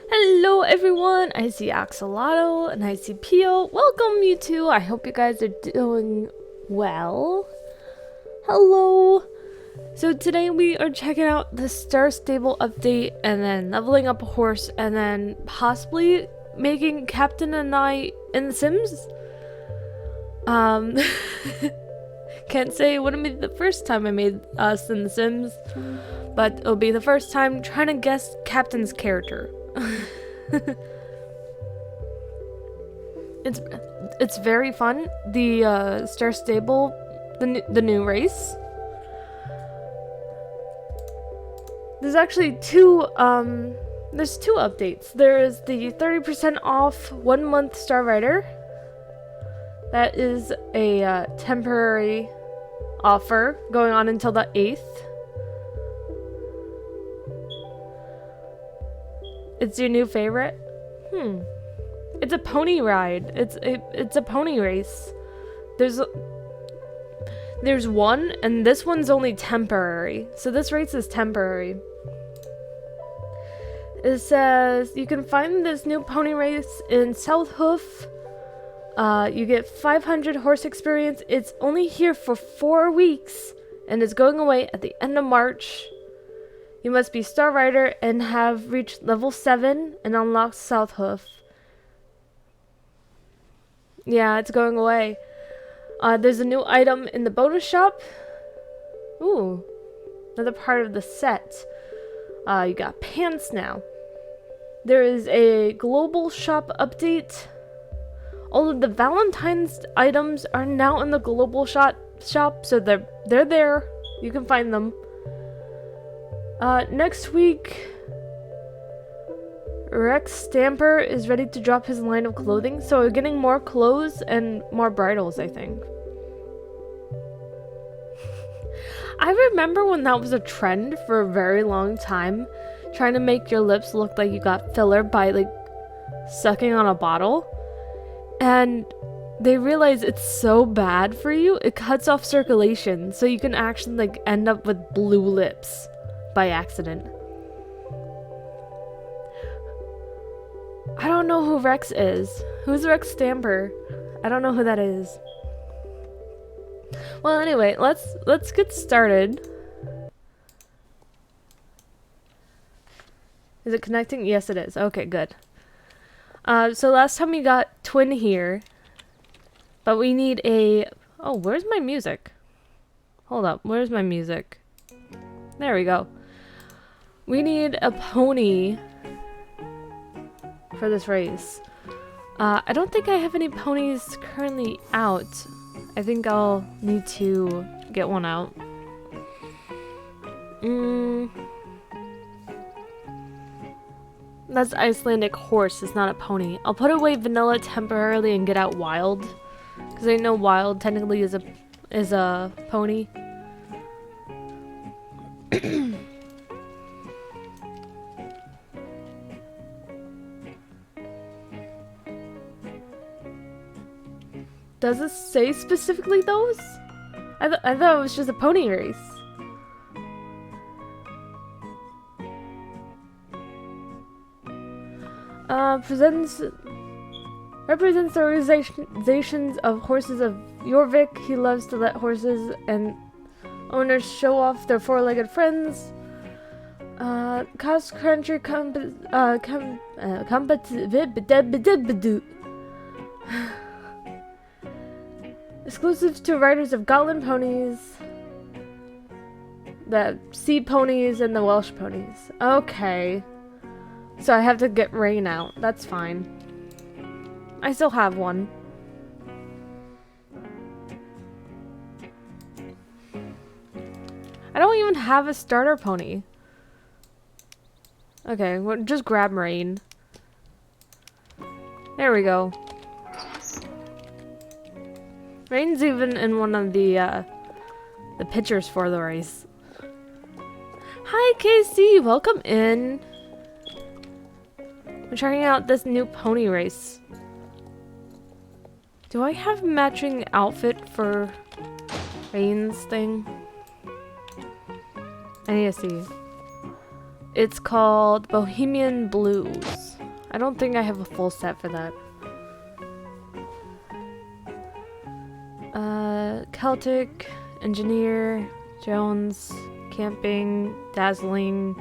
Hello everyone, I see Axolotl and I see Pio. Welcome you two. I hope you guys are doing well. Hello. So today we are checking out the Star Stable update and then leveling up a horse and then possibly making Captain and I in The Sims. Can't say it wouldn't be the first time I made us in The Sims, but it'll be the first time trying to guess Captain's character. It's very fun. The Star Stable, the new race. There's actually there's two updates. There is the 30% off 1 month Star Rider. That is a temporary offer going on until the 8th. It's your new favorite? It's a pony ride. It's a pony race. There's one, and this one's only temporary. So this race is temporary. It says you can find this new pony race in South Hoof. You get 500 horse experience. It's only here for 4 weeks, and it's going away at the end of March. You must be Star Rider and have reached level 7 and unlocked South Hoof. Yeah, it's going away. There's a new item in the bonus shop. Ooh, another part of the set. You got pants now. There is a global shop update. All of the Valentine's items are now in the global shop, so they're there. You can find them. Next week, Rex Stamper is ready to drop his line of clothing, so we're getting more clothes and more bridles, I think. I remember when that was a trend for a very long time, trying to make your lips look like you got filler by, like, sucking on a bottle. And they realize it's so bad for you, it cuts off circulation, so you can actually, like, end up with blue lips by accident. I don't know who Rex is. Who's Rex Stamper? I don't know who that is. Well, anyway, let's get started. Is it connecting? Yes, it is. Okay, good. So last time we got Twin here, but we need a... Oh, where's my music? Hold up, where's my music? There we go. We need a pony for this race. I don't think I have any ponies currently out. I think I'll need to get one out. That's Icelandic horse, it's not a pony. I'll put away vanilla temporarily and get out wild, because I know wild technically is a pony. Does it say specifically those? I thought it was just a pony race. Represents the organizations of horses of Jorvik. He loves to let horses and owners show off their four-legged friends. Cross-country exclusive to riders of Gotland ponies, the sea ponies, and the Welsh ponies. Okay. So I have to get Rain out. That's fine. I still have one. I don't even have a starter pony. Okay, we'll just grab Rain. There we go. Rain's even in one of the pictures for the race. Hi, Casey! Welcome in. We're trying out this new pony race. Do I have matching outfit for Rain's thing? I need to see. It's called Bohemian Blues. I don't think I have a full set for that. Celtic, Engineer, Jones, Camping, Dazzling,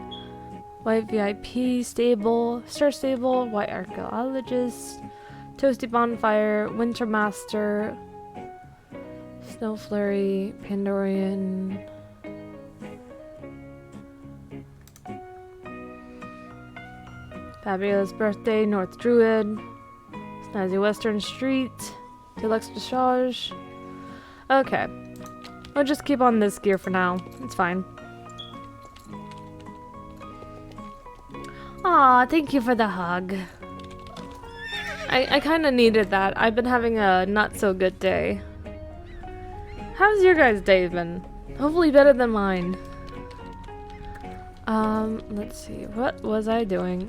White VIP, Stable, Star Stable, White Archaeologist, Toasty Bonfire, Winter Master, Snow Flurry, Pandorian. Fabulous Birthday, North Druid, Snazzy Western Street, Deluxe Discharge. Okay. I'll just keep on this gear for now. It's fine. Aw, thank you for the hug. I kind of needed that. I've been having a not so good day. How's your guys' day been? Hopefully better than mine. Let's see. What was I doing?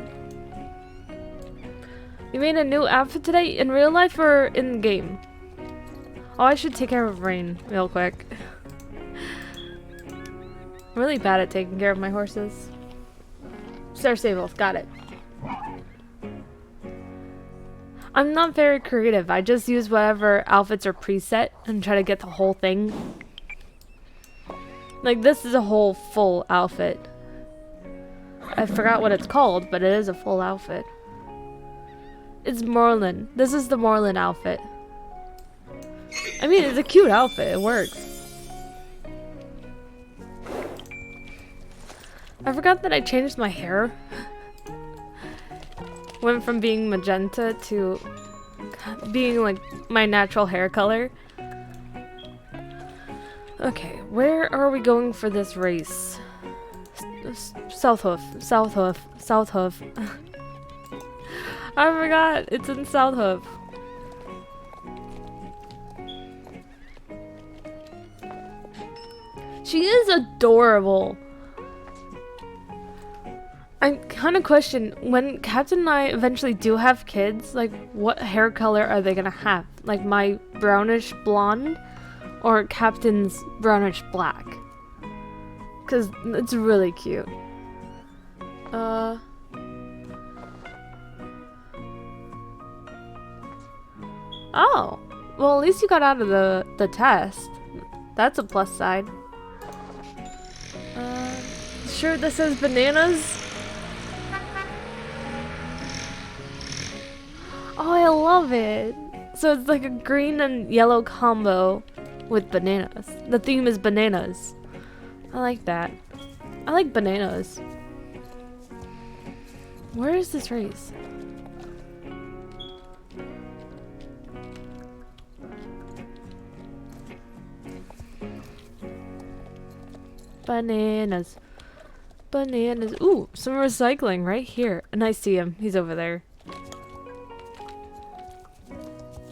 You made a new outfit today? In real life or in game? Oh, I should take care of Rain real quick. I'm really bad at taking care of my horses. Star Stables, got it. I'm not very creative. I just use whatever outfits are preset and try to get the whole thing. Like, this is a whole full outfit. I forgot what it's called, but it is a full outfit. It's Morlin. This is the Morlin outfit. I mean, it's a cute outfit. It works. I forgot that I changed my hair. Went from being magenta to being like my natural hair color. Okay, where are we going for this race? Southhoof. Southhoof. Southhoof. I forgot. It's in Southhoof. She is adorable. I kind of question, when Captain and I eventually do have kids, like, what hair color are they gonna have? Like, my brownish blonde or Captain's brownish black? Because it's really cute. Oh. Well, at least you got out of the test. That's a plus side. Sure this says bananas? Oh, I love it. So it's like a green and yellow combo with bananas. The theme is bananas. I like that. I like bananas. Where is this race? Bananas. Bananas. Ooh, some recycling right here. And I see him. He's over there.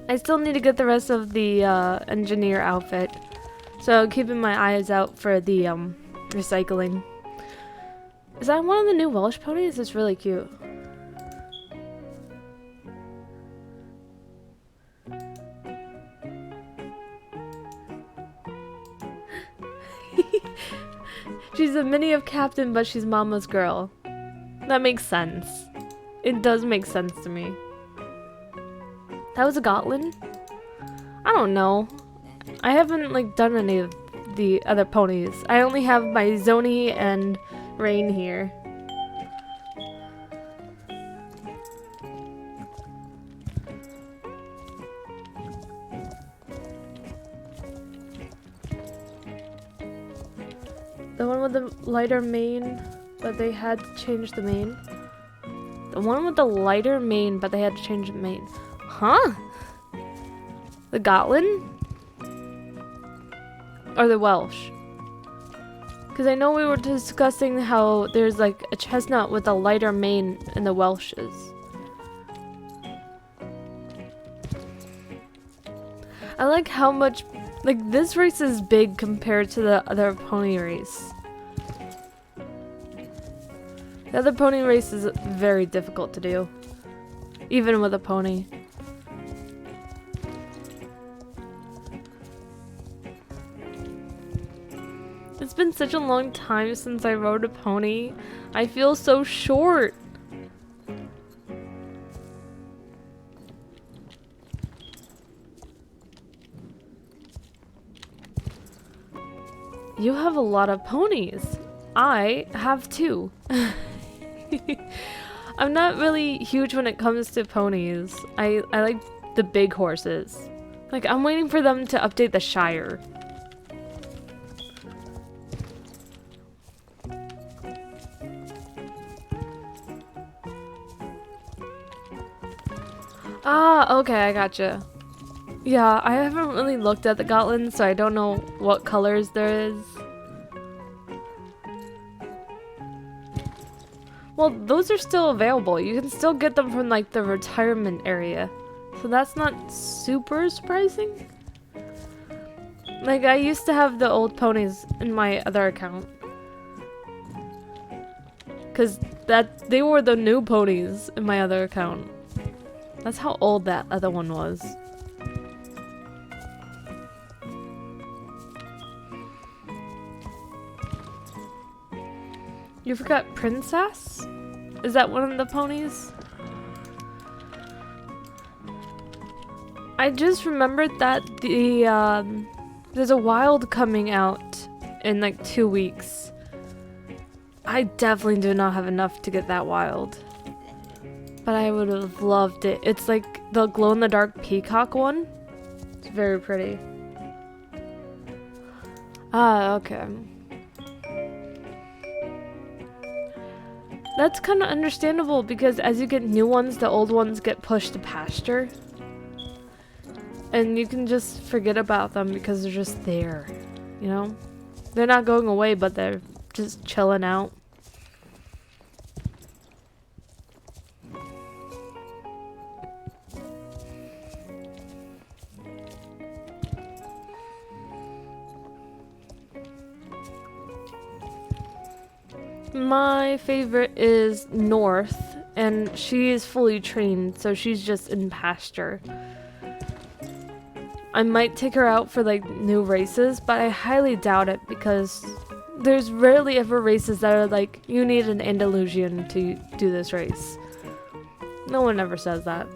I still need to get the rest of the engineer outfit. So keeping my eyes out for the recycling. Is that one of the new Welsh ponies? It's really cute. She's a mini of Captain, but she's Mama's girl. That makes sense. It does make sense to me. That was a Gotlin? I don't know. I haven't like done any of the other ponies. I only have my Zoni and Rain here. The one with the lighter mane, but they had to change the mane. The one with the lighter mane, but they had to change the mane. Huh? The Gotlin? Or the Welsh? Because I know we were discussing how there's like a chestnut with a lighter mane in the Welshes. I like how much, like, this race is big compared to the other pony race. The other pony race is very difficult to do, even with a pony. It's been such a long time since I rode a pony. I feel so short. You have a lot of ponies. I have 2. I'm not really huge when it comes to ponies. I like the big horses. Like, I'm waiting for them to update the Shire. Ah, okay, I gotcha. Yeah, I haven't really looked at the Gotlins, so I don't know what colors there is. Well, those are still available. You can still get them from, like, the retirement area. So that's not super surprising. Like, I used to have the old ponies in my other account. Because they were the new ponies in my other account. That's how old that other one was. You forgot Princess? Is that one of the ponies? I just remembered that there's a wild coming out in like 2 weeks. I definitely do not have enough to get that wild. But I would have loved it. It's like the glow-in-the-dark peacock one. It's very pretty. Ah, okay. That's kind of understandable because as you get new ones, the old ones get pushed to pasture. And you can just forget about them because they're just there, you know? They're not going away, but they're just chilling out. My favorite is North, and she is fully trained, so she's just in pasture. I might take her out for like new races, but I highly doubt it because there's rarely ever races that are like, you need an Andalusian to do this race. No one ever says that.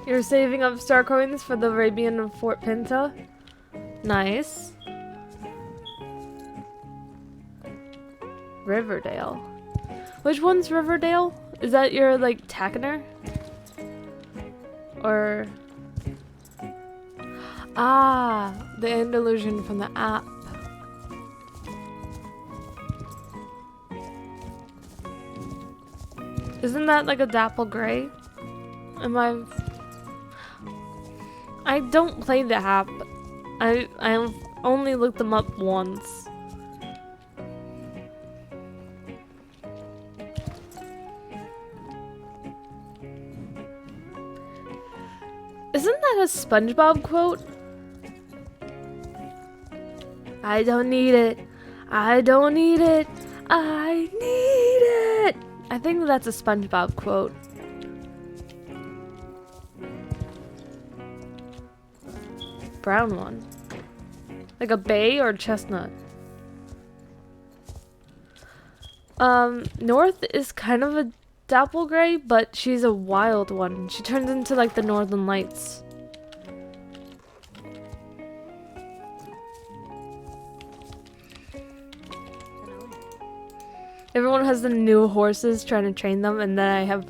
You're saving up star coins for the Arabian of Fort Pinta? Nice. Riverdale. Which one's Riverdale? Is that your, like, Takener? Or... Ah, the Andalusian from the app. Isn't that like a dapple gray? Am I don't play the app. I've only looked them up once. Isn't that a SpongeBob quote? I don't need it. I don't need it. I need it. I think that's a SpongeBob quote. Brown one. Like a bay or chestnut? North is kind of a dapple gray, but she's a wild one. She turns into like the Northern Lights. Everyone has the new horses trying to train them, and then I have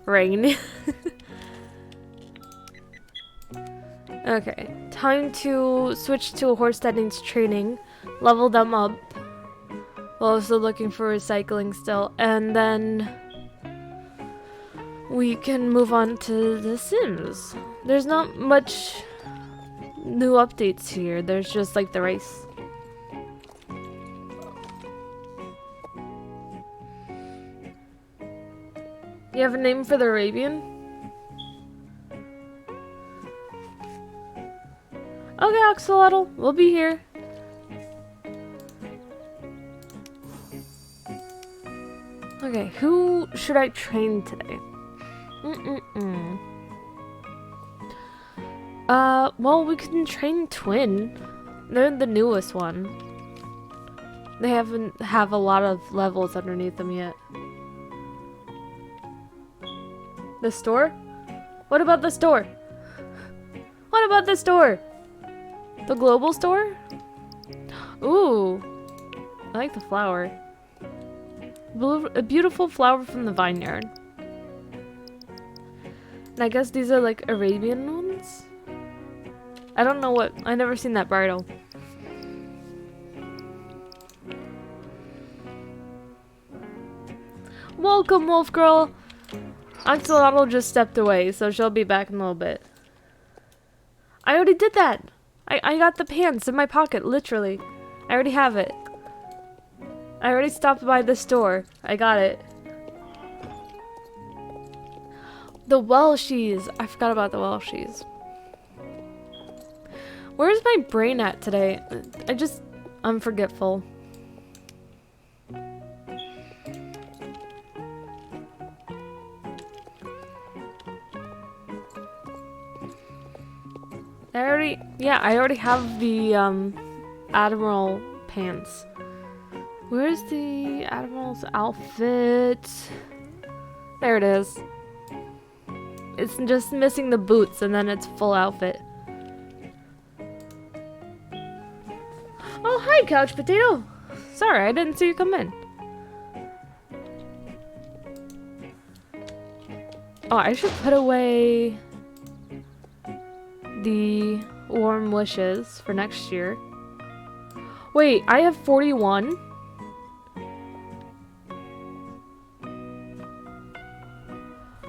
Rain. Okay, time to switch to a horse that needs training, level them up, while also looking for recycling still, and then we can move on to The Sims. There's not much new updates here, there's just like the race. You have a name for the Arabian? Okay, Axolotl, we'll be here. Okay, who should I train today? Well, we can train Twin. They're the newest one. They haven't have a lot of levels underneath them yet. The store? What about the store? What about the store? The global store? Ooh. I like the flower. A beautiful flower from the vineyard. And I guess these are like Arabian ones? I don't know what. I never seen that bridal. Welcome, Wolf Girl! Axolotl just stepped away, so she'll be back in a little bit. I already did that! I got the pants in my pocket, literally. I already have it. I already stopped by the store. I got it. The Welshies! I forgot about the Welshies. Where's my brain at today? I'm forgetful. I already have the Admiral pants. Where's the Admiral's outfit? There it is. It's just missing the boots and then it's full outfit. Oh, hi, Couch Potato. Sorry, I didn't see you come in. Oh, I should put away the warm wishes for next year. Wait, I have 41?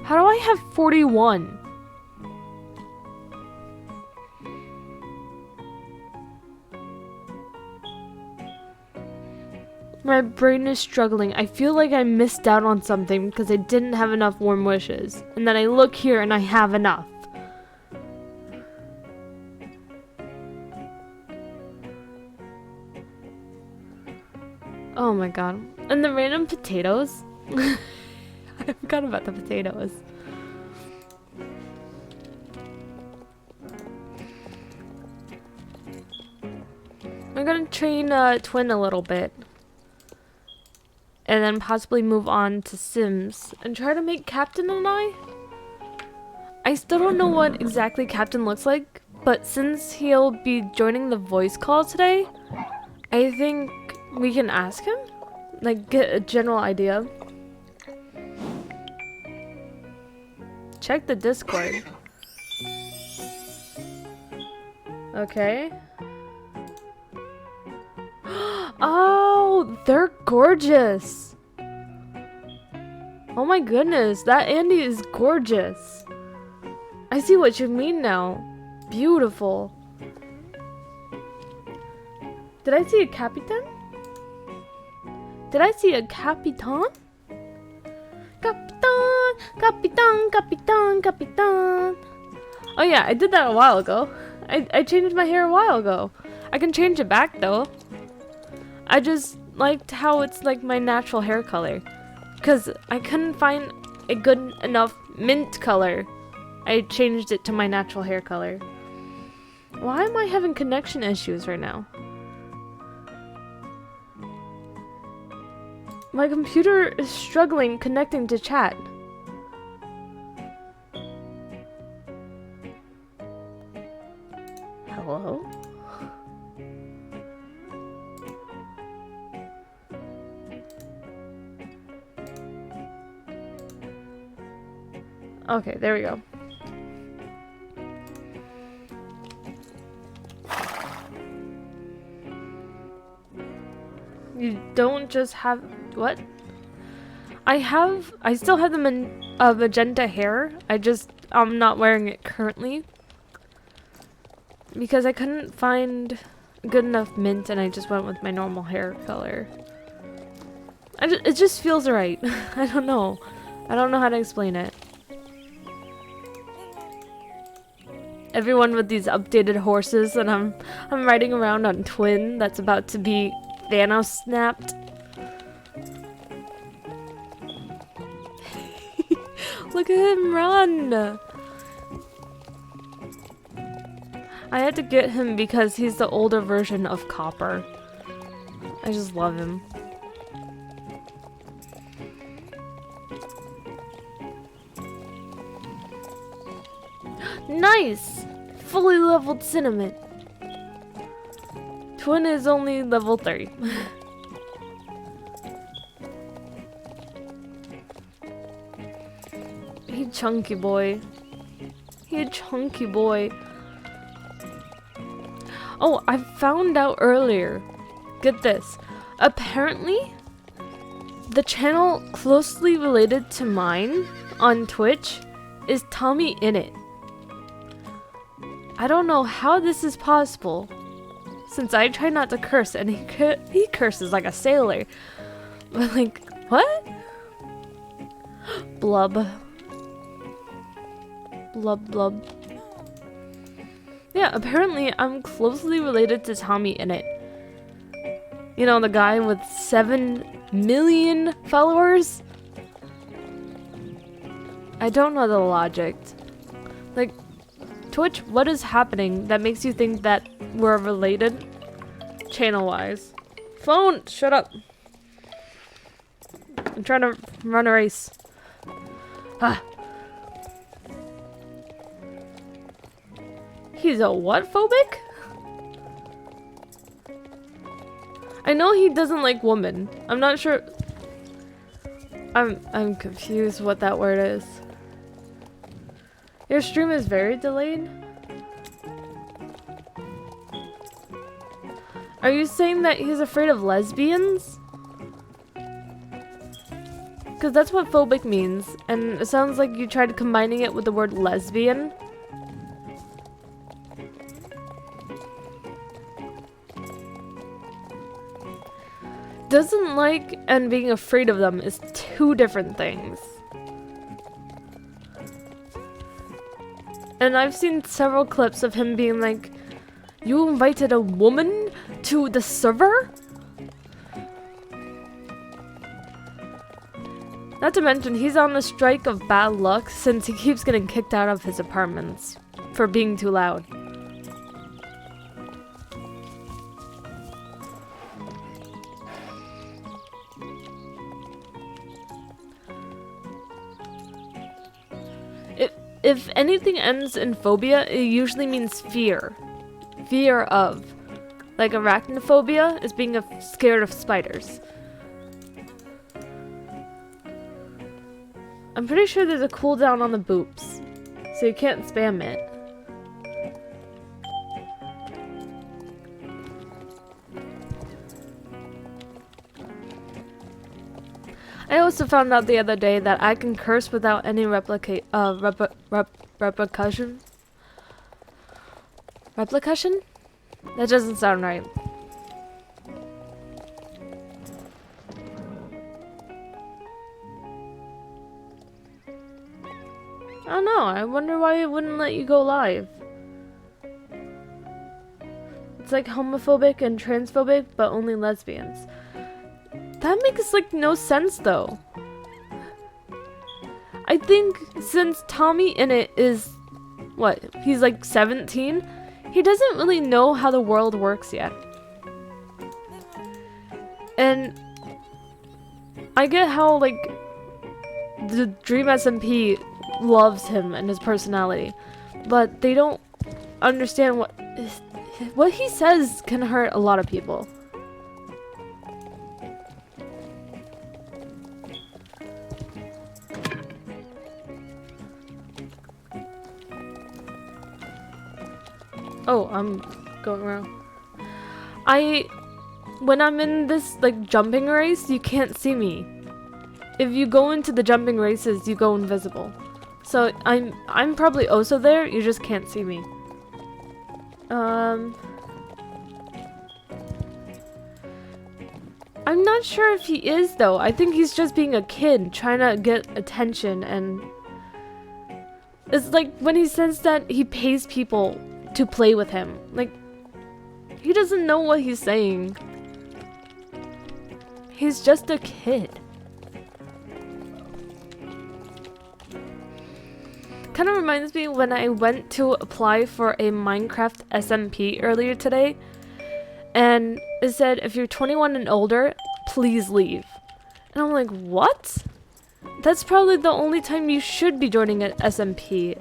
How do I have 41? My brain is struggling. I feel like I missed out on something because I didn't have enough warm wishes. And then I look here and I have enough. Oh my god. And the random potatoes? I forgot about the potatoes. I'm gonna train Twin a little bit. And then possibly move on to Sims. And try to make Captain and I still don't know what exactly Captain looks like. But since he'll be joining the voice call today, I think we can ask him? Like, get a general idea. Check the Discord. Okay. Oh, they're gorgeous. Oh my goodness, that Andy is gorgeous. I see what you mean now. Beautiful. Did I see a Capitan? Did I see a Capitan? Capitan, Capitan, Capitan, Capitan. Oh yeah, I did that a while ago. I changed my hair a while ago. I can change it back though. I just liked how it's like my natural hair color. Because I couldn't find a good enough mint color. I changed it to my natural hair color. Why am I having connection issues right now? My computer is struggling connecting to chat. Hello? Okay, there we go. You don't just have... What? I still have the magenta hair. I'm not wearing it currently. Because I couldn't find good enough mint and I just went with my normal hair color. It just feels right. I don't know. I don't know how to explain it. Everyone with these updated horses and I'm riding around on Twin that's about to be Thanos snapped. Look at him run! I had to get him because he's the older version of Copper. I just love him. Nice! Fully leveled Cinnamon. Twin is only level 3. He chunky boy. He a chunky boy. Oh, I found out earlier. Get this. Apparently, the channel closely related to mine on Twitch is Tommy In It. I don't know how this is possible, since I try not to curse and he curses like a sailor. But like, what? Blub. Blub blub. Yeah, apparently I'm closely related to Tommy In It. You know, the guy with 7 million followers? I don't know the logic. Like, Twitch, what is happening that makes you think that we're related? Channel-wise. Phone! Shut up. I'm trying to run a race. Ah. He's a what phobic? I know he doesn't like women. I'm not sure. I'm confused what that word is. Your stream is very delayed? Are you saying that he's afraid of lesbians? Because that's what phobic means, and it sounds like you tried combining it with the word lesbian. Doesn't like and being afraid of them is 2 different things. And I've seen several clips of him being like, "You invited a woman to the server?" Not to mention, he's on a strike of bad luck since he keeps getting kicked out of his apartments for being too loud. If anything ends in phobia, it usually means fear. Fear of. Like arachnophobia is being scared of spiders. I'm pretty sure there's a cooldown on the boops, so you can't spam it. I also found out the other day that I can curse without any repercussion? Repercussion? That doesn't sound right. I don't know. I wonder why it wouldn't let you go live. It's like homophobic and transphobic, but only lesbians. That makes like no sense though. I think since Tommy In It is, what, he's like 17, he doesn't really know how the world works yet. And I get how like the Dream SMP loves him and his personality, but they don't understand what he says can hurt a lot of people. Oh, I'm going wrong. When I'm in this like jumping race, you can't see me. If you go into the jumping races, you go invisible. So I'm probably also there, you just can't see me. I'm not sure if he is though. I think he's just being a kid trying to get attention, and it's like when he says that he pays people to play with him. Like, he doesn't know what he's saying. He's just a kid. Kind of reminds me when I went to apply for a Minecraft SMP earlier today, and it said if you're 21 and older, please leave. And I'm like, what? That's probably the only time you should be joining an SMP.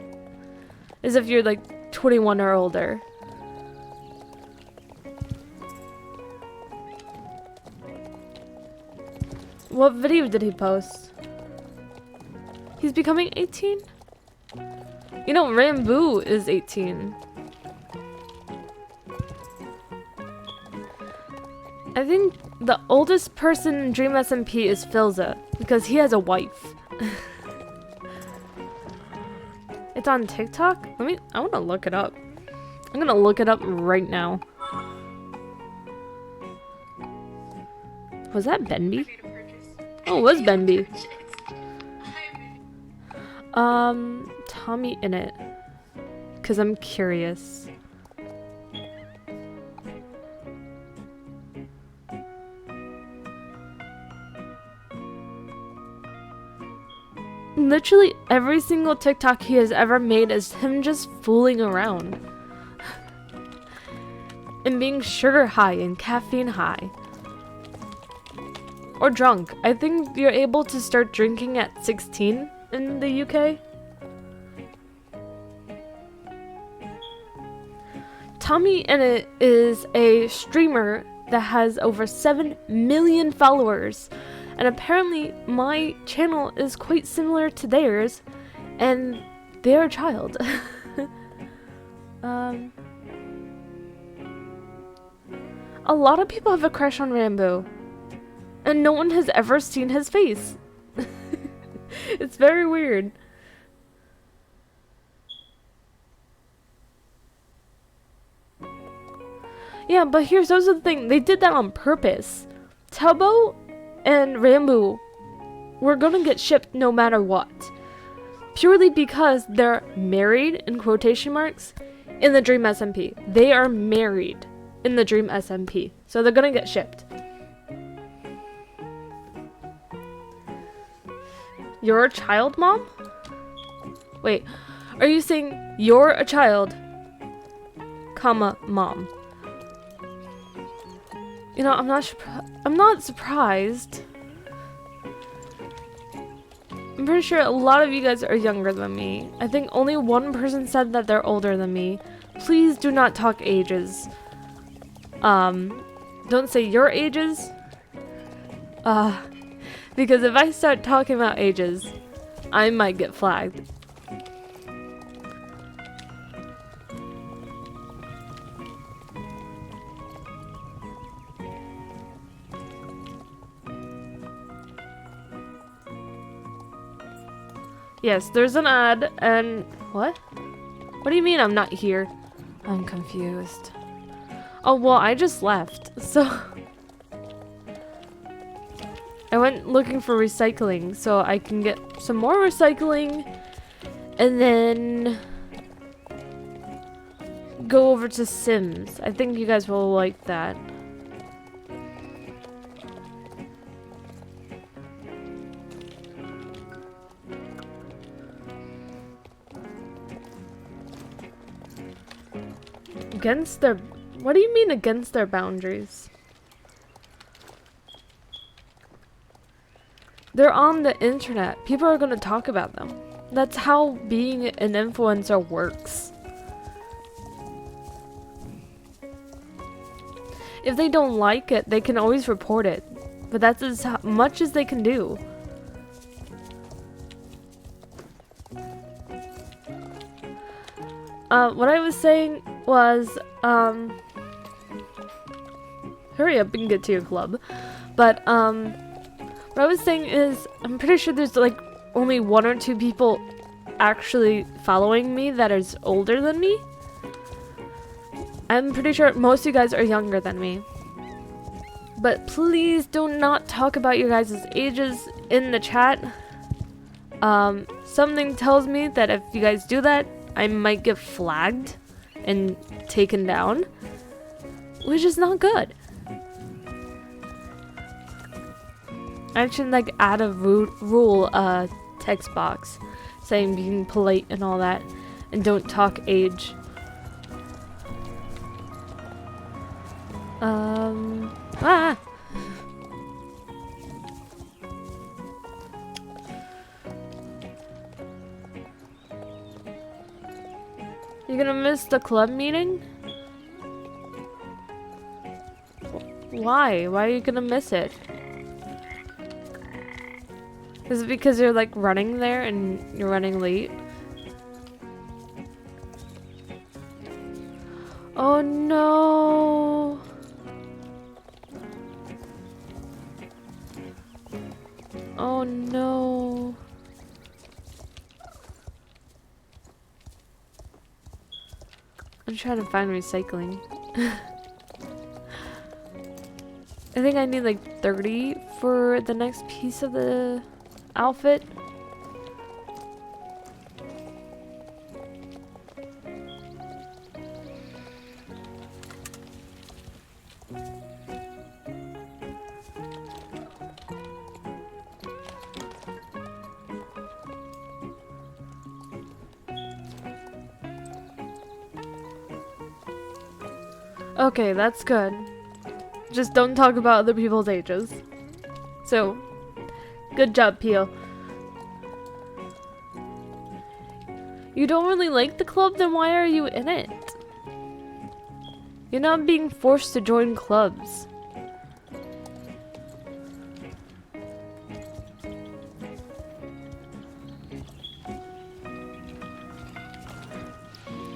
As if you're like 21 or older. What video did he post? He's becoming 18? You know, Rambo is 18. I think the oldest person in Dream SMP is Filza, because he has a wife. It's on TikTok? I wanna look it up. I'm gonna look it up right now. Was that Benby? Oh, it was Benby. Tommy in it. Cause I'm curious. Literally every single TikTok he has ever made is him just fooling around. And being sugar high and caffeine high. Or drunk. I think you're able to start drinking at 16 in the UK. Tommy in it is a streamer that has over 7 million followers. And apparently my channel is quite similar to theirs, and they're a child. A lot of people have a crush on Rambo, and no one has ever seen his face. It's very weird. Yeah, but here's also the thing, they did that on purpose. Tubbo and Rambo were gonna get shipped no matter what. Purely because they're married, in quotation marks, in the Dream SMP. They are married in the Dream SMP. So they're gonna get shipped. You're a child, Mom? Wait, are you saying you're a child, comma, Mom? You know, I'm not surprised. I'm pretty sure a lot of you guys are younger than me. I think only one person said that they're older than me. Please do not talk ages. Don't say your ages. Because if I start talking about ages, I might get flagged. Yes, there's an ad, and what? What do you mean I'm not here? I'm confused. Oh, well, I just left, so I went looking for recycling so I can get some more recycling and then go over to Sims. I think you guys will like that. Against their... What do you mean against their boundaries? They're on the internet. People are going to talk about them. That's how being an influencer works. If they don't like it, they can always report it. But that's as much as they can do. What I was saying was, hurry up and get to your club. But, what I was saying is, I'm pretty sure there's like only 1 or 2 people actually following me that is older than me. I'm pretty sure most of you guys are younger than me. But please do not talk about your guys' ages in the chat. Something tells me that if you guys do that, I might get flagged and taken down, which is not good. I should like add a rule text box saying being polite and all that, and don't talk age. You gonna miss the club meeting? Why? Why are you gonna miss it? Is it because you're like running there and you're running late? Oh no! Oh no! I'm trying to find recycling. I think I need like 30 for the next piece of the outfit. Okay, that's good. Just don't talk about other people's ages. So, good job, Pio. You don't really like the club, then why are you in it? You're not being forced to join clubs.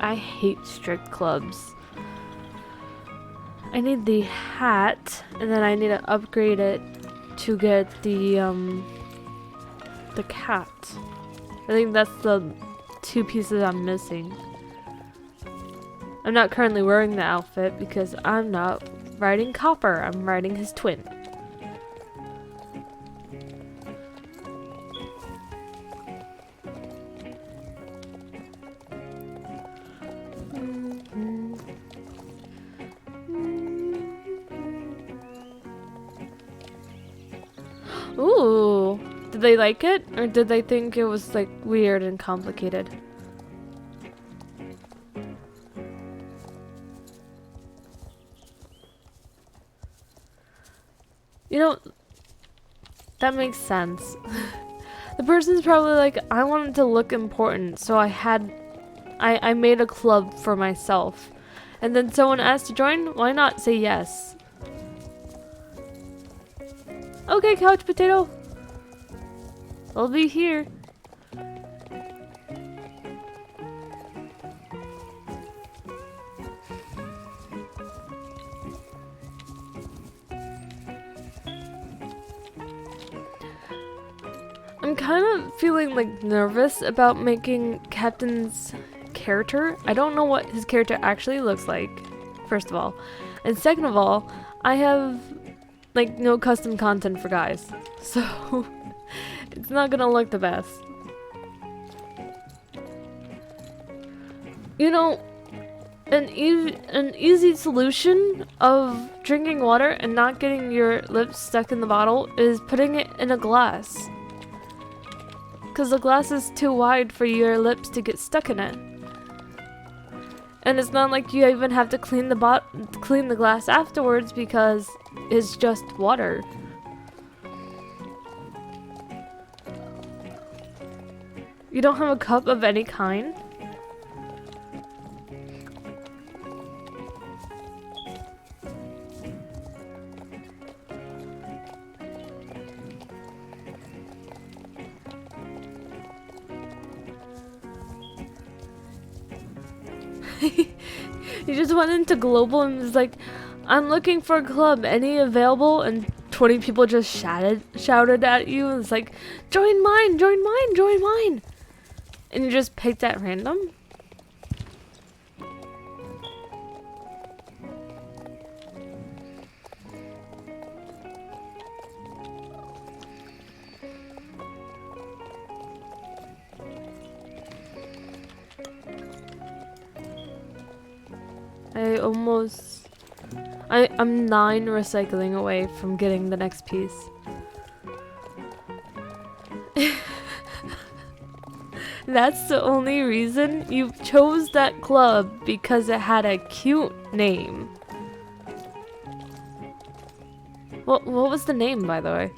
I hate strict clubs. I need the hat, and then I need to upgrade it to get the cat. I think that's the 2 pieces I'm missing. I'm not currently wearing the outfit because I'm not riding Copper. I'm riding his twin. Ooh, did they like it? Or did they think it was like weird and complicated? You know, that makes sense. The person's probably like, I wanted to look important, so I made a club for myself. And then someone asked to join, why not say yes? Okay, couch potato. I'll be here. I'm kind of feeling like nervous about making Captain's character. I don't know what his character actually looks like, first of all. And second of all, I have like no custom content for guys. So it's not gonna look the best. You know, an easy solution of drinking water and not getting your lips stuck in the bottle is putting it in a glass. Because the glass is too wide for your lips to get stuck in it. And it's not like you even have to clean the glass afterwards because it's just water. You don't have a cup of any kind? You just went into global and was like, I'm looking for a club, any available? And 20 people just shouted at you and it's like, join mine, join mine, join mine. And you just picked at random? I'm 9 recycling away from getting the next piece. That's the only reason you chose that club, because it had a cute name. What was the name, by the way?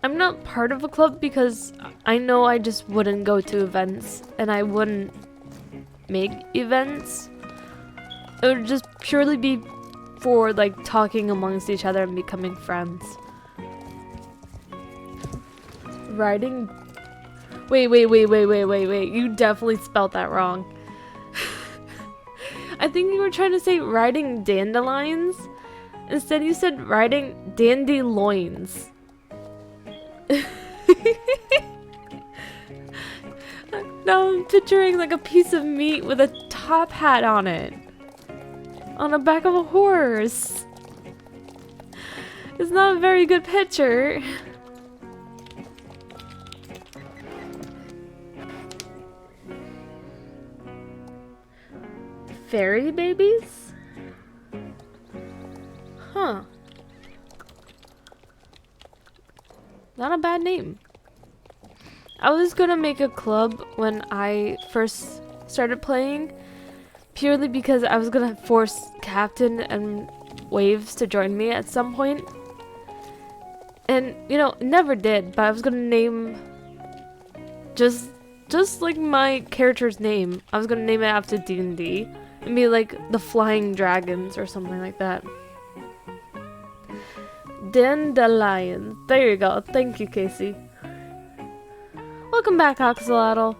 I'm not part of a club because I know I just wouldn't go to events and I wouldn't make events. It would just purely be for like talking amongst each other and becoming friends. Riding. Wait. You definitely spelled that wrong. I think you were trying to say riding dandelions. Instead, you said riding dandelions. Now I'm picturing like a piece of meat with a top hat on it. On the back of a horse. It's not a very good picture. Fairy babies? Huh. Not a bad name. I was gonna make a club when I first started playing, purely because I was gonna force Captain and Waves to join me at some point. And, you know, never did, but I was gonna name just like my character's name. I was gonna name it after D&D and be like the Flying Dragons or something like that. Dandelion. There you go. Thank you, Casey. Welcome back, Axolotl.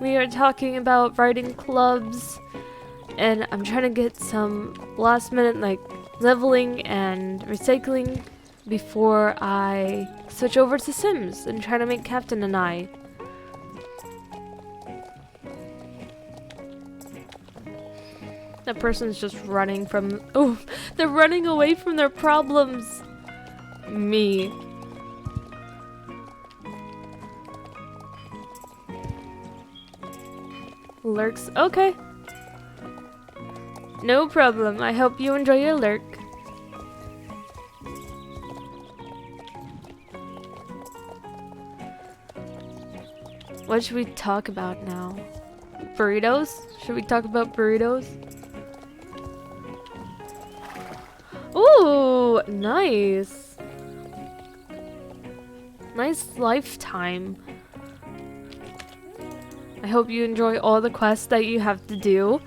We are talking about writing clubs, and I'm trying to get some last minute like leveling and recycling before I switch over to Sims and try to make Captain and I. That person's just running from... Oh, they're running away from their problems. Me. Lurks. Okay. No problem. I hope you enjoy your lurk. What should we talk about now? Burritos? Should we talk about burritos? Ooh, nice. Nice lifetime. I hope you enjoy all the quests that you have to do.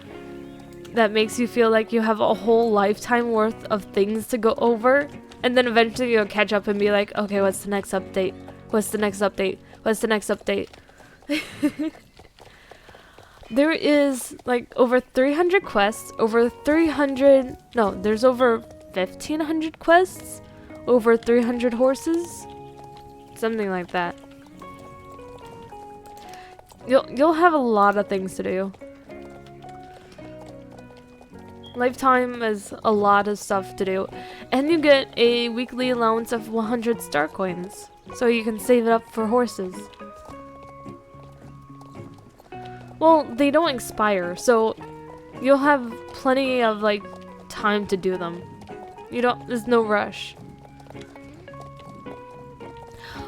That makes you feel like you have a whole lifetime worth of things to go over. And then eventually you'll catch up and be like, okay, what's the next update? What's the next update? What's the next update? There is like over 300 quests, there's over 1,500 quests, over 300 horses, something like that. You'll have a lot of things to do. Lifetime is a lot of stuff to do, and you get a weekly allowance of 100 star coins, so you can save it up for horses. Well, they don't expire, so you'll have plenty of like time to do them. There's no rush.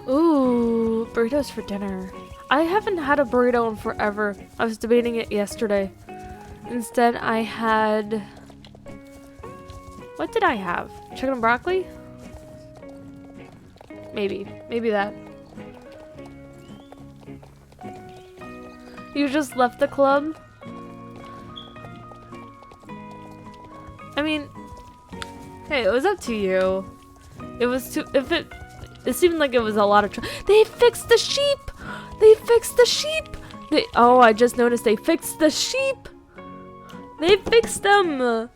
Ooh, burritos for dinner. I haven't had a burrito in forever. I was debating it yesterday. Instead, I had... What did I have? Chicken and broccoli? Maybe that. You just left the club? I mean, hey, it was up to you. It was too... It seemed like it was a lot of trouble. They fixed the sheep! They fixed the sheep! Oh, I just noticed they fixed the sheep! They fixed them!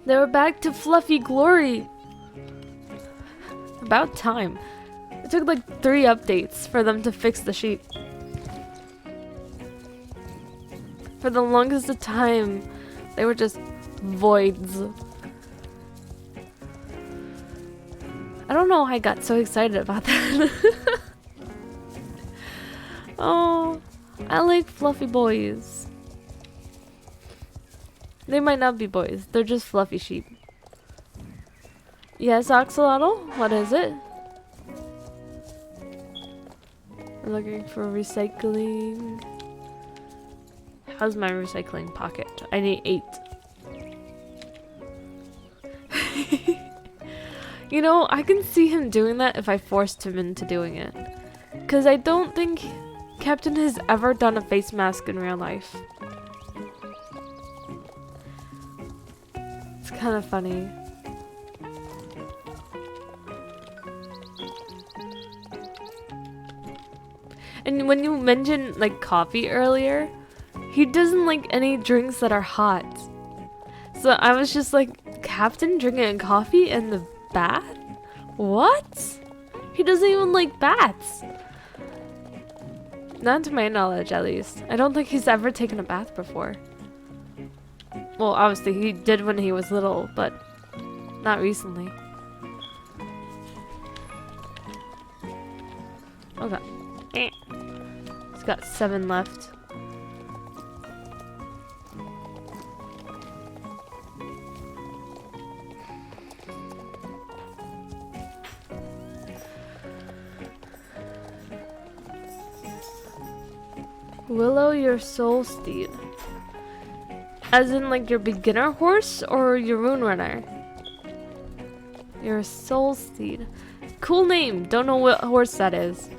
They were back to fluffy glory. About time. It took like 3 updates for them to fix the sheep. For the longest of time, they were just voids. I don't know how I got so excited about that. Oh, I like fluffy boys. They might not be boys, they're just fluffy sheep. Yes, Axolotl? What is it? I'm looking for recycling. How's my recycling pocket? I need 8. You know, I can see him doing that if I forced him into doing it. Because I don't think Captain has ever done a face mask in real life. It's kind of funny. And when you mentioned like coffee earlier, he doesn't like any drinks that are hot. So I was just like, Captain drinking coffee in the bath? What? He doesn't even like baths. Not to my knowledge, at least. I don't think he's ever taken a bath before. Well, obviously he did when he was little, but not recently. Okay. He's got 7 left. Willow your soul steed. As in like your beginner horse or your rune runner? Your soul steed. Cool name. Don't know what horse that is.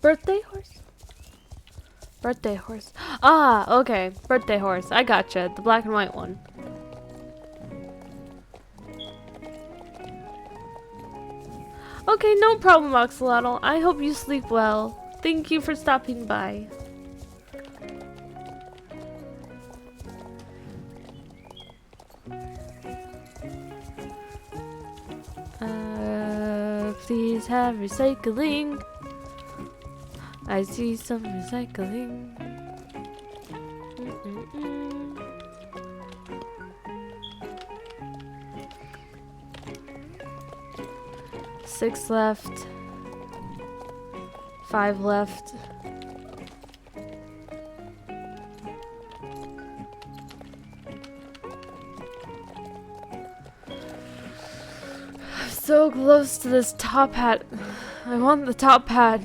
Birthday horse? Birthday horse. Ah, okay. Birthday horse. I gotcha. The black and white one. Okay, no problem, Axolotl. I hope you sleep well. Thank you for stopping by. Please have recycling. I see some recycling. 6 left. 5 left. I'm so close to this top hat. I want the top hat.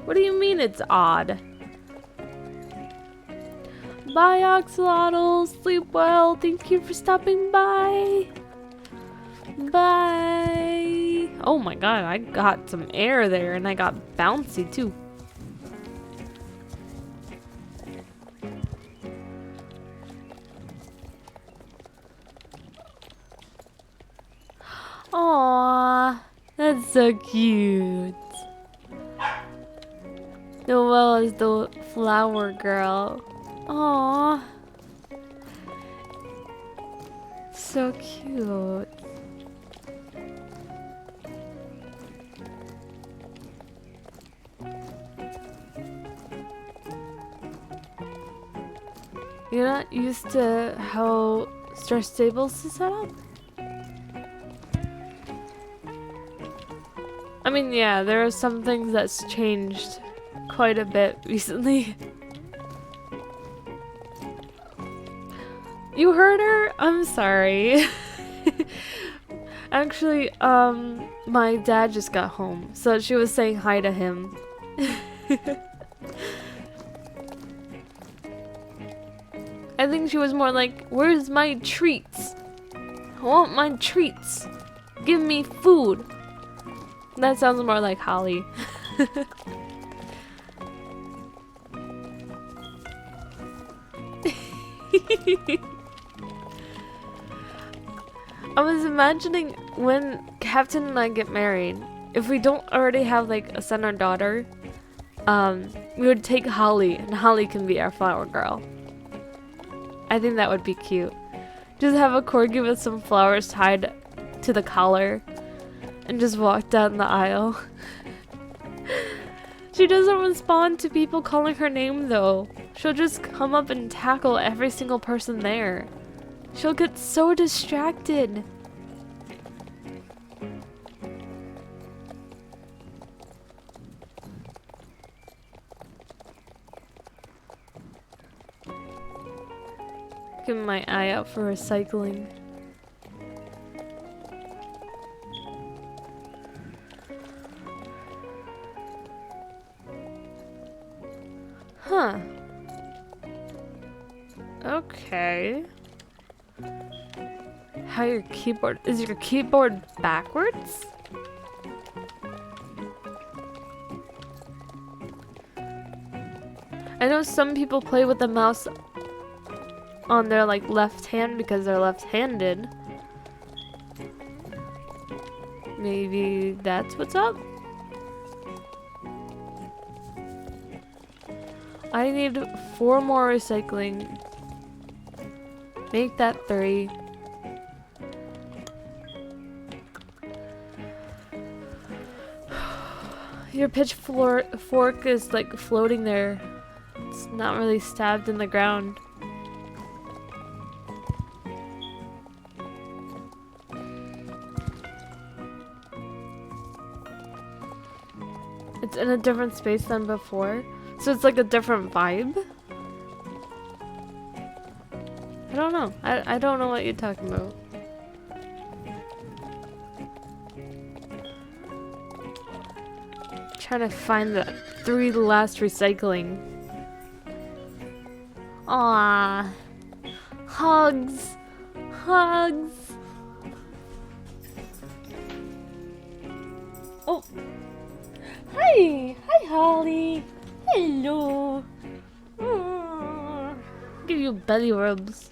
What do you mean it's odd? Bye, Axolotl. Sleep well. Thank you for stopping by. Bye. Oh my god, I got some air there and I got bouncy too. Aww, that's so cute. Noelle is the flower girl. Aww. So cute. You're not used to how stress tables is set up? I mean, yeah, there are some things that's changed quite a bit recently. You heard her? I'm sorry. Actually, my dad just got home, so she was saying hi to him. I think she was more like, where's my treats? I want my treats. Give me food. That sounds more like Holly. I was imagining when Captain and I get married, if we don't already have like a son or daughter, we would take Holly and Holly can be our flower girl. I think that would be cute. Just have a corgi with some flowers tied to the collar and just walk down the aisle. She doesn't respond to people calling her name though. She'll just come up and tackle every single person there. She'll get so distracted. Keep my eye out for recycling. Huh. Okay. How your keyboard... Is your keyboard backwards? I know some people play with the mouse on their like left hand because they're left-handed. Maybe that's what's up? I need 4 more recycling. Make that 3. Your pitchfork is like floating there. It's not really stabbed in the ground. It's in a different space than before. So it's like a different vibe? I don't know. I don't know what you're talking about. Trying to find the 3 last recycling. Aww. Hugs. Hugs. Oh. Hi. Hi, Holly. Hello. Give you belly rubs.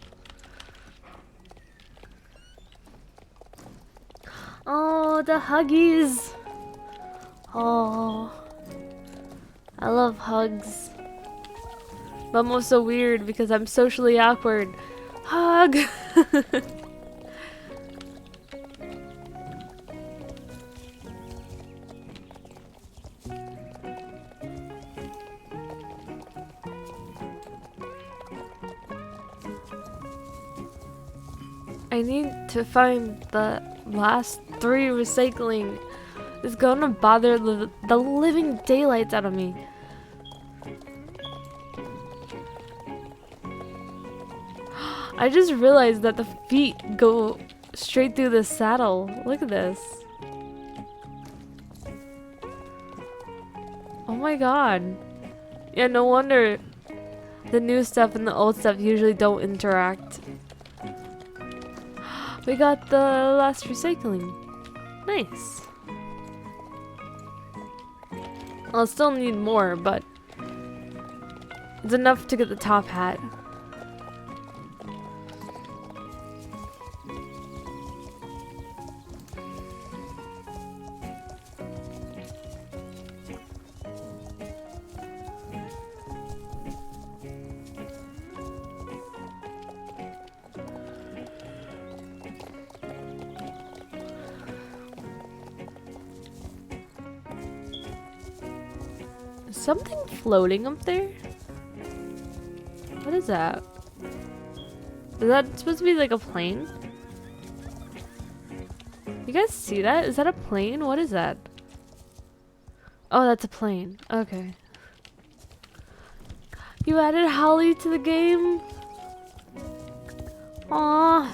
Oh, the huggies. Oh, I love hugs. But I'm also weird because I'm socially awkward. Hug. I need to find the last 3 recycling. It's gonna bother the living daylights out of me. I just realized that the feet go straight through the saddle. Look at this. Oh my god. Yeah, no wonder the new stuff and the old stuff usually don't interact. We got the last recycling. Nice. I'll still need more, but it's enough to get the top hat. Something floating up there? What is that? Is that supposed to be like a plane? You guys see that? Is that a plane? What is that? Oh, that's a plane. Okay. You added Holly to the game? Aww.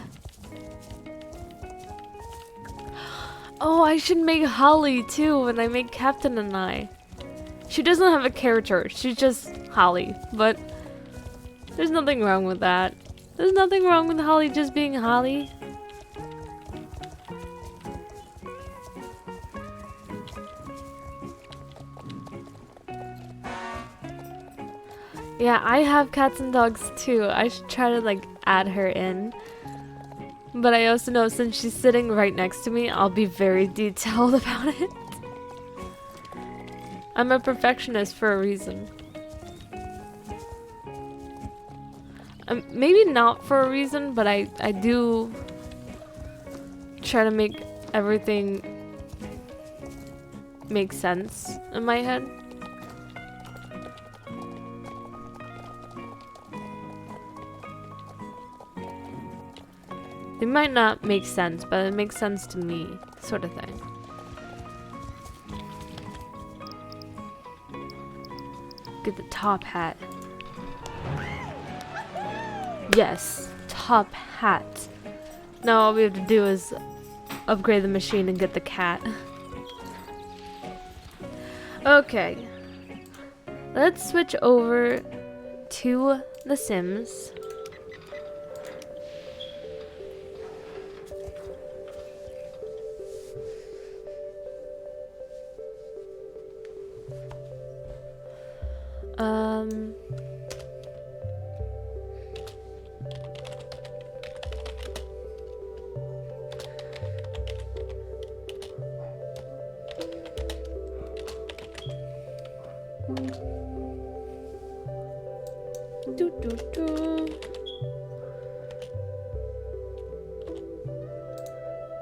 Oh, I should make Holly too when I make Captain and I. She doesn't have a character, she's just Holly, but there's nothing wrong with that. There's nothing wrong with Holly just being Holly. Yeah, I have cats and dogs too. I should try to like add her in. But I also know since she's sitting right next to me, I'll be very detailed about it. I'm a perfectionist for a reason. Maybe not for a reason, but I do try to make everything make sense in my head. It might not make sense, but it makes sense to me, sort of thing. Get the top hat. Yes, top hat. Now all we have to do is upgrade the machine and get the cat. Okay. Let's switch over to The Sims.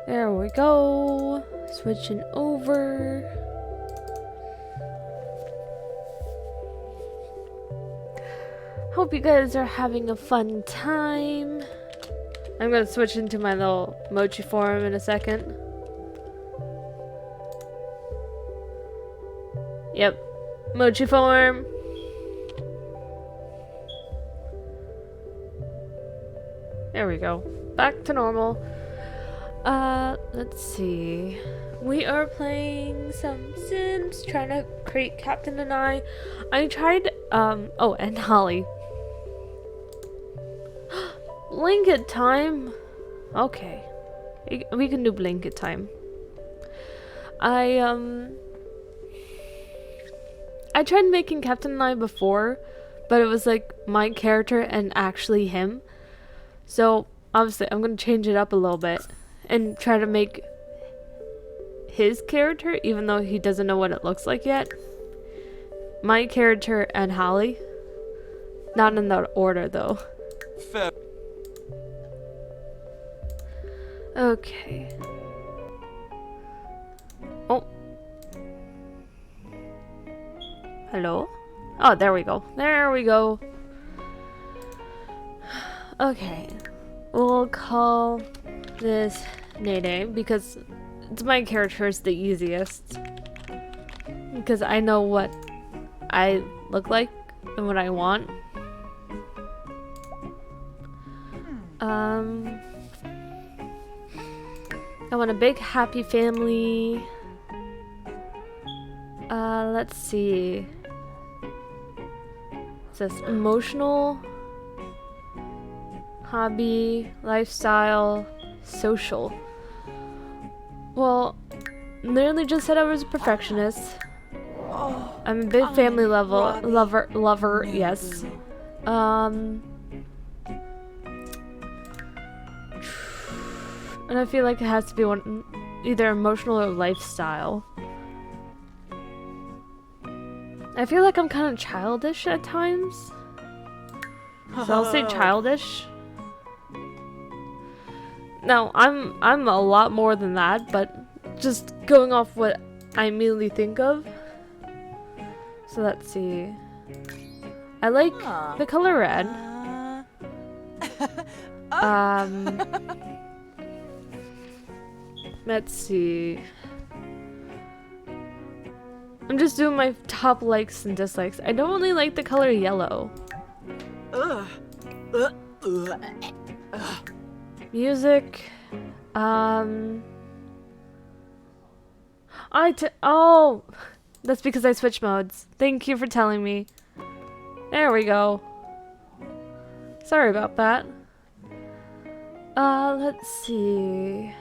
There we go. Switching over. Hope you guys are having a fun time. I'm gonna switch into my little mochi form in a second. Yep, mochi form. There we go. Back to normal. Let's see. We are playing some Sims, trying to create Captain and I tried, oh, and Holly. Blanket time. Okay. We can do blanket time. I tried making Captain and I before, but it was like my character and actually him. So, obviously, I'm going to change it up a little bit and try to make his character, even though he doesn't know what it looks like yet. My character and Holly. Not in that order, though. Fair. Okay. Oh. Hello? Oh, there we go. There we go. Okay. We'll call this Nene because it's my character is the easiest. Because I know what I look like and what I want. I want a big happy family. Let's see. It says emotional, hobby, lifestyle, social. Well, literally just said I was a perfectionist. I'm a big family lover, yes. And I feel like it has to be one, either emotional or lifestyle. I feel like I'm kind of childish at times. So I'll say childish. Now, I'm a lot more than that, but just going off what I immediately think of. So let's see. I like the color red. Let's see. I'm just doing my top likes and dislikes. I don't really like the color yellow. Music. Oh, that's because I switched modes. Thank you for telling me. There we go. Sorry about that. Let's see.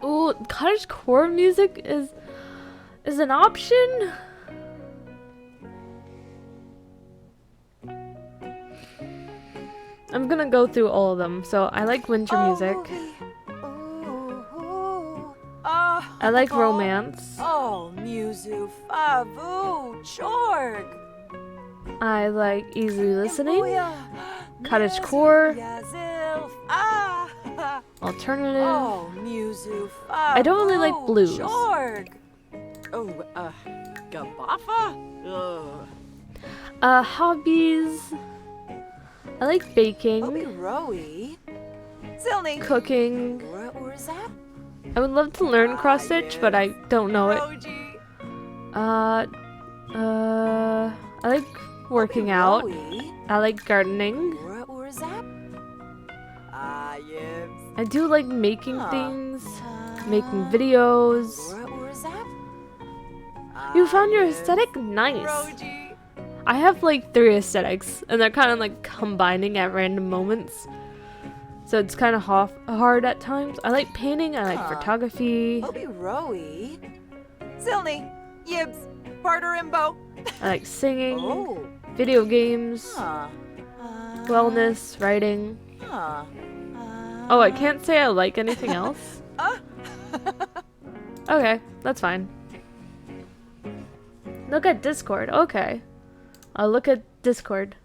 Ooh, cottagecore music is an option. I'm gonna go through all of them. So I like winter music. I like romance. I like easy listening. Cottagecore. Alternative. I don't really like blues. Jorg. Oh, Gabafa? Ugh. Hobbies. I like baking, Obi Rowie. Zilny. cooking. Urzap? I would love to learn cross stitch, but I don't know it. Roji. I like working out. Rowie. I like gardening. Urzap? Ah, yes. I do like making Huh. things, making videos. Urzap? You found your aesthetic? Nice. Roji. I have like 3 aesthetics, and they're kind of like combining at random moments. So it's kind of hard at times. I like painting, I like Huh. photography, Obi Rowie. Zilny. Yibs. Barter Imbo. I like singing, Oh. video games, Huh. wellness, writing. Huh. Oh, I can't say I like anything else? Okay, that's fine. Look at Discord, okay. I'll look at Discord.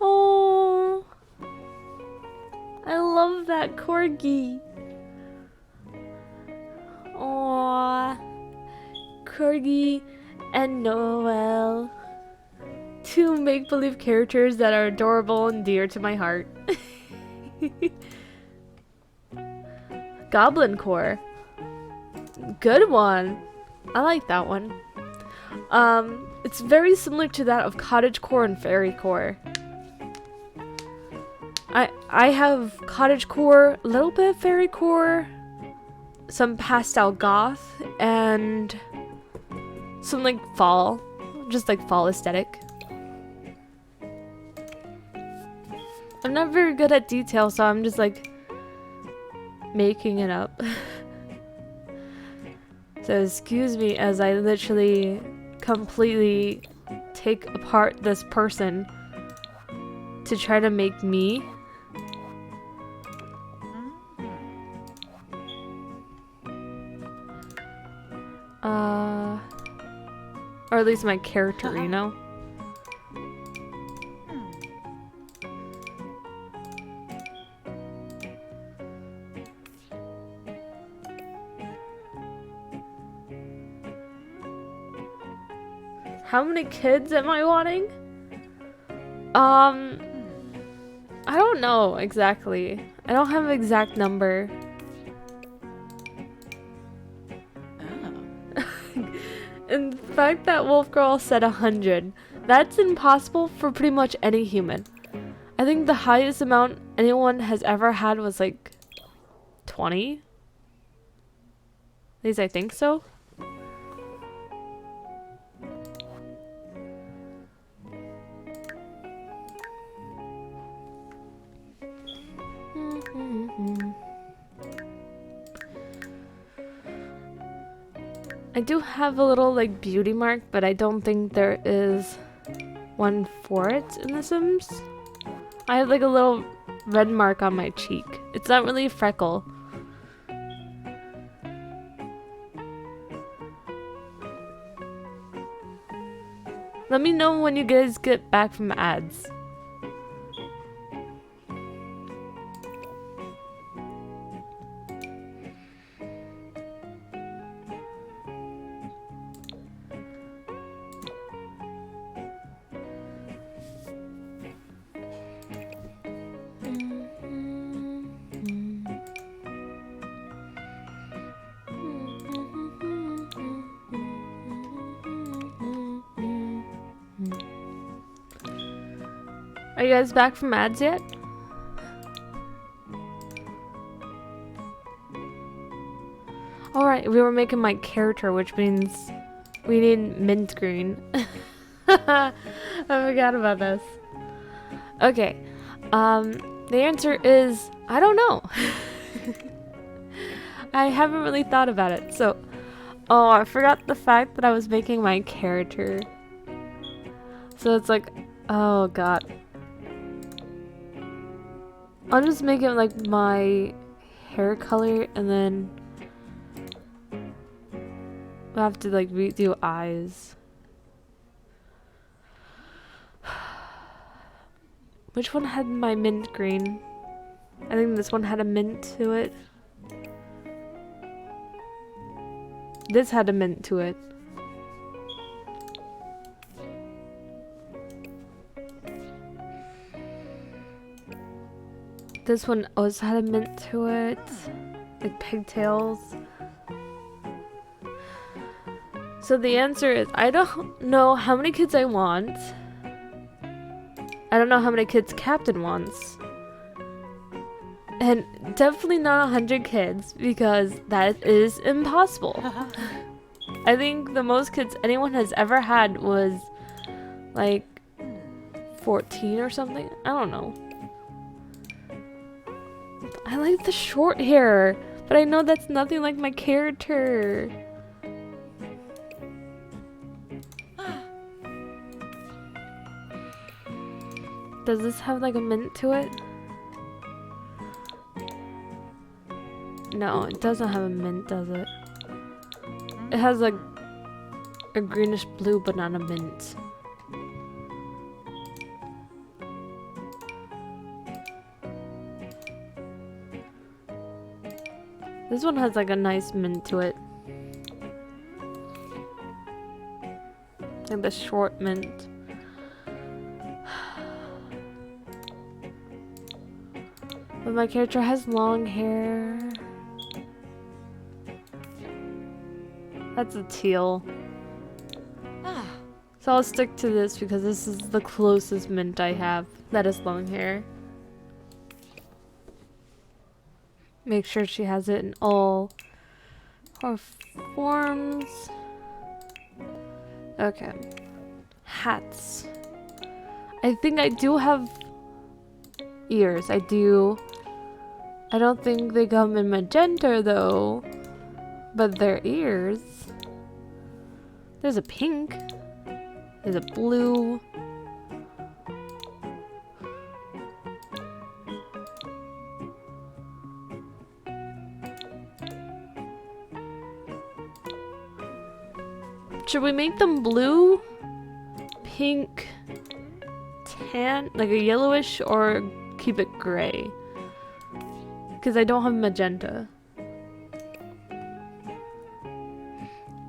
Oh, I love that corgi. Aww, Corgi and Noel. 2 make-believe characters that are adorable and dear to my heart. Goblin Core. Good one. I like that one. It's very similar to that of Cottagecore and Fairycore. I have Cottagecore, a little bit of Fairycore, some pastel goth, and some like fall, just like fall aesthetic. I'm not very good at detail, so I'm just like making it up. So excuse me as I literally completely take apart this person to try to make me. Or at least my character, you know? How many kids am I wanting? I don't know exactly. I don't have an exact number. And the fact that Wolf Girl said 100, that's impossible for pretty much any human. I think the highest amount anyone has ever had was like 20. At least I think so. I do have a little like beauty mark, but I don't think there is one for it in The Sims. I have like a little red mark on my cheek. It's not really a freckle. Let me know when you guys get back from ads. Are you guys back from ads yet? Alright, we were making my character, which means we need mint green. I forgot about this. Okay, the answer is, I don't know. I haven't really thought about it, so... Oh, I forgot the fact that I was making my character. So it's like, oh god. I'll just make it like my hair color, and then we'll have to like redo eyes. Which one had my mint green? I think this one had a mint to it. This had a mint to it. This one also had a mint to it. Like pigtails. So the answer is, I don't know how many kids I want. I don't know how many kids Captain wants. And definitely not 100 kids, because that is impossible. I think the most kids anyone has ever had was like 14 or something. I don't know. I like the short hair, but I know that's nothing like my character. Does this have like a mint to it? No, it doesn't have a mint, does it? It has like a greenish blue, but not a mint. This one has like a nice mint to it. Like the short mint. But my character has long hair. That's a teal. So I'll stick to this because this is the closest mint I have that is long hair. Make sure she has it in all her forms. Okay. Hats. I think I do have ears. I do. I don't think they come in magenta though. But they're ears. There's a pink. There's a blue. Should we make them blue, pink, tan, like a yellowish, or keep it gray? Because I don't have magenta.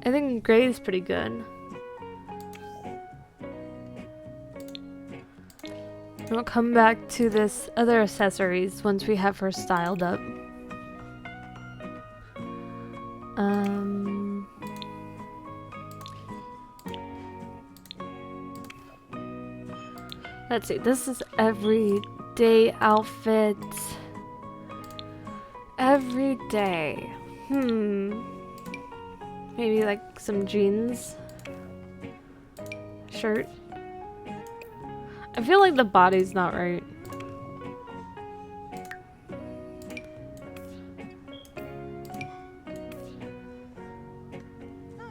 I think gray is pretty good. We'll come back to this other accessories once we have her styled up. Let's see, this is everyday outfit. Every day. Maybe like some jeans. Shirt. I feel like the body's not right.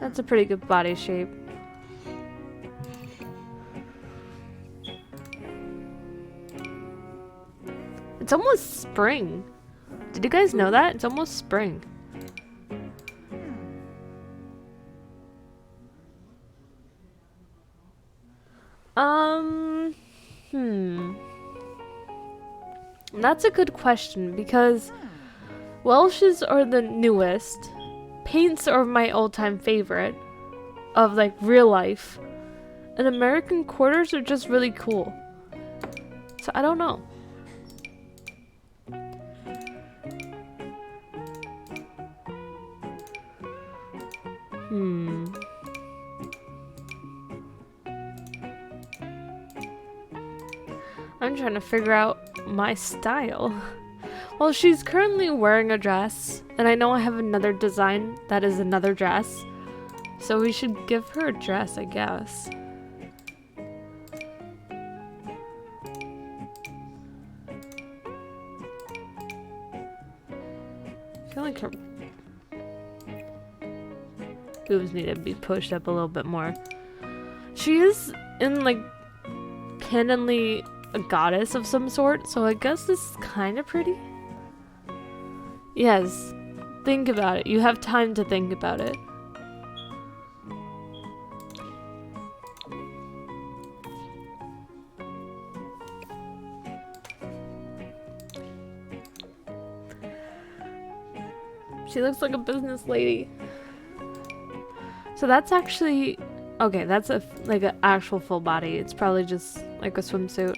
That's a pretty good body shape. It's almost spring. Did you guys know that? It's almost spring. That's a good question because Welshes are the newest. Paints are my all-time favorite of like real life. And American quarters are just really cool. So I don't know. I'm trying to figure out my style. Well, she's currently wearing a dress, and I know I have another design that is another dress. So we should give her a dress, I guess. I feel like her boobs need to be pushed up a little bit more. She is in like canonly a goddess of some sort, so I guess this is kind of pretty. Yes, think about it. You have time to think about it. She looks like a business lady. So that's actually... Okay, that's like an actual full body. It's probably just like a swimsuit.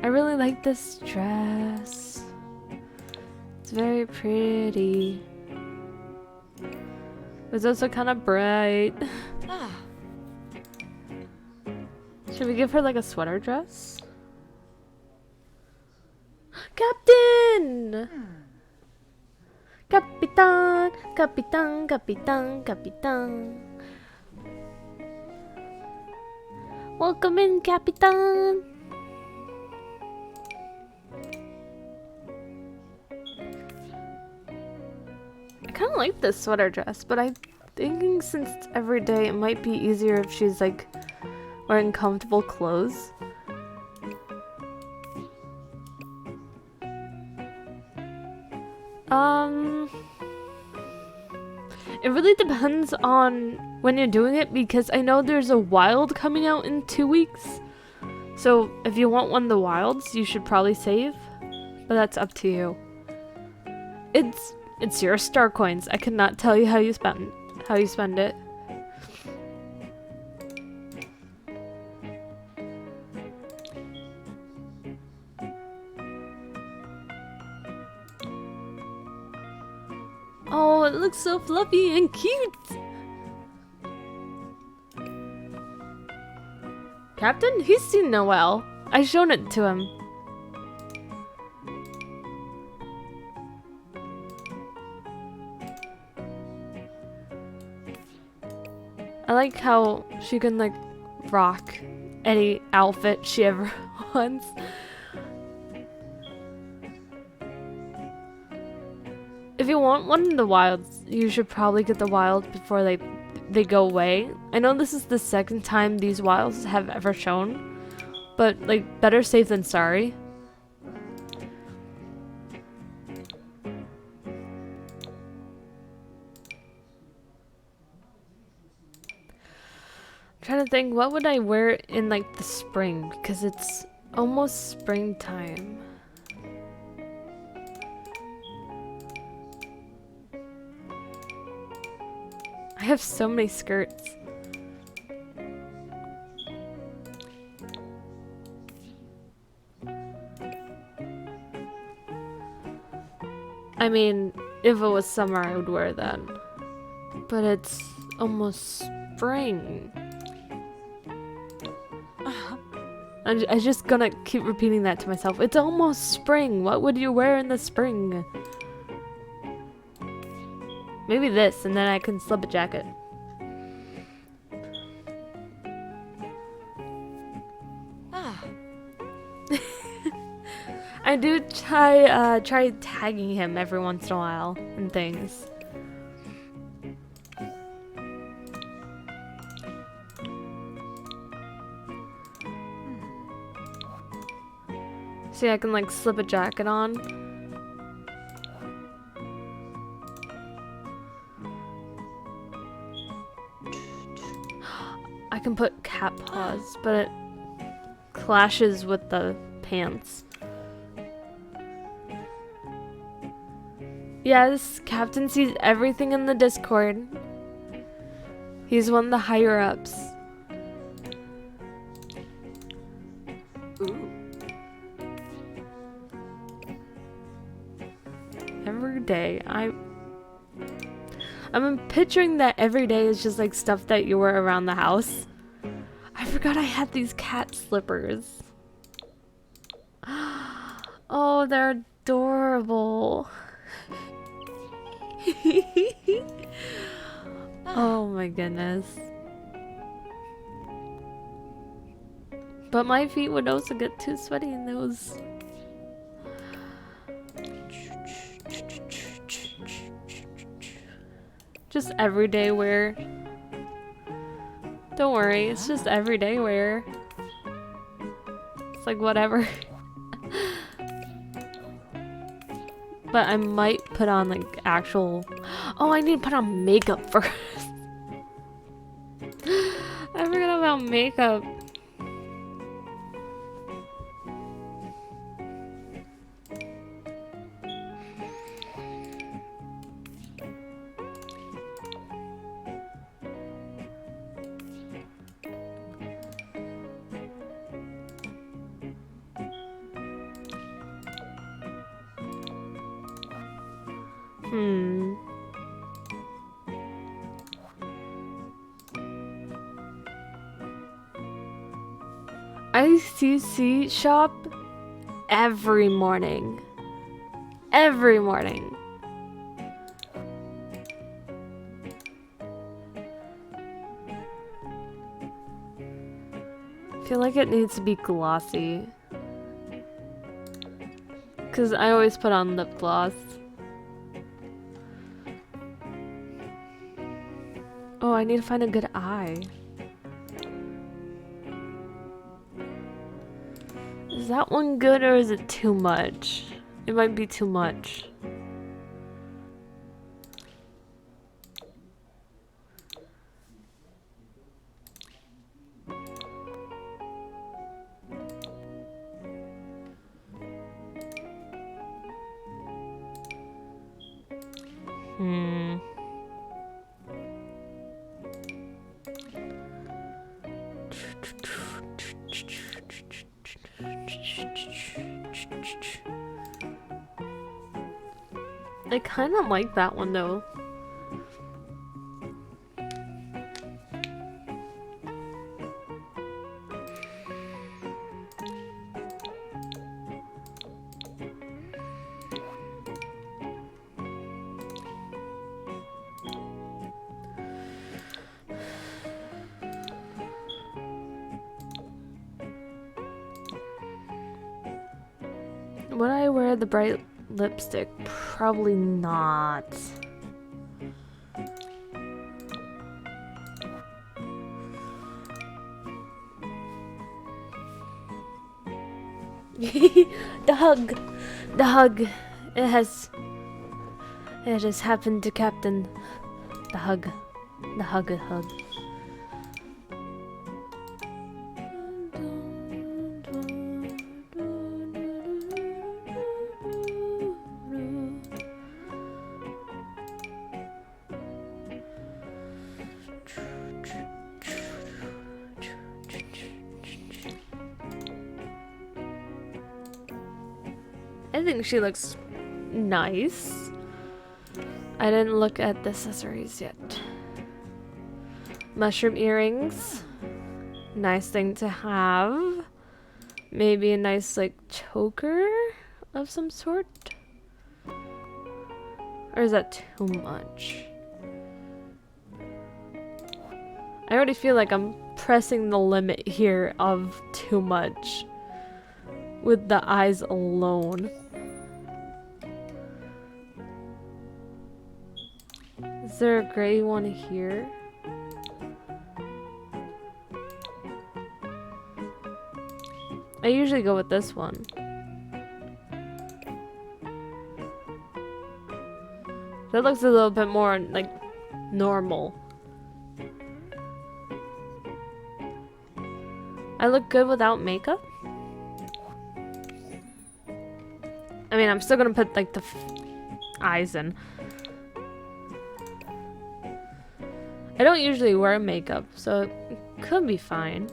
I really like this dress. It's very pretty. It's also kind of bright. Should we give her like a sweater dress? Captain! Capitan, Capitan, Capitan, Capitan. Welcome in, Capitan. I kind of like this sweater dress, but I'm thinking since it's every day, it might be easier if she's like wearing comfortable clothes. It really depends on when you're doing it because I know there's a wild coming out in 2 weeks. So if you want one of the wilds, you should probably save, but that's up to you. It's your star coins. I cannot tell you how you spend it. Oh, it looks so fluffy and cute! Captain? He's seen Noelle. I shown it to him. I like how she can like rock any outfit she ever wants. If you want one in the wilds, you should probably get the wild before they go away. I know this is the second time these wilds have ever shown, but like better safe than sorry. I'm trying to think, what would I wear in like the spring, because it's almost springtime. I have so many skirts. I mean, if it was summer, I would wear that. But it's almost spring. I'm just gonna keep repeating that to myself. It's almost spring. What would you wear in the spring? Maybe this, and then I can slip a jacket. I do try tagging him every once in a while and things. See, I can like slip a jacket on. I can put cat paws, but it clashes with the pants. Yes, Captain sees everything in the Discord. He's one of the higher ups. Ooh. Every day, I'm picturing that every day is just like stuff that you wear around the house. I forgot I had these cat slippers. Oh, they're adorable. Oh my goodness. But my feet would also get too sweaty in those. Just everyday wear. Don't worry, it's just everyday wear. It's like whatever. But I might put on like actual... Oh, I need to put on makeup first. I forgot about makeup. Hmm. ICC shop every morning. Every morning. I feel like it needs to be glossy. Because I always put on lip gloss. Oh, I need to find a good eye. Is that one good or is it too much? It might be too much. Hmm. I kind of like that one though. Would I wear the bright lipstick? Probably not. The hug. The hug. It has happened to Captain. The hug. The hug. I think she looks nice. I didn't look at the accessories yet. Mushroom earrings. Nice thing to have. Maybe a nice like choker of some sort. Or is that too much? I already feel like I'm pressing the limit here of too much with the eyes alone. Is there a gray one here? I usually go with this one. That looks a little bit more like normal. I look good without makeup? I mean, I'm still gonna put like the eyes in. I don't usually wear makeup, so it could be fine.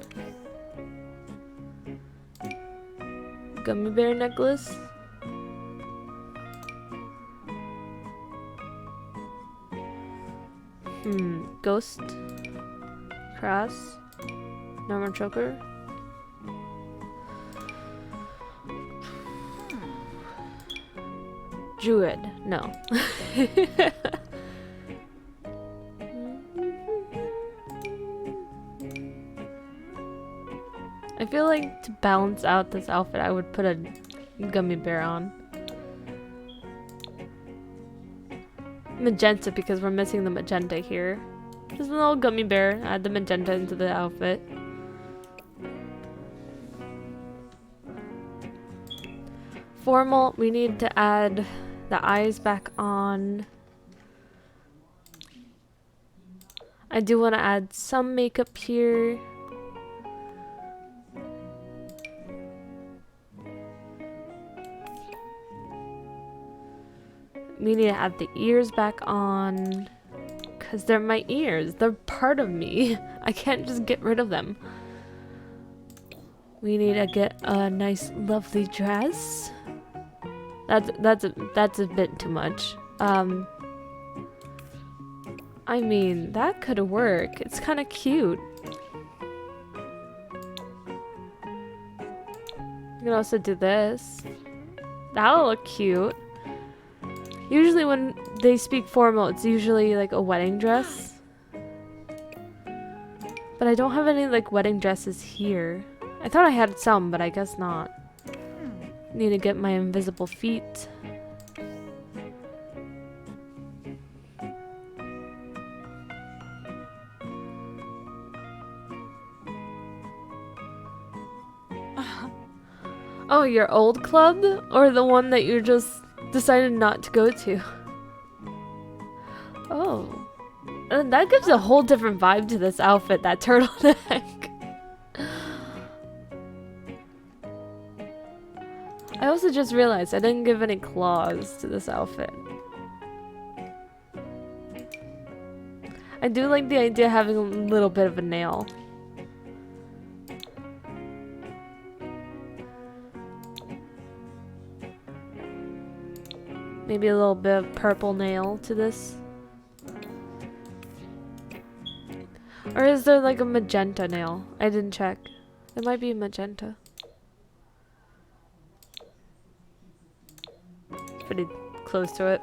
Gummy bear necklace. Ghost. Cross. Normal choker. Druid. No. I feel like to balance out this outfit, I would put a gummy bear on. Magenta, because we're missing the magenta here. Just a little gummy bear. Add the magenta into the outfit. Formal, we need to add the eyes back on. I do want to add some makeup here. We need to add the ears back on. Because they're my ears. They're part of me. I can't just get rid of them. We need to get a nice lovely dress. That's a bit too much. I mean, that could work. It's kind of cute. You can also do this. That'll look cute. Usually when they speak formal, it's usually like a wedding dress. But I don't have any like wedding dresses here. I thought I had some, but I guess not. Need to get my invisible feet. Oh, your old club? Or the one that you just decided not to go to? Oh. And that gives a whole different vibe to this outfit, that turtleneck. I also just realized I didn't give any claws to this outfit. I do like the idea of having a little bit of a nail. Maybe a little bit of purple nail to this. Or is there like a magenta nail? I didn't check. It might be magenta. Pretty close to it.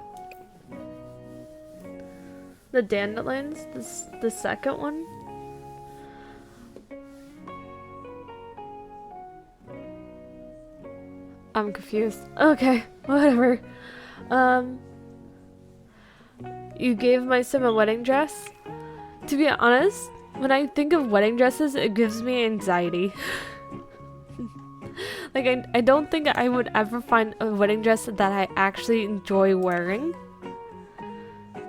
The dandelions? The second one? I'm confused. Okay, whatever. You gave my sim a wedding dress? To be honest, when I think of wedding dresses, it gives me anxiety. Like, I don't think I would ever find a wedding dress that I actually enjoy wearing.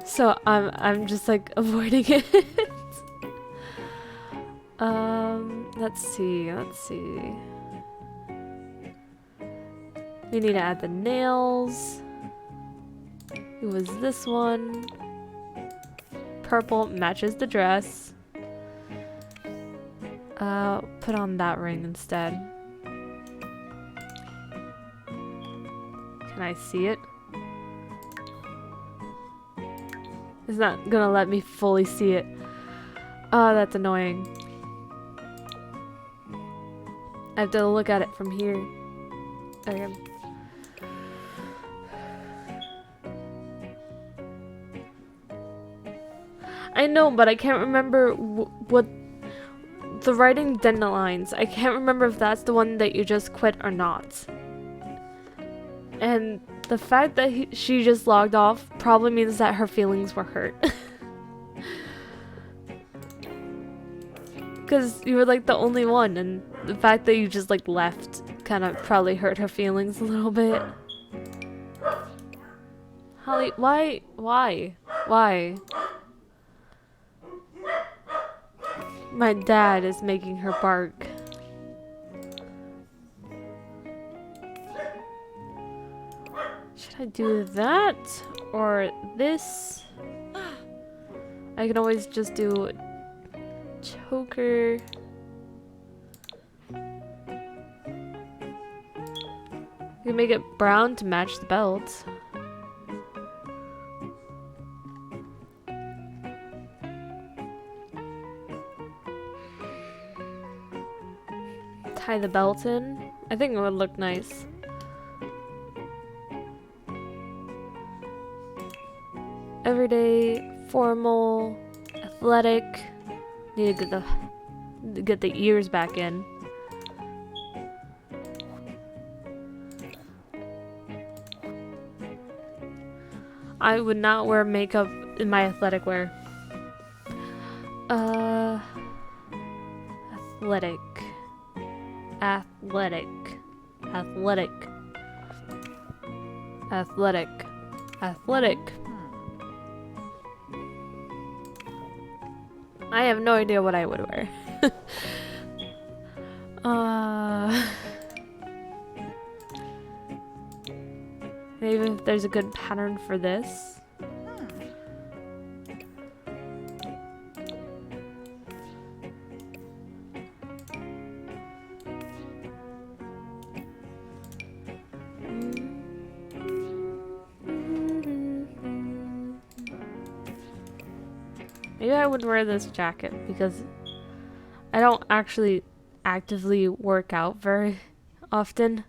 So I'm just like avoiding it. Let's see. We need to add the nails. It was this one. Purple matches the dress. Put on that ring instead. Can I see it? It's not gonna let me fully see it. Oh, that's annoying. I have to look at it from here. Okay. I know, but I can't remember what the writing dandelions. I can't remember if that's the one that you just quit or not. And the fact that she just logged off probably means that her feelings were hurt. Because you were like the only one, and the fact that you just like left kind of probably hurt her feelings a little bit. Holly, why? My dad is making her bark. Should I do that or this? I can always just do choker. You can make it brown to match the belt. Tie the belt in. I think it would look nice. Everyday, formal, athletic. Need to get the ears back in. I would not wear makeup in my athletic wear. Athletic. I have no idea what I would wear. Maybe if there's a good pattern for this. Maybe I would wear this jacket because I don't actually actively work out very often.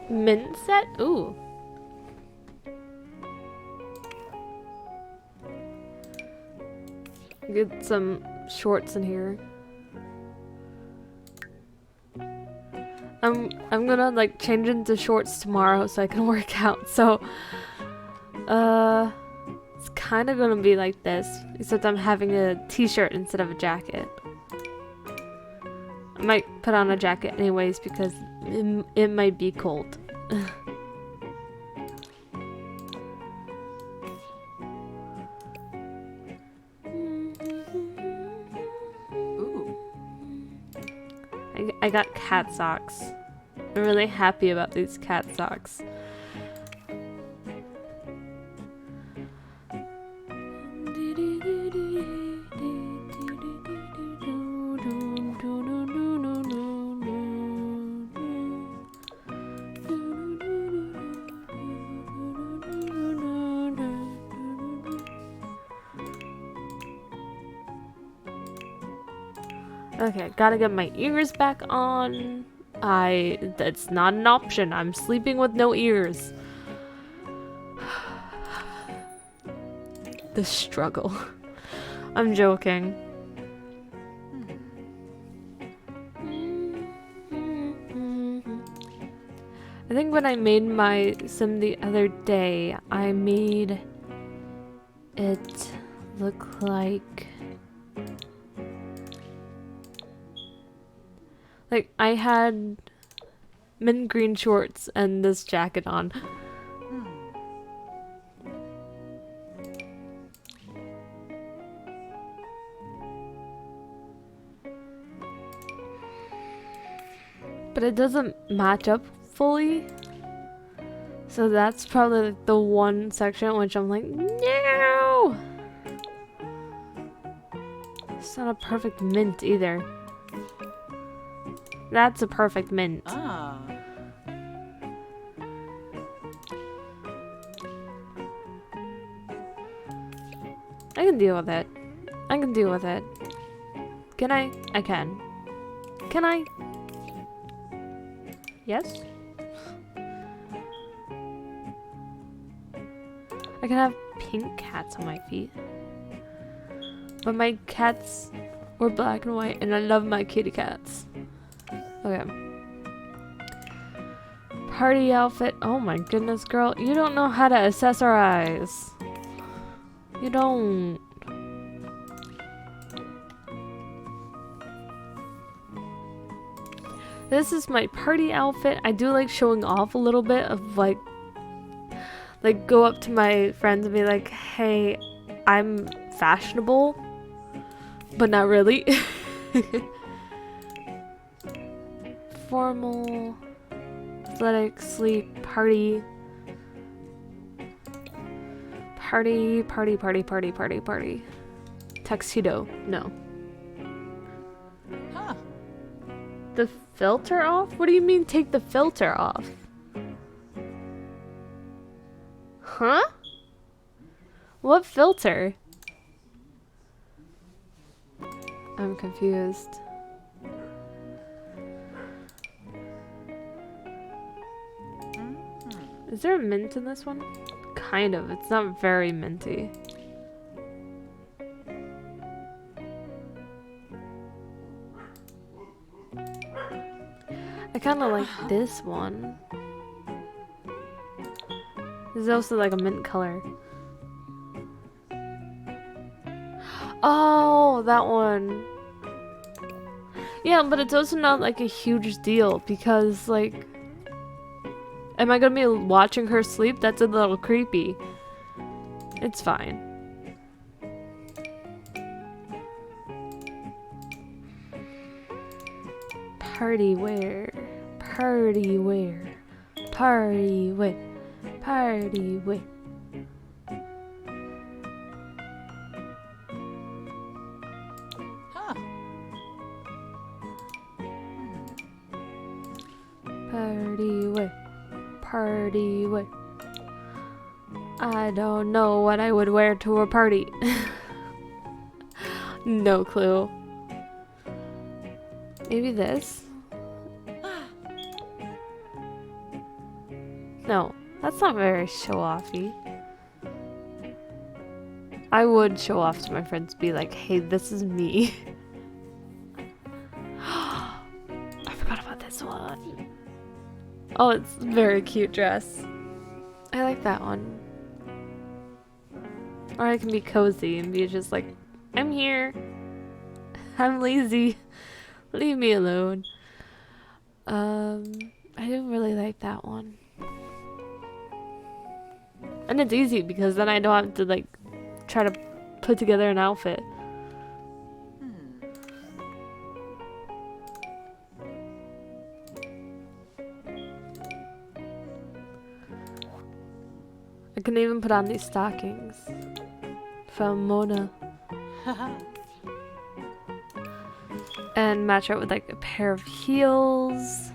Mint set? Ooh. Get some shorts in here. I'm gonna like change into shorts tomorrow so I can work out. So it's kind of gonna be like this, except I'm having a t-shirt instead of a jacket. I might put on a jacket anyways because it might be cold. Ooh. I got cat socks. I'm really happy about these cat socks. Okay, gotta get my ears back on. That's not an option. I'm sleeping with no ears. The struggle. I'm joking. I think when I made my sim the other day, I made it look like I had mint green shorts and this jacket on. But it doesn't match up fully. So that's probably like the one section which I'm like, no! It's not a perfect mint either. That's a perfect mint. Ah. I can deal with it. I can deal with it. Can I? I can. Can I? Yes? I can have pink cats on my feet. But my cats were black and white and I love my kitty cats. Okay. Party outfit. Oh my goodness, girl. You don't know how to accessorize. You don't. This is my party outfit. I do like showing off a little bit of like go up to my friends and be like, hey, I'm fashionable, but not really. Formal, athletic, sleep, party. Party, party, party, party, party, party. Tuxedo, no. Huh. The filter off? What do you mean take the filter off? Huh? What filter? I'm confused. Is there a mint in this one? Kind of. It's not very minty. I kind of like this one. This is also like a mint color. Oh, that one. Yeah, but it's also not like a huge deal because like, am I gonna be watching her sleep? That's a little creepy. It's fine. Party wear. Party wear. Party wear. Party wear. Huh. Party wear. party. Wait. I don't know what I would wear to a party. No clue. Maybe this? No, that's not very show-offy. I would show off to my friends, be like, hey, this is me. I forgot about this one. Oh, it's a very cute dress. I like that one. Or I can be cozy and be just like, I'm here. I'm lazy. Leave me alone. I didn't really like that one. And it's easy because then I don't have to like try to put together an outfit. I can even put on these stockings from Mona. And match it with like a pair of heels.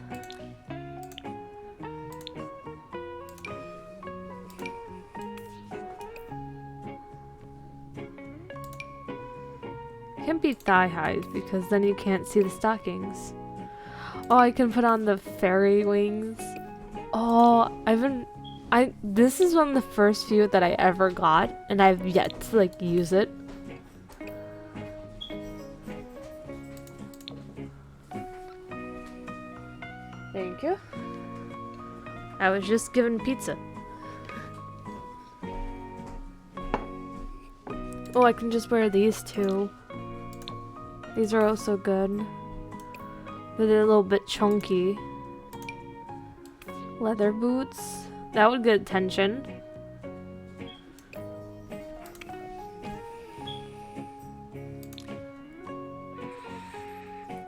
Can't be thigh highs because then you can't see the stockings. Oh, I can put on the fairy wings. Oh, this is one of the first few that I ever got, and I've yet to like use it. Thank you. I was just given pizza. Oh, I can just wear these two. These are also good. But they're a little bit chunky. Leather boots. That would get attention.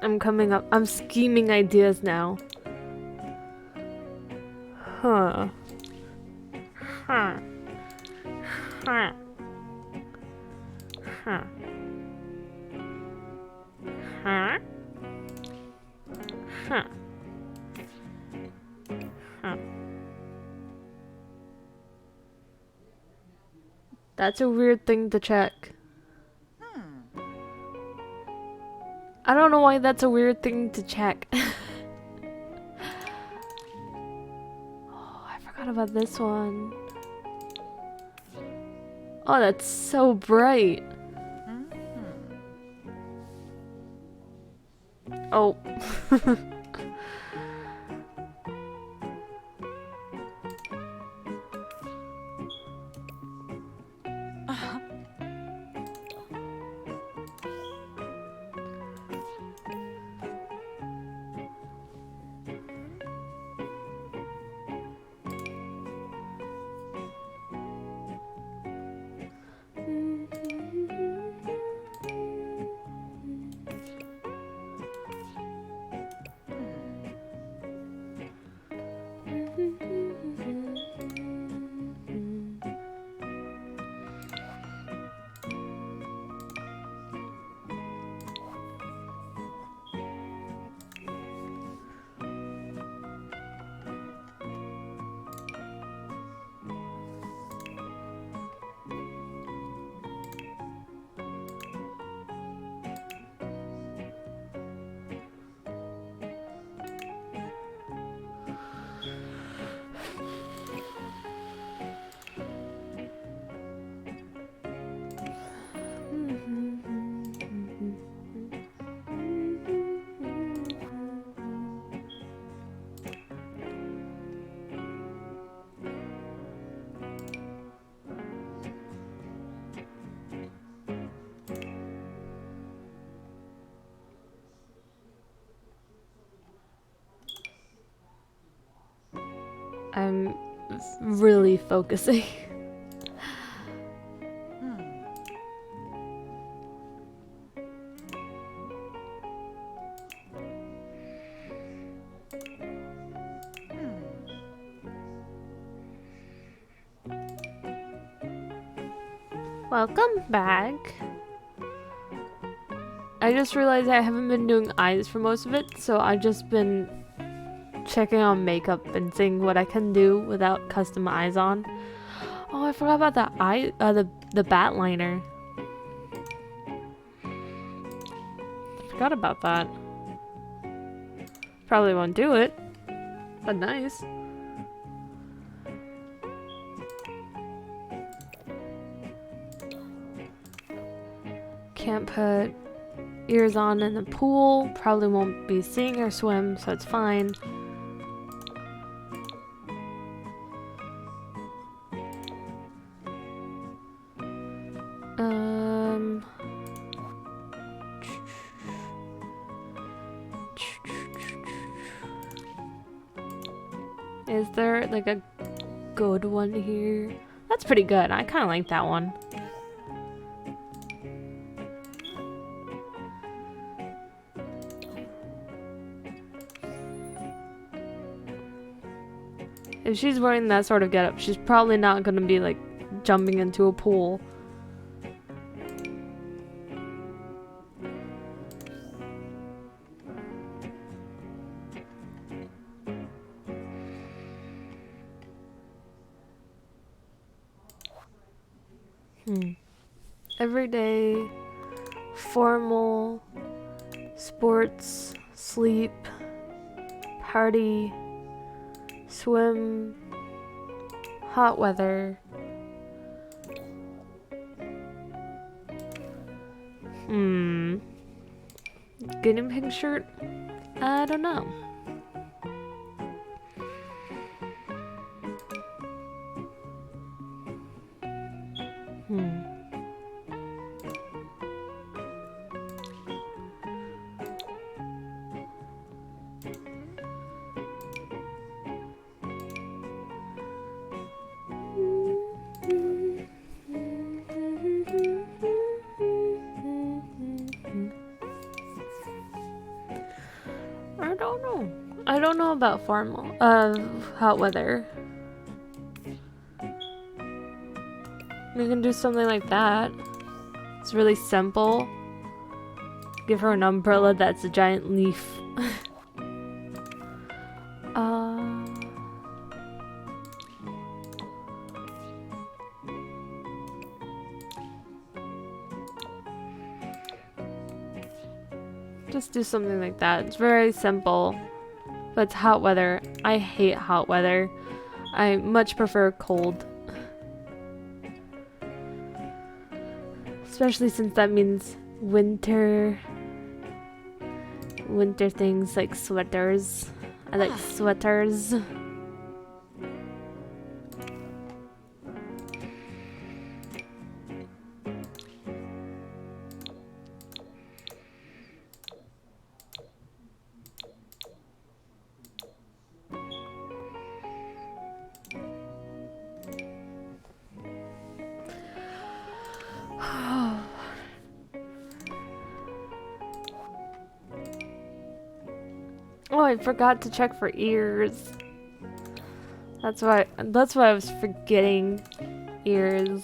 I'm scheming ideas now. Huh. Huh. Huh. Huh. Huh? Huh. Huh. That's a weird thing to check. I don't know why that's a weird thing to check. Oh, I forgot about this one. Oh, that's so bright. Oh. I'm really focusing. Welcome back. I just realized I haven't been doing eyes for most of it, so I've just been checking on makeup and seeing what I can do without custom eyes on. Oh, I forgot about the bat liner. Forgot about that. Probably won't do it, but nice. Can't put ears on in the pool. Probably won't be seeing her swim, so it's fine. Is there like a good one here? That's pretty good. I kind of like that one. If she's wearing that sort of getup, she's probably not gonna be like jumping into a pool. Everyday, formal, sports, sleep, party, swim, hot weather. Guinea pig shirt? I don't know. I don't know about formal, hot weather. We can do something like that. It's really simple. Give her an umbrella that's a giant leaf. Just do something like that. It's very simple. But it's hot weather. I hate hot weather. I much prefer cold. Especially since that means winter. Winter things like sweaters. I like sweaters. Oh, I forgot to check for ears. That's why I was forgetting ears.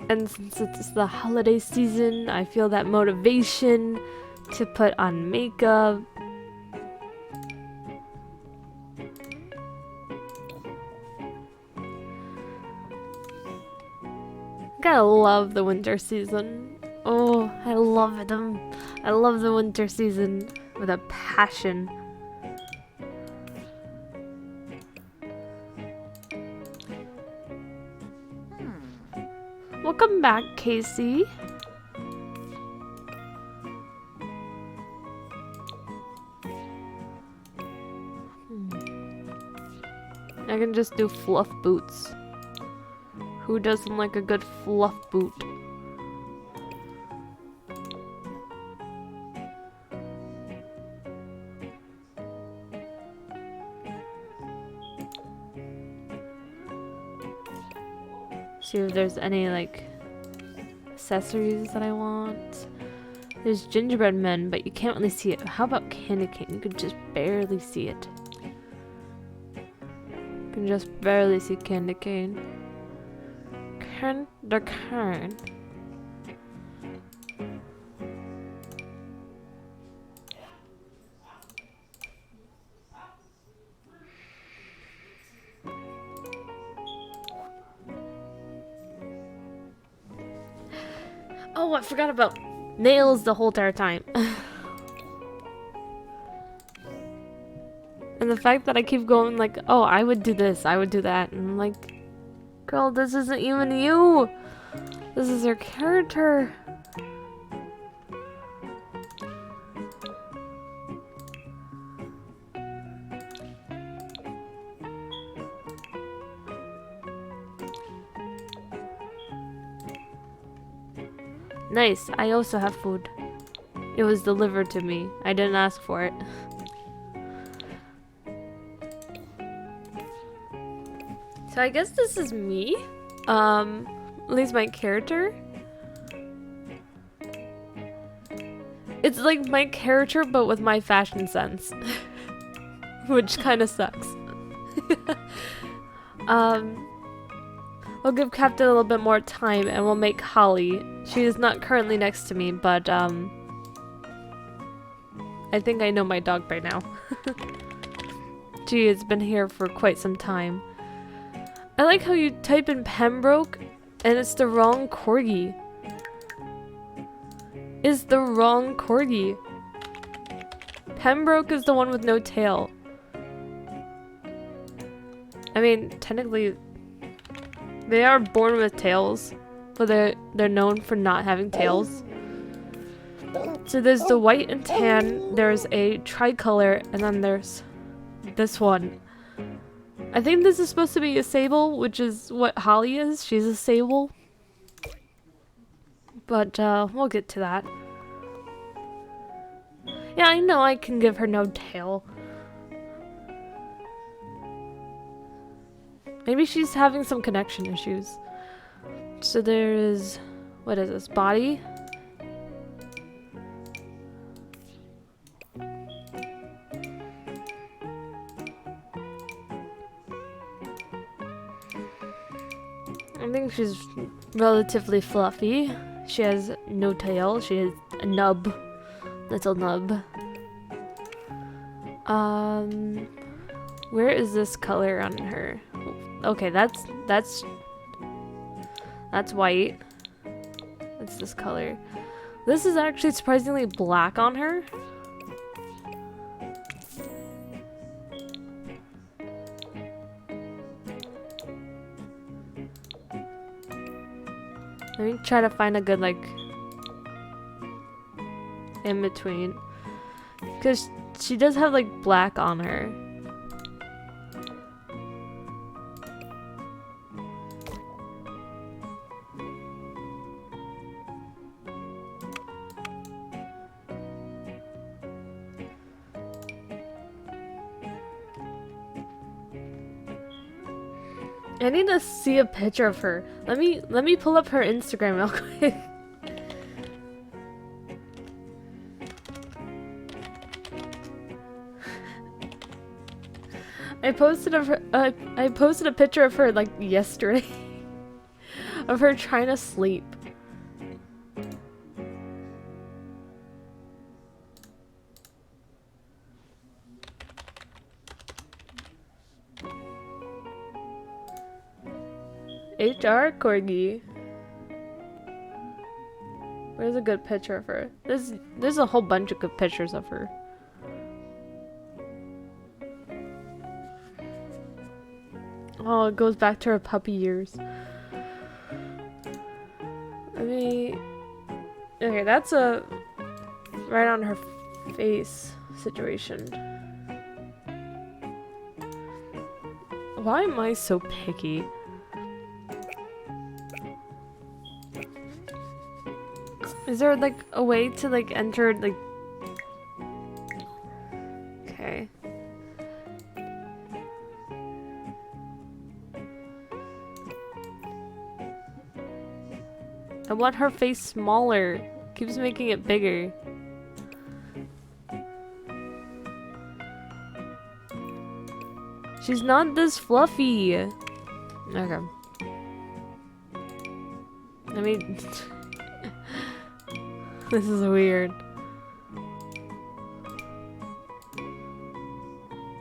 And since it's the holiday season, I feel that motivation to put on makeup. Gotta love the winter season. Oh, I love it. I love the winter season with a passion. Welcome back, Casey. I can just do fluff boots. Who doesn't like a good fluff boot? See if there's any like accessories that I want. There's gingerbread men, but you can't really see it. How about candy cane? You could just barely see it. You can just barely see candy cane. Candy cane. Oh, I forgot about nails the whole entire time. And the fact that I keep going like, oh, I would do this, I would do that. And I'm like, girl, this isn't even you. This is her character. Nice, I also have food. It was delivered to me. I didn't ask for it. So I guess this is me. At least my character. It's like my character, but with my fashion sense. Which kind of sucks. We'll give Captain a little bit more time and we'll make Holly. She is not currently next to me, but I think I know my dog by now. She has been here for quite some time. I like how you type in Pembroke and it's the wrong corgi. It's the wrong corgi. Pembroke is the one with no tail. I mean, technically, they are born with tails, but they're known for not having tails. So there's the white and tan, there's a tricolor, and then there's this one. I think this is supposed to be a sable, which is what Holly is. She's a sable. But we'll get to that. Yeah, I know I can give her no tail. Maybe she's having some connection issues. So there is, what is this, body? I think she's relatively fluffy. She has no tail. She has a nub. Little nub. Where is this color on her? Okay, that's white. It's this color. This is actually surprisingly black on her. Let me try to find a good, like, in between. Because she does have, like, black on her. I need to see a picture of her. Let me pull up her Instagram real quick. I posted a picture of her like yesterday of her trying to sleep. HR Corgi. Where's a good picture of her? There's a whole bunch of good pictures of her. Oh, it goes back to her puppy years. Okay, that's a right on her face situation. Why am I so picky? Is there like a way to like enter like... Okay. I want her face smaller. Keeps making it bigger. She's not this fluffy. Okay. I mean... This is weird.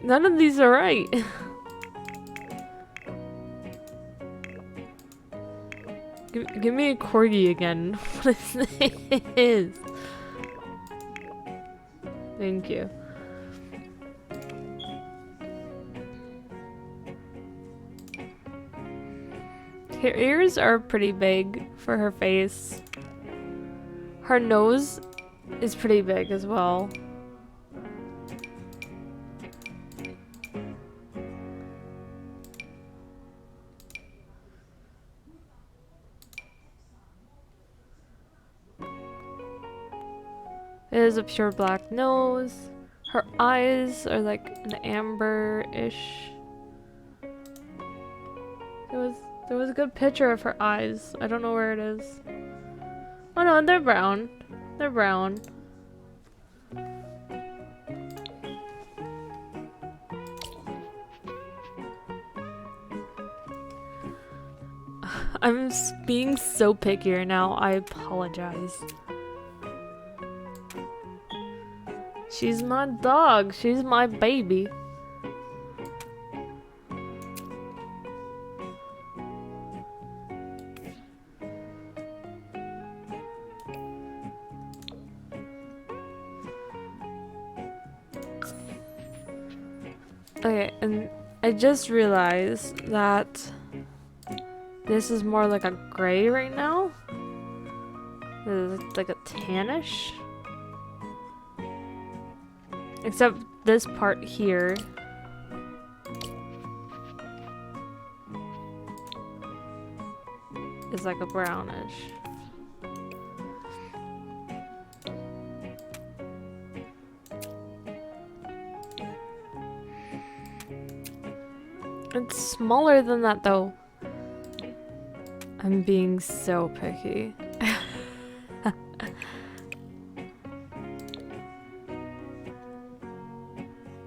None of these are right. Give me a corgi again. What is this? Thank you. Her ears are pretty big for her face. Her nose is pretty big as well. It is a pure black nose. Her eyes are like an amber-ish. There was a good picture of her eyes. I don't know where it is. Oh no, they're brown. They're brown. I'm being so picky right now. I apologize. She's my dog. She's my baby. Okay, and I just realized that this is more like a gray right now. It's like a tannish. Except this part here is like a brownish. It's smaller than that though. I'm being so picky.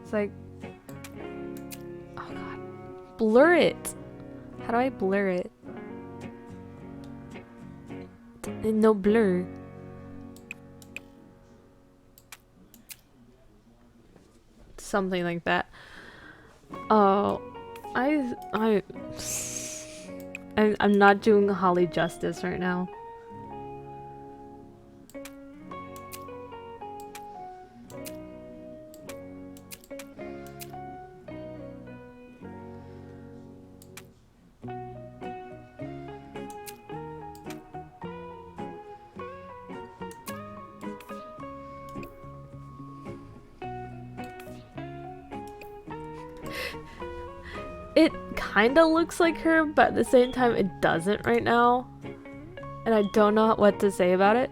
It's like, oh god, blur it. How do I blur it? No blur. Something like that. Oh, I'm not doing Holly justice right now. It kinda looks like her, but at the same time it doesn't right now. And I don't know what to say about it.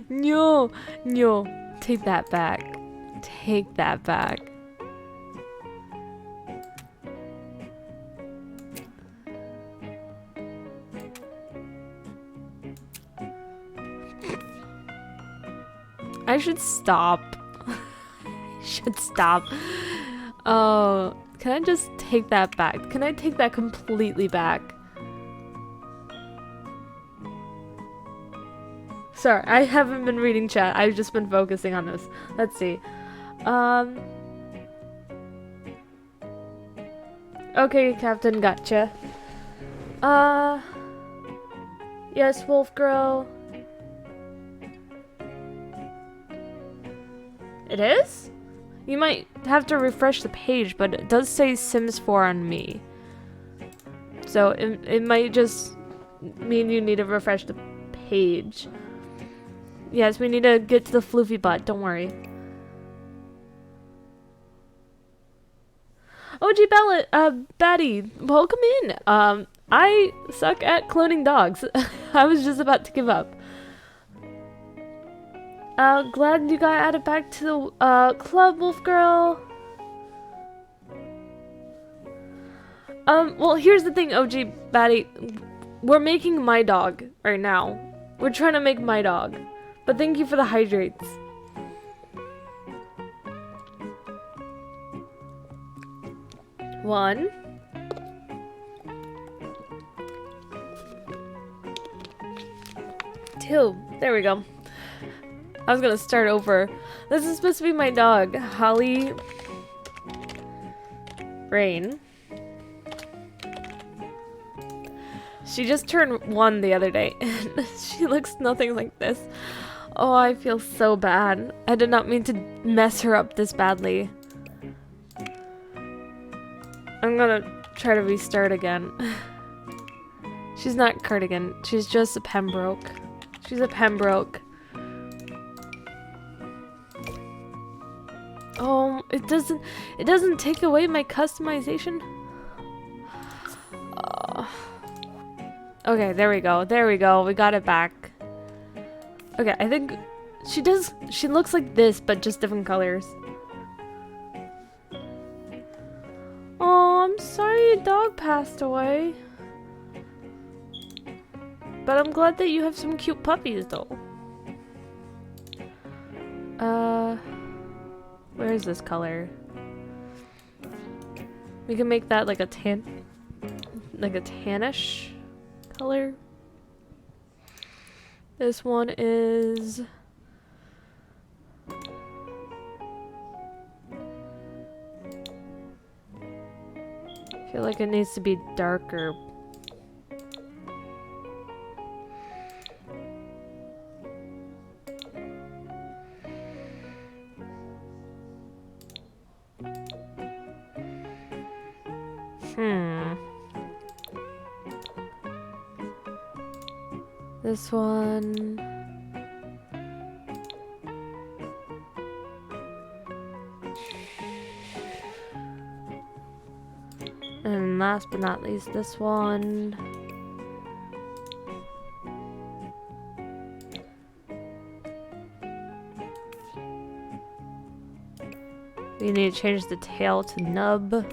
No, no, take that back. Take that back. I should stop. Should stop. Oh, can I just take that back? Can I take that completely back? Sorry, I haven't been reading chat. I've just been focusing on this. Let's see. Okay, Captain, gotcha. Yes, Wolf Girl. It is? You might have to refresh the page, but it does say Sims 4 on me. So it might just mean you need to refresh the page. Yes, we need to get to the floofy butt, don't worry. OG Batty, welcome in. I suck at cloning dogs. I was just about to give up. Glad you got added back to the club, Wolf Girl. Well, here's the thing, OG Batty. We're making my dog right now. We're trying to make my dog. But thank you for the hydrates. One. Two. There we go. I was gonna start over. This is supposed to be my dog, Holly Rain. She just turned 1 the other day, and she looks nothing like this. Oh, I feel so bad. I did not mean to mess her up this badly. I'm gonna try to restart again. She's not Cardigan. She's just a Pembroke. She's a Pembroke. Oh, it doesn't take away my customization. Okay, there we go. There we go. We got it back. Okay, I think she looks like this, but just different colors. Oh, I'm sorry your dog passed away. But I'm glad that you have some cute puppies, though. Where is this color? We can make that like a tannish color. This one is... I feel like it needs to be darker. This one. And last but not least, this one. We need to change the tail to nub.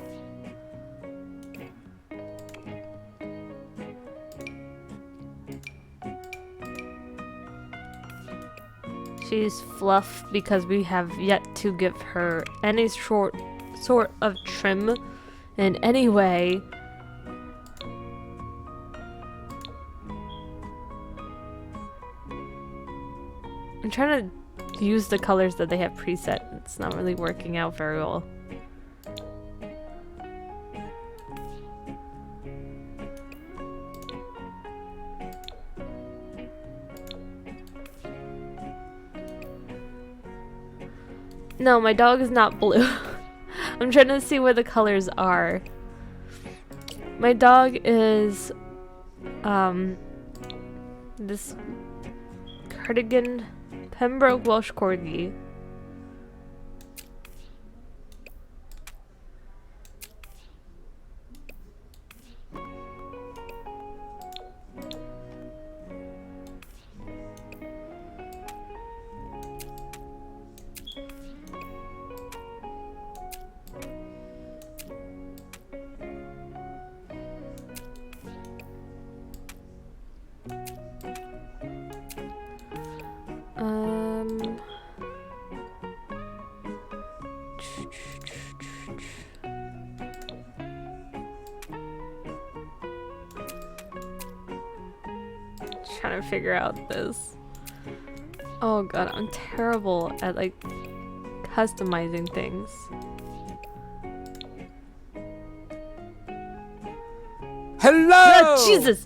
She's fluff because we have yet to give her any sort of trim in any way. I'm trying to use the colors that they have preset. It's not really working out very well. No, my dog is not blue. I'm trying to see where the colors are. My dog is this Cardigan Pembroke Welsh Corgi. Trying to figure out this. Oh god, I'm terrible at like customizing things. Hello! Ah, Jesus!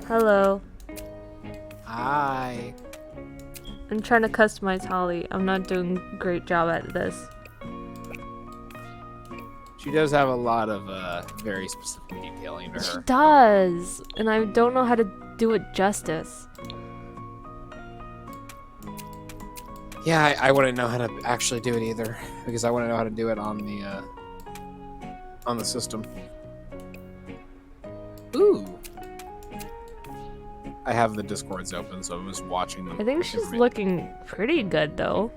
Hello. Hi. I'm trying to customize Holly. I'm not doing a great job at this. She does have a lot of very specific detailing to She her. does! And I don't know how to do it justice. Yeah, I wouldn't know how to actually do it either, because I wouldn't know how to do it on the system. Ooh. I have the Discords open, so I'm just watching them. I think she's looking pretty good though.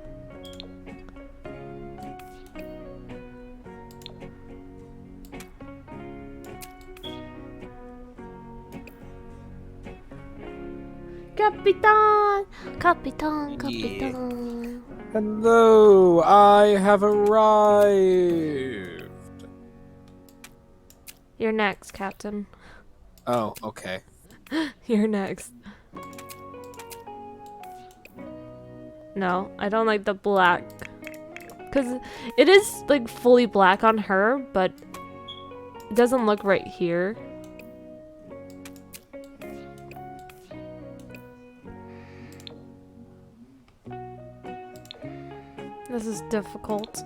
Capitan! Capitan! Capitan! Hello, I have arrived. You're next, Captain. Oh, okay. You're next. No, I don't like the black. Because it is like fully black on her, but it doesn't look right here. This is difficult.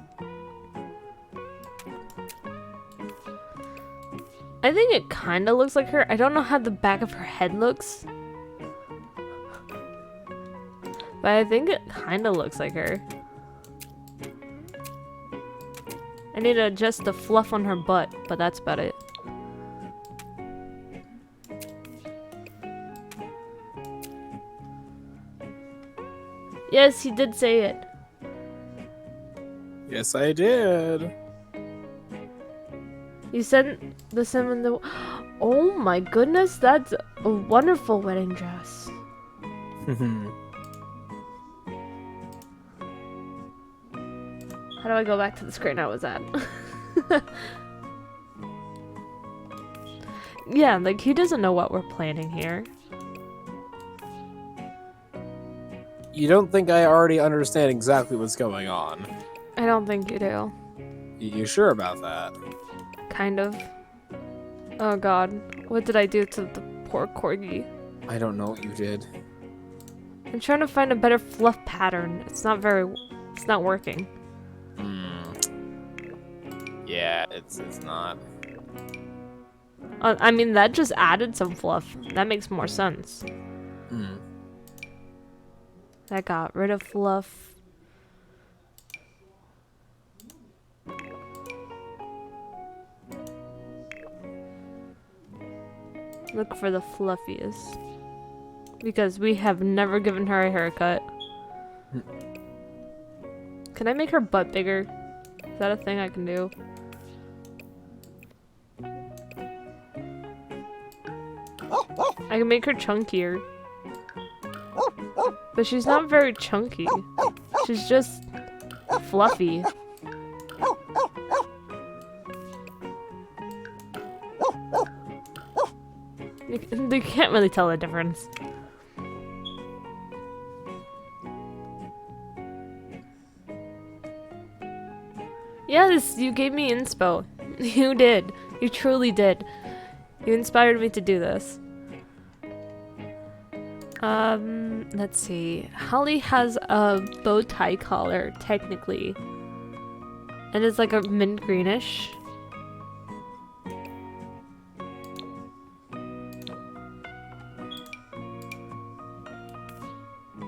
I think it kind of looks like her. I don't know how the back of her head looks. But I think it kind of looks like her. I need to adjust the fluff on her butt, but that's about it. Yes, he did say it. Yes, I did. You sent the sim in the... Oh my goodness, that's a wonderful wedding dress. How do I go back to the screen I was at? Yeah, like, he doesn't know what we're planning here. You don't think I already understand exactly what's going on? I don't think you do. You sure about that? Kind of. Oh god. What did I do to the poor corgi? I don't know what you did. I'm trying to find a better fluff pattern. It's not working. Yeah, it's not. I mean, that just added some fluff. That makes more sense. That got rid of fluff. Look for the fluffiest. Because we have never given her a haircut. Can I make her butt bigger? Is that a thing I can do? I can make her chunkier. But she's not very chunky. She's just fluffy. You can't really tell the difference. Yes, you gave me inspo. You did. You truly did. You inspired me to do this. Let's see. Holly has a bow tie collar, technically. And it's like a mint greenish.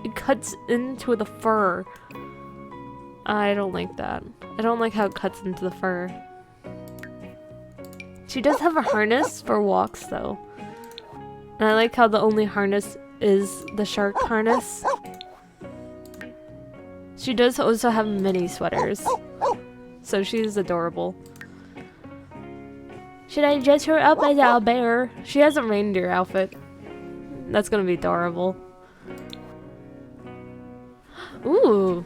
It cuts into the fur. I don't like that. I don't like how it cuts into the fur. She does have a harness for walks, though. And I like how the only harness is the shark harness. She does also have mini sweaters. So she's adorable. Should I dress her up as a bear? She has a reindeer outfit. That's gonna be adorable. Ooh.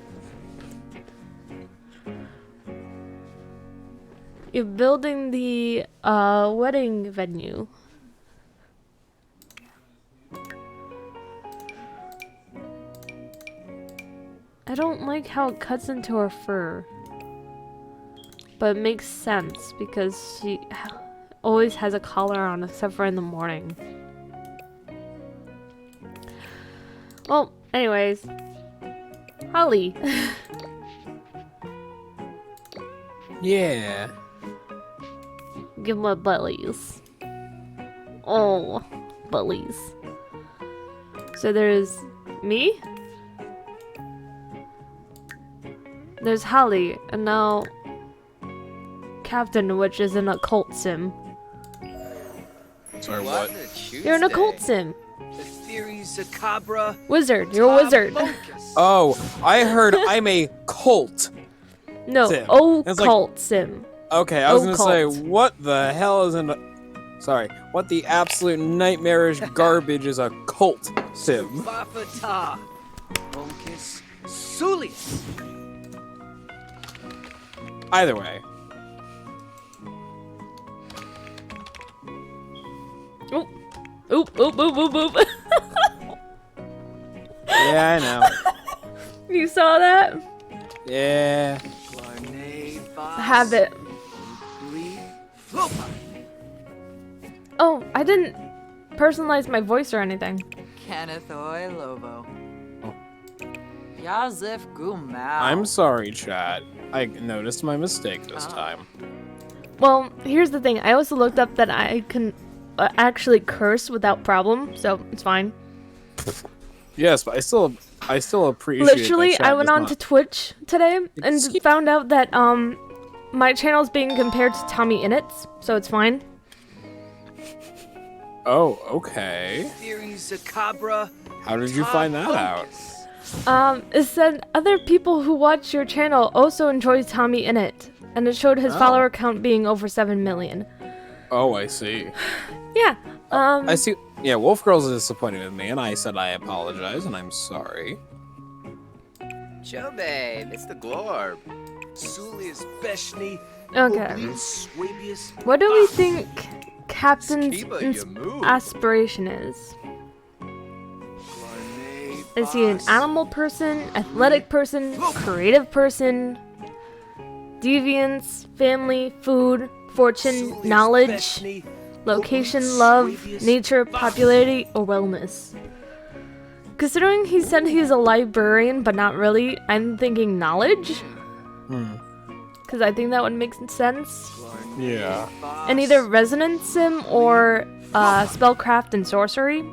You're building the wedding venue. I don't like how it cuts into her fur. But it makes sense because she always has a collar on except for in the morning. Well, anyways. Holly. Yeah. Give my bellies. Oh, bellies. So there's me. There's Holly, and now Captain, which is an occult sim. Sorry, what? You're an occult sim. Wizard, you're a wizard. Oh, I heard I'm a cult. No, sim. occult sim. Okay, I was gonna say, Occult. what the hell is an... Sorry, what the absolute nightmarish garbage is a cult sim? Either way. Oop, oop, oop, oop, oop, oop. Yeah, I know. You saw that? Yeah. Have it. Oh, I didn't personalize my voice or anything. Kenneth Oi Lobo. Oh. Yazif Gumau. I'm sorry, chat. I noticed my mistake this time. Well, here's the thing. I also looked up that I can actually curse without problem, so it's fine. Yes, but I still appreciate. Literally, that chat I went does on not- to Twitch today and Excuse- found out that my channel's being compared to Tommy Innett's, so it's fine. Oh, okay. Theories of Cabra. How did you find that out? It said other people who watch your channel also enjoy Tommy Innit, and it showed his Oh. follower count being over 7 million. Oh, I see. Yeah. I see. Yeah, Wolf Girls is disappointed with me, and I said I apologize, and I'm sorry. Jobe, it's the Glorb. Sulius Beshni. Okay. Swabius. What do we think Captain's Skiba, you move. aspiration is? Is he an animal person, athletic person, creative person, deviance, family, food, fortune, knowledge, location, love, nature, popularity, or wellness? Considering he said he's a librarian, but not really, I'm thinking knowledge. Because I think that would make sense. Yeah. And either resonance sim or spellcraft and sorcery.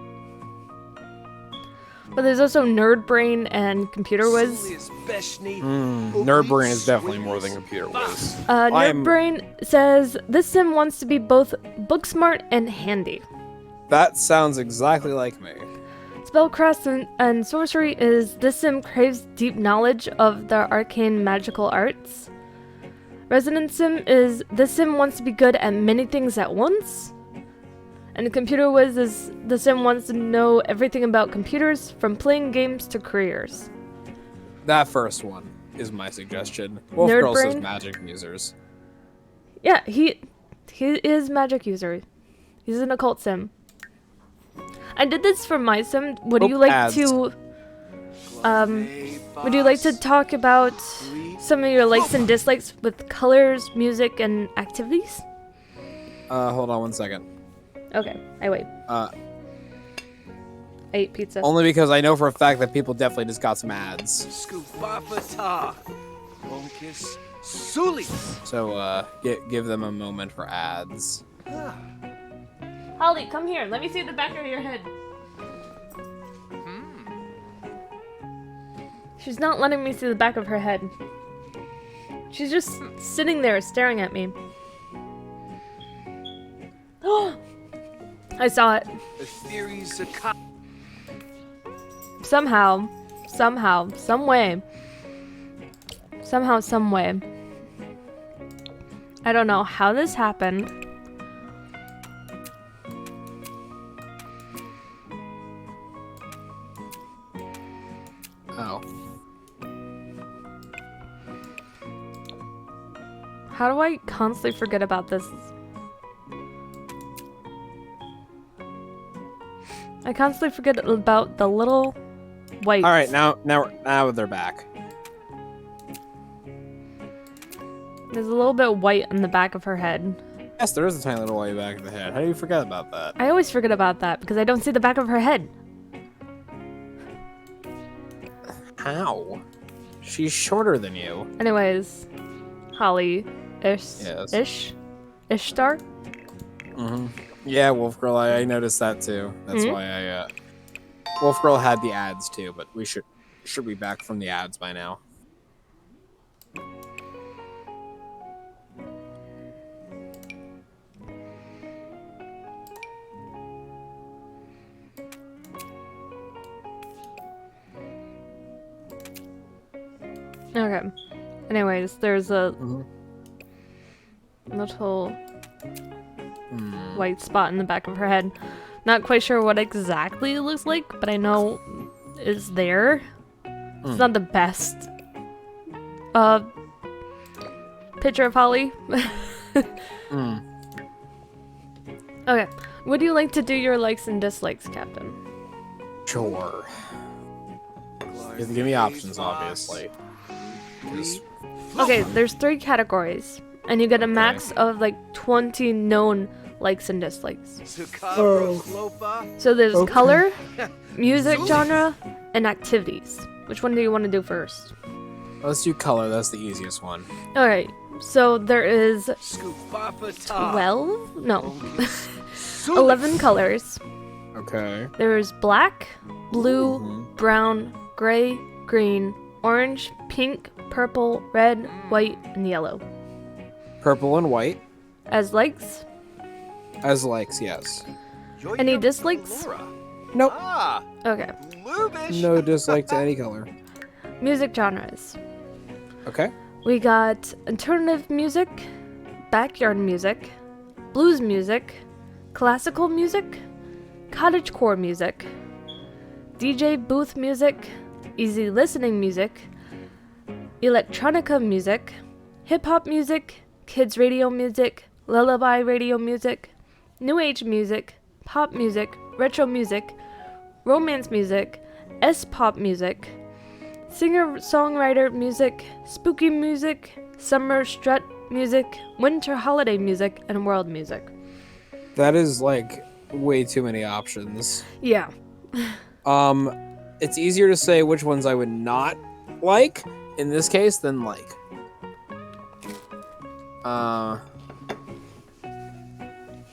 But there's also nerd brain and computer whiz. Nerd Brain is definitely more than computer whiz. Nerd brain says this sim wants to be both book smart and handy. That sounds exactly like me. Spellcraft and sorcery is this sim craves deep knowledge of the arcane magical arts. Resonance sim is this sim wants to be good at many things at once. And computer whiz is the sim wants to know everything about computers, from playing games to careers. That first one is my suggestion. Wolf Nerd Girl says Brain? magic users. Yeah, he is magic user. He's an occult sim. I did this for my sim. Would you like ads. to would you like to talk about some of your likes and dislikes with colors, music, and activities? Hold on one second. Okay, I wait. I ate pizza. Only because I know for a fact that people definitely just got some ads. Scubafata. Bonkus. Sulis. So, give them a moment for ads. Holly, come here. Let me see the back of your head. She's not letting me see the back of her head. She's just sitting there staring at me. I saw it. The theories of Cabra. Somehow, some way. I don't know how this happened. Oh. How do I constantly forget about this? I constantly forget about the little white. All right, now they're back. There's a little bit white on the back of her head. Yes, there is a tiny little white back of the head. How do you forget about that? I always forget about that because I don't see the back of her head. How? She's shorter than you. Anyways, Holly, Yes. Ishtar. Yeah, Wolf Girl, I noticed that too. That's why I Wolf Girl had the ads too, but we should be back from the ads by now. Okay. Anyways, there's a little white spot in the back of her head. Not quite sure what exactly it looks like, but I know is there. It's not the best picture of Holly. Okay. Would you like to do your likes and dislikes, Captain? Sure. You have to give me options, obviously. 'Cause- Okay, there's 3 categories, and you get a max of like 20 known likes and dislikes. Zucabro So there's Okay. color, music genre, and activities. Which one do you want to do first? Let's do color. That's the easiest one. Alright, so there is Scubafata. 12? No, Sulis. 11 colors. Okay. There's black, blue, Mhm. brown, gray, green, orange, pink, purple, red, white, and yellow. Purple and white. As likes, As likes, yes. Any dislikes? Nope. Ah, okay. Lubish. No dislike to any color. Music genres. Okay. We got alternative music, backyard music, blues music, classical music, cottagecore music, DJ booth music, easy listening music, electronica music, hip hop music, kids radio music, lullaby radio music, new age music, pop music, retro music, romance music, S-pop music, singer-songwriter music, spooky music, summer strut music, winter holiday music, and world music. That is like way too many options. Yeah. It's easier to say which ones I would not like in this case than like.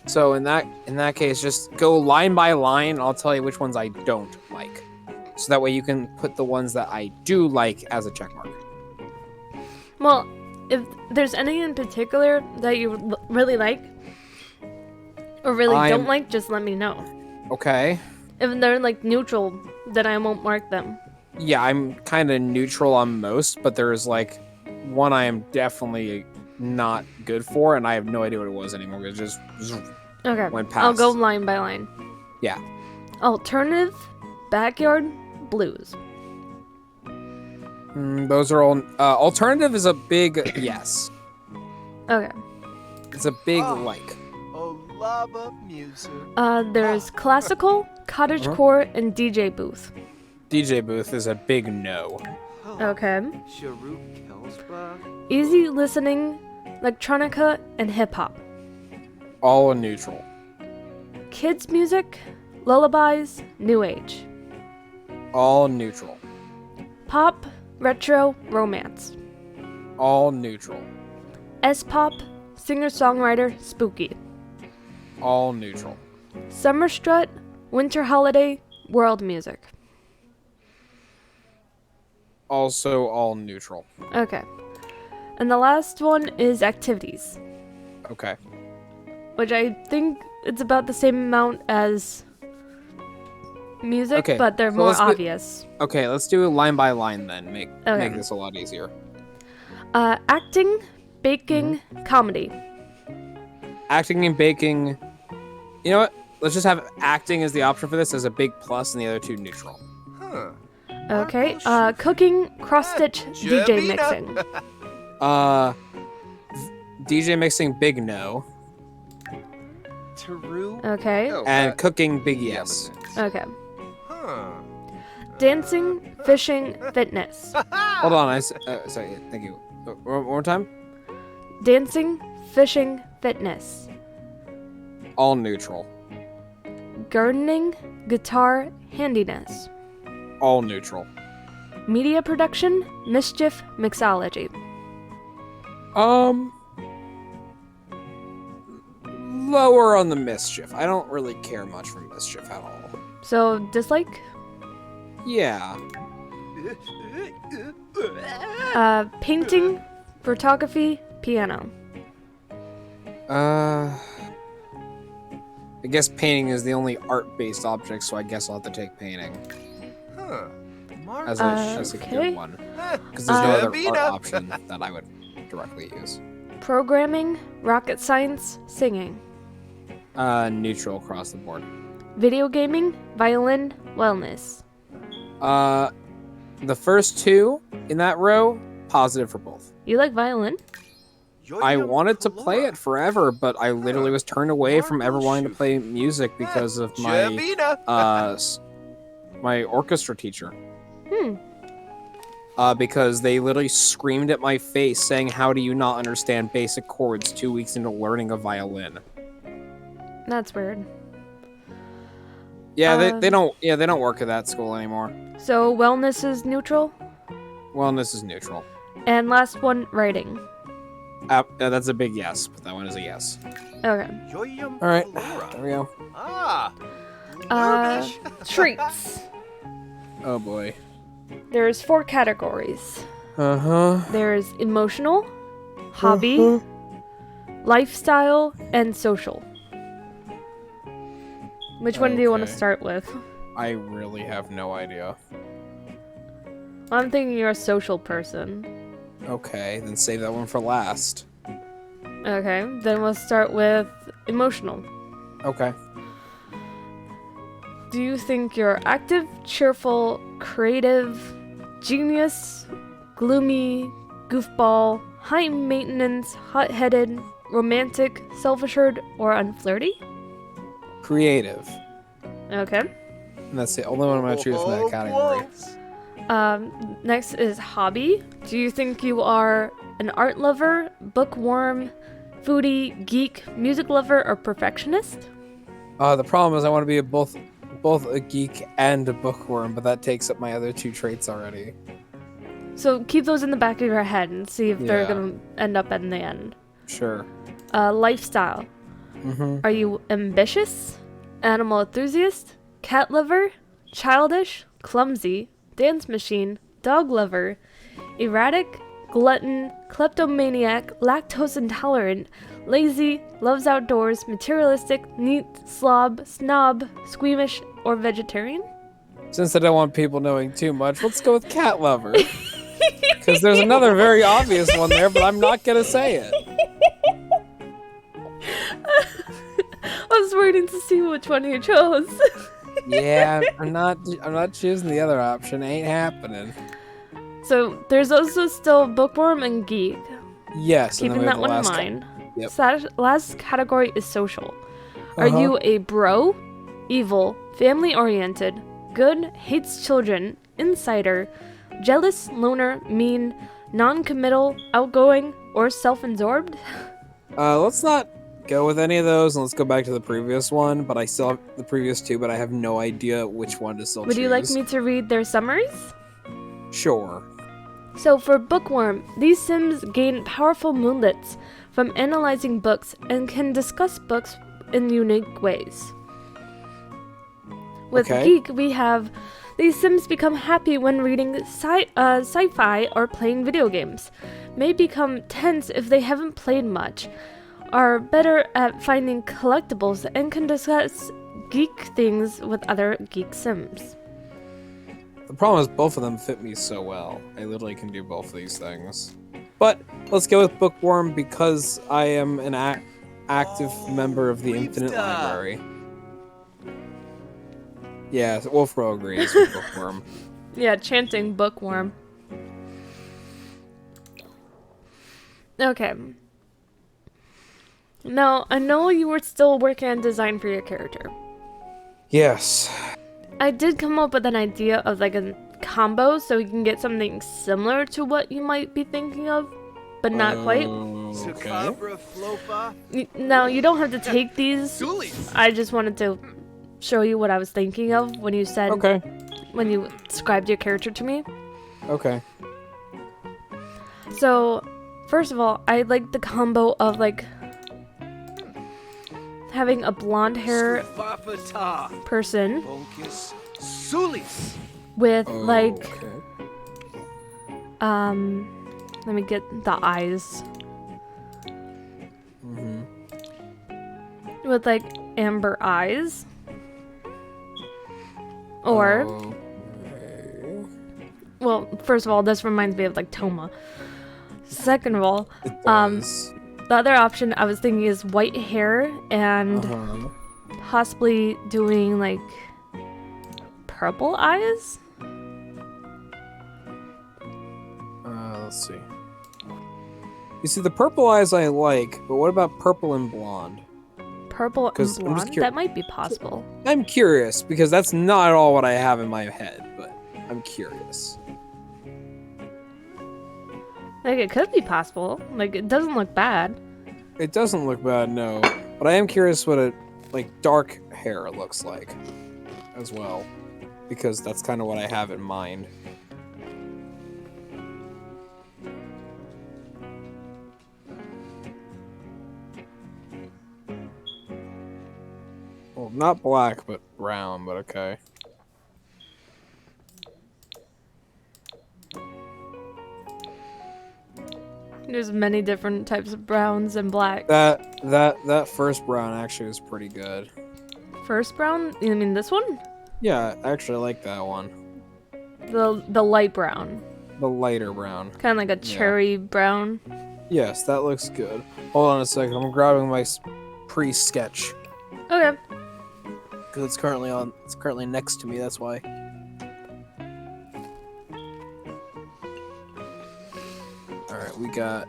So in that case, just go line by line. I'll tell you which ones I don't like, so that way you can put the ones that I do like as a check mark. Well, if there's any in particular that you really like or really don't like, just let me know. Okay. If they're like neutral, then I won't mark them. Yeah, I'm kind of neutral on most, but there's like one I am definitely not good for, and I have no idea what it was anymore. It just Okay. went I'll past. go line by line. Yeah. Alternative, backyard, blues. Those are all. Alternative is a big yes. Okay. It's a big Oh. like. Oh, lava music. There's classical, cottagecore, and DJ booth. DJ booth is a big no. Okay. Sharuk Kelsba. Easy listening, electronica, and hip hop. All neutral. Kids music, lullabies, new age. All neutral. Pop, retro, romance. All neutral. S-pop, singer-songwriter, spooky. All neutral. Summer strut, winter holiday, world music. Also all neutral. Okay. And the last one is activities, Okay. which I think it's about the same amount as music, Okay, but they're so more let's get- obvious. Okay, let's do it line by line then. Make Okay. this a lot easier. Acting, baking, comedy. Acting and baking. You know what? Let's just have acting as the option for this as a big plus and the other two neutral. Huh. Okay. Cooking, cross-stitch, DJ Jabina. mixing. DJ mixing big no. Taru. Okay. Oh, And cooking big yes. Okay. Huh. Dancing, fishing, fitness. Hold on, sorry, thank you. One more time? Dancing, fishing, fitness. All neutral. Gardening, guitar, handiness. All neutral. Media production, mischief, mixology. Lower on the mischief. I don't really care much for mischief at all. So, dislike? Yeah. Painting, photography, piano. I guess painting is the only art-based object, so I guess I'll have to take painting Huh. Mark. as a Okay. good one. Because there's no other art Jabina. option that I would directly use. Programming, rocket science, singing. Neutral across the board. Video gaming, violin, wellness. The first two in that row, positive for both. You like violin? I wanted to play it forever, but I literally was turned away from ever wanting to play music because of my Jabina. my orchestra teacher. Hmm. Because they literally screamed at my face saying, "How do you not understand basic chords 2 weeks into learning a violin?" That's weird. Yeah, they don't. Yeah, they don't work at that school anymore. So wellness is neutral. Wellness is neutral. And last one, writing. That's a big yes, but that one is a yes. Okay. All right, there we go. Ah. Treats. Oh boy. There's 4 categories. There's emotional, hobby, lifestyle, and social. Which one do you want to Okay. start with? I really have no idea. I'm thinking you're a social person. Okay, then save that one for last. Okay, then we'll start with emotional. Okay. Do you think you're active, cheerful, creative, genius, gloomy, goofball, high maintenance, hot-headed, romantic, self-assured, or unflirty? Creative. Okay. And that's the only one I'm gonna choose from that category. Next is hobby. Do you think you are an art lover, bookworm, foodie, geek, music lover, or perfectionist? The problem is I want to be both a geek and a bookworm, but that takes up my other 2 traits already. So keep those in the back of your head and see if they're Yeah. gonna end up in the end. Sure. Lifestyle. Are you ambitious, animal enthusiast, cat lover, childish, clumsy, dance machine, dog lover, erratic, glutton, kleptomaniac, lactose intolerant, lazy, loves outdoors, materialistic, neat, slob, snob, squeamish, or vegetarian? Since I don't want people knowing too much, let's go with cat lover. Because there's another very obvious one there, but I'm not gonna say it. I was waiting to see which one you chose. Yeah, I'm not choosing the other option. Ain't happening. So there's also still bookworm and geek. Yes, and then Keeping we that have the one in last mind. Yep. Last category is social. Are you a bro, evil, family-oriented, good, hates children, insider, jealous, loner, mean, non-committal, outgoing, or self-absorbed? Let's not go with any of those, and let's go back to the previous one. But I still have the previous 2, but I have no idea which one to still choose. Would you like me to read their summaries? Sure. So for Bookworm, these Sims gain powerful moonlets from analyzing books and can discuss books in unique ways. With Okay. Geek, we have these Sims become happy when reading sci-fi or playing video games, may become tense if they haven't played much, are better at finding collectibles, and can discuss geek things with other Geek Sims. The problem is both of them fit me so well. I literally can do both of these things. But let's go with Bookworm because I am an active member of the Infinite Library. Yeah, Wolfro agrees with Bookworm. Yeah, chanting Bookworm. Okay. Now, I know you were still working on design for your character. Yes. I did come up with an idea of like a combo so you can get something similar to what you might be thinking of, but not quite. Okay. Now, you don't have to take these. I just wanted to show you what I was thinking of when you said, Okay. when you described your character to me. Okay. So, first of all, I like the combo of like having a blonde hair person with like let me get the eyes. With like amber eyes. Or well, first of all, this reminds me of like Toma. Second of all, It does. the other option I was thinking is white hair and possibly doing like purple eyes. Let's see. You see, the purple eyes I like, but what about purple and blonde? Purple and 'Cause I'm just blonde? That might be possible. I'm curious, because that's not at all what I have in my head, but I'm curious. Like it could be possible. Like it doesn't look bad. It doesn't look bad, no. But I am curious what like dark hair, it looks like, as well, because that's kind of what I have in mind. Well, not black, but brown, but okay. There's many different types of browns and blacks. That first brown actually is pretty good. First brown? You mean this one? Yeah, actually, I like that one. The light brown. The lighter brown. Kind of like a cherry brown. Yes, that looks good. Hold on a second. I'm grabbing my pre-sketch Okay. because it's currently next to me. That's why. All right, we got.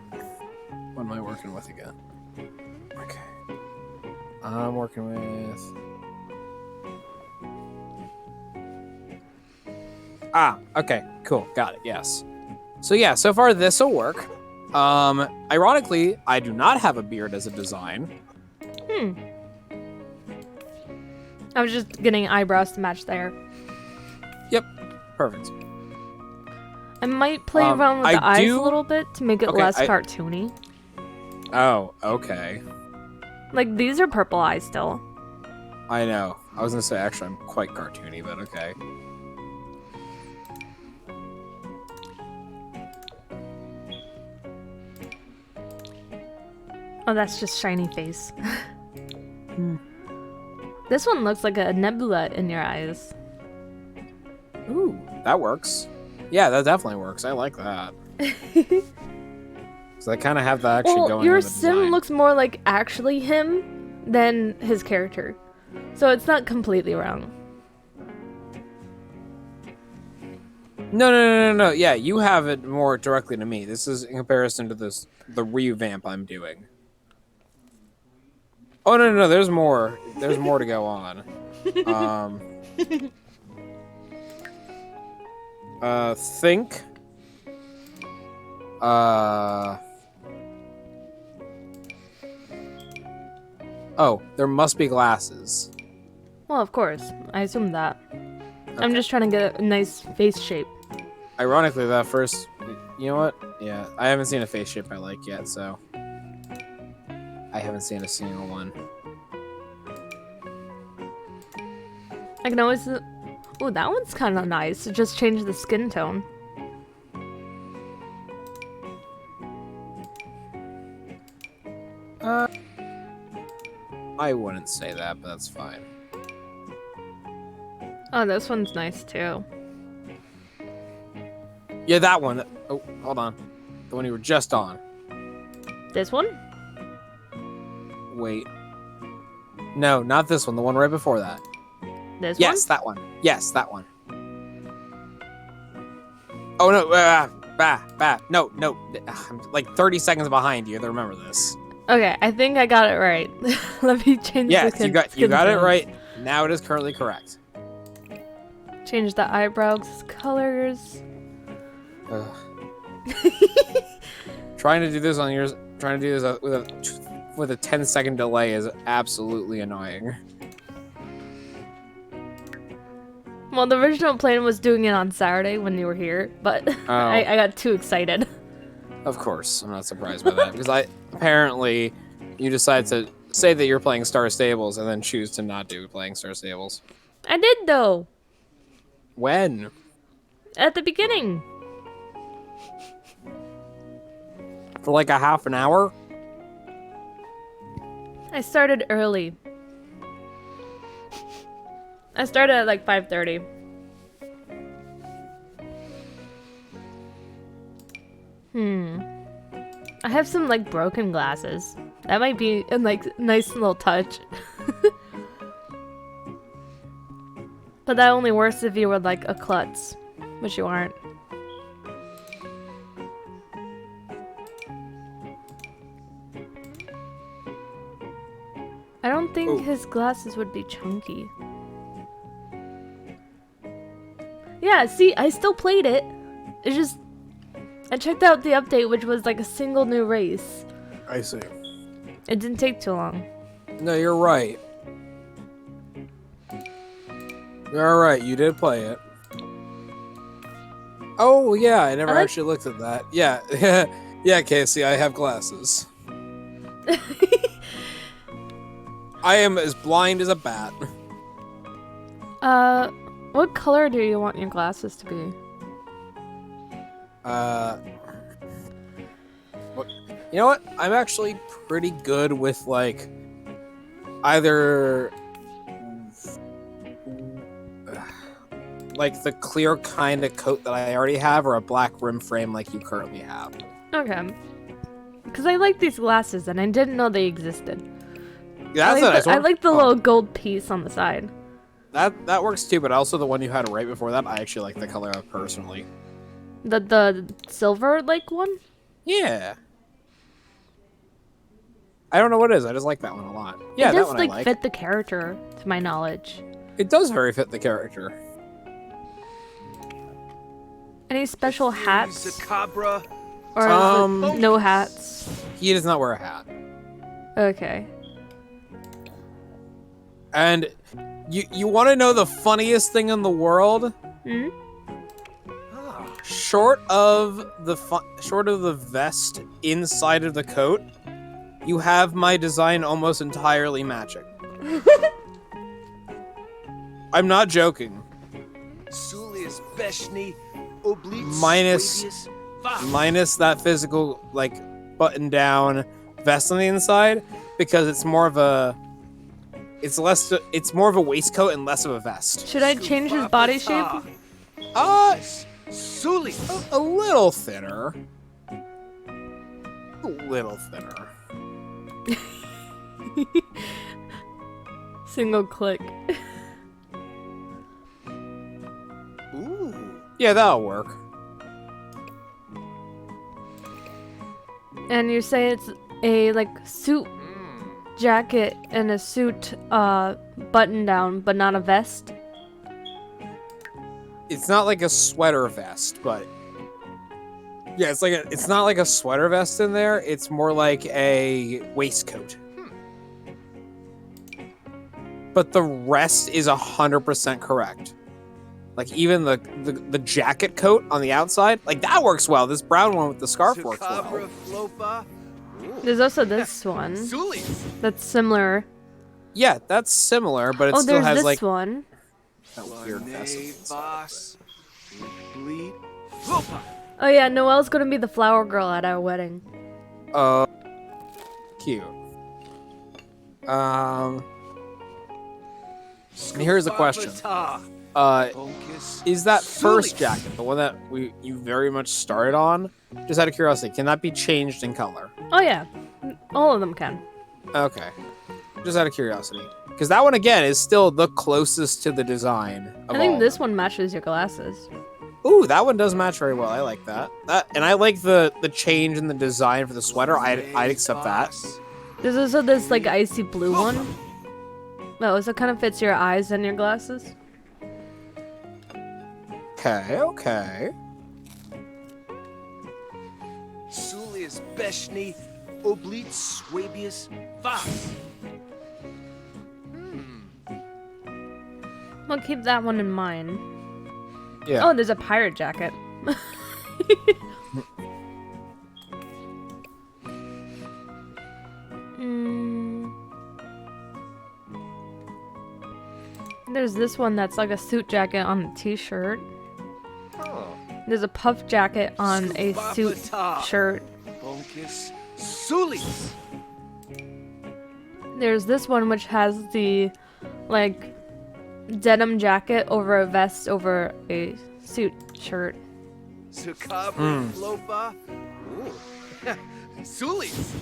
What am I working with again? Okay. I'm working with. Okay, cool, got it. Yes. So yeah, so far this will work. Ironically, I do not have a beard as a design. I was just getting eyebrows to match there. Yep, perfect. I might play around with the eyes a little bit to make it less cartoony. Oh, okay. Like, these are purple eyes still. I know. I was gonna say, actually, I'm quite cartoony, but okay. Oh, that's just shiny face. This one looks like a nebula in your eyes. Ooh, that works. Yeah, that definitely works. I like that. So I kind of have that actually going. Your in the sim design. looks more like actually him than his character. So it's not completely wrong. No. Yeah, you have it more directly to me. This is in comparison to the revamp I'm doing. Oh no, there's more. There's more to go on. Think. Oh, there must be glasses. Well, of course. I assume that. I'm just trying to get a nice face shape. Ironically, that first... You know what? Yeah, I haven't seen a face shape I like yet, so... I haven't seen a single one. I can always... Oh, that one's kind of nice. Just change the skin tone. I wouldn't say that, but that's fine. Oh, this one's nice too. Yeah, that one. Oh, hold on. The one you were just on. This one? Wait. No, not this one. The one right before that. This Yes, that one. Yes, that one. Oh, no. No. I'm like 30 seconds behind you to remember this. one? Okay, I think I got it right. Let me change the Yes, skin you got it tones. right. Now it is currently correct. Change the eyebrows colors. Ugh. Trying to do this with a 10-second delay is absolutely annoying. Well, the original plan was doing it on Saturday when you were here, but I got too excited. Of course, I'm not surprised by that because apparently you decide to say that you're playing Star Stables and then choose to not do playing Star Stables. I did though. When? At the beginning. For like a half an hour? I started early. I started at like 5:30. I have some like broken glasses. That might be a like nice little touch. But that only works if you were like a klutz, which you aren't. I don't think his glasses would be chunky. Yeah, see, I still played it. It's just... I checked out the update, which was like a single new race. I see. It didn't take too long. No, you're right. All right, you did play it. Oh yeah, I never I like- actually looked at that. Yeah, yeah, Casey, I have glasses. I am as blind as a bat. What color do you want your glasses to be? What? You know what? I'm actually pretty good with like either like the clear kind of coat that I already have, or a black rim frame like you currently have. Okay. Because I like these glasses and I didn't know they existed. Yeah, that's a nice one. I like the Oh, little gold piece on the side. that works too, but also the one you had right before that, I actually like the color of personally. The silver like one? Yeah. I don't know what it is. I just like that one a lot. Yeah, it that does one like I like. fit the character, to my knowledge. It does very fit the character. Any special hats? Zacabra. Or is it no hats? He does not wear a hat. Okay. And you want to know the funniest thing in the world? Hmm? Short of the vest inside of the coat, you have my design almost entirely matching. I'm not joking. Sulius Beshni. Oblique. Minus that physical like button down vest on the inside, because it's more of a waistcoat and less of a vest. Should I change his body shape? Sulius. A little thinner. A little thinner. Single click. Ooh. Yeah, that'll work. And you say it's a like suit jacket and a suit button down, but not a vest. It's not like a sweater vest, but yeah, it's not like a sweater vest in there. It's more like a waistcoat. But the rest is 100% correct. Like even the jacket coat on the outside, like that works well. This brown one with the scarf works well. There's also this one Sulius. that's similar. Yeah, that's similar, but it Oh, still there's has this like one. that weird vest. on the inside. Bleed. Flopa. Oh yeah, Noelle's gonna be the flower girl at our wedding. Cute. And here's the question. Is that first jacket, the one that you very much started on, just out of curiosity, can that be changed in color? Oh yeah, all of them can. Okay. Just out of curiosity. Because that one, again, is still the closest to the design of I think all. this one matches your glasses. Ooh, that one does match very well. I like that. And I like the change in the design for the sweater. I'd accept that. There's also this like icy blue one. Oh, so it kind of fits your eyes and your glasses. Okay. Sulius Beshni. Oblique Swabius. Vas. I'll keep that one in mind. Yeah. Oh, there's a pirate jacket. There's this one that's like a suit jacket on a t-shirt. There's a puff jacket on a suit shirt. Boncus. Sulius. There's this one which has the like denim jacket over a vest over a suit shirt. Zacabra. Flopa. Sulius.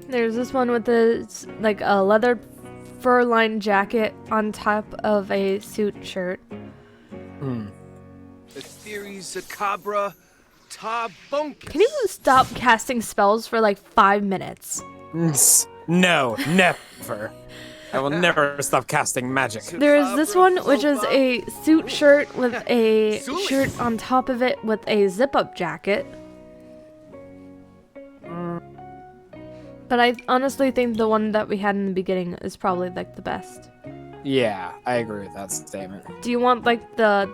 There's this one with like a leather fur-lined jacket on top of a suit shirt. Etheres Zacabra. Ta Boncus. Can you stop casting spells for like 5 minutes? No, never. I will never stop casting magic. There's this one which is a suit shirt with a shirt on top of it with a zip-up jacket. But I honestly think the one that we had in the beginning is probably like the best. Yeah, I agree with that statement. Do you want like the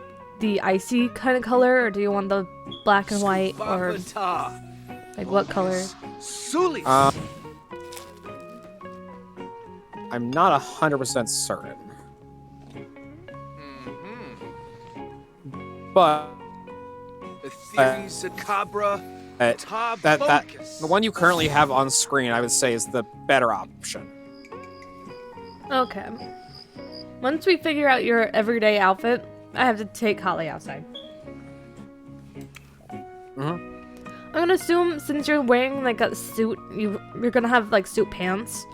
icy kind of color, or do you want the black and white, or Skubapata. like what color? Sulis. I'm not 100% certain, but Ethereal Zacabra. that Tabunkus. the one you currently have on screen, I would say, is the better option. Okay. Once we figure out your everyday outfit, I have to take Holly outside. Mhm. I'm gonna assume since you're wearing like a suit, you're gonna have like suit pants.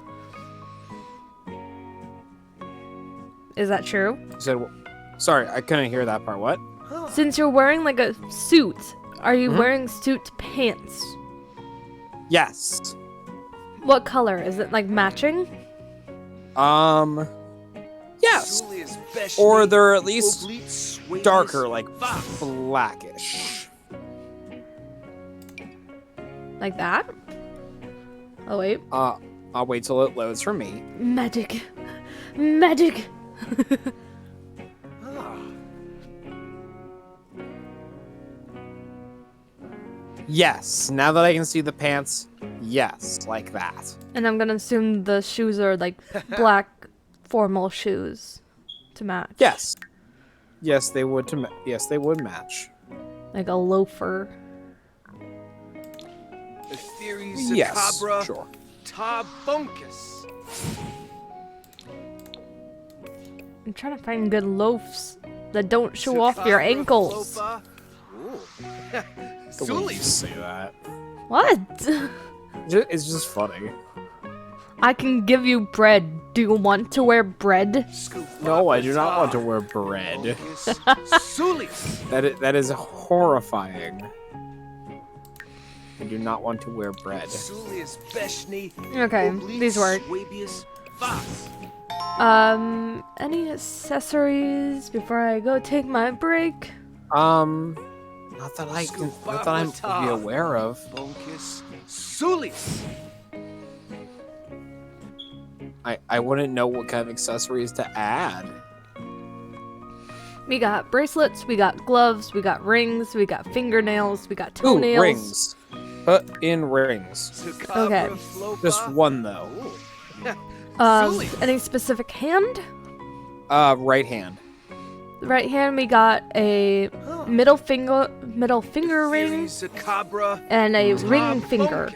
Is that true? You said, sorry, I couldn't hear that part. What? Since you're wearing like a suit, are you wearing suit pants? Yes. What color? Is it like matching? Yes. Sulius Beshni. Or they're at least Oblite Swabius darker, like Vas. blackish. Like that? Oh wait. I'll wait till it loads for me. Magic. Magic. Yes. Now that I can see the pants, yes, like that. And I'm gonna assume the shoes are like black formal shoes to match. Yes. Yes, they would. Yes, they would match. Like a loafer. Ethereal Yes, Zacabra. sure. Tabunkus. I'm trying to find good loafs that don't show off your Zacabra ankles. Flopa. Ooh. The way you Sulis. say that. What? It's just funny. I can give you bread. Do you want to wear bread? No, I do not want to wear bread. Sulis. That is horrifying. I do not want to wear bread. Sulius Beshni. Okay, Oblite these work. Swabius Vas. Any accessories before I go take my break? Not that I'm be aware of. Bunkus. Sulis. I wouldn't know what kind of accessories to add. We got bracelets, we got gloves, we got rings, we got fingernails, we got Ooh, toenails. rings. Put in rings. Okay. Just one though. Any specific hand? Right hand. Right hand, we got a middle finger ring and a ring finger.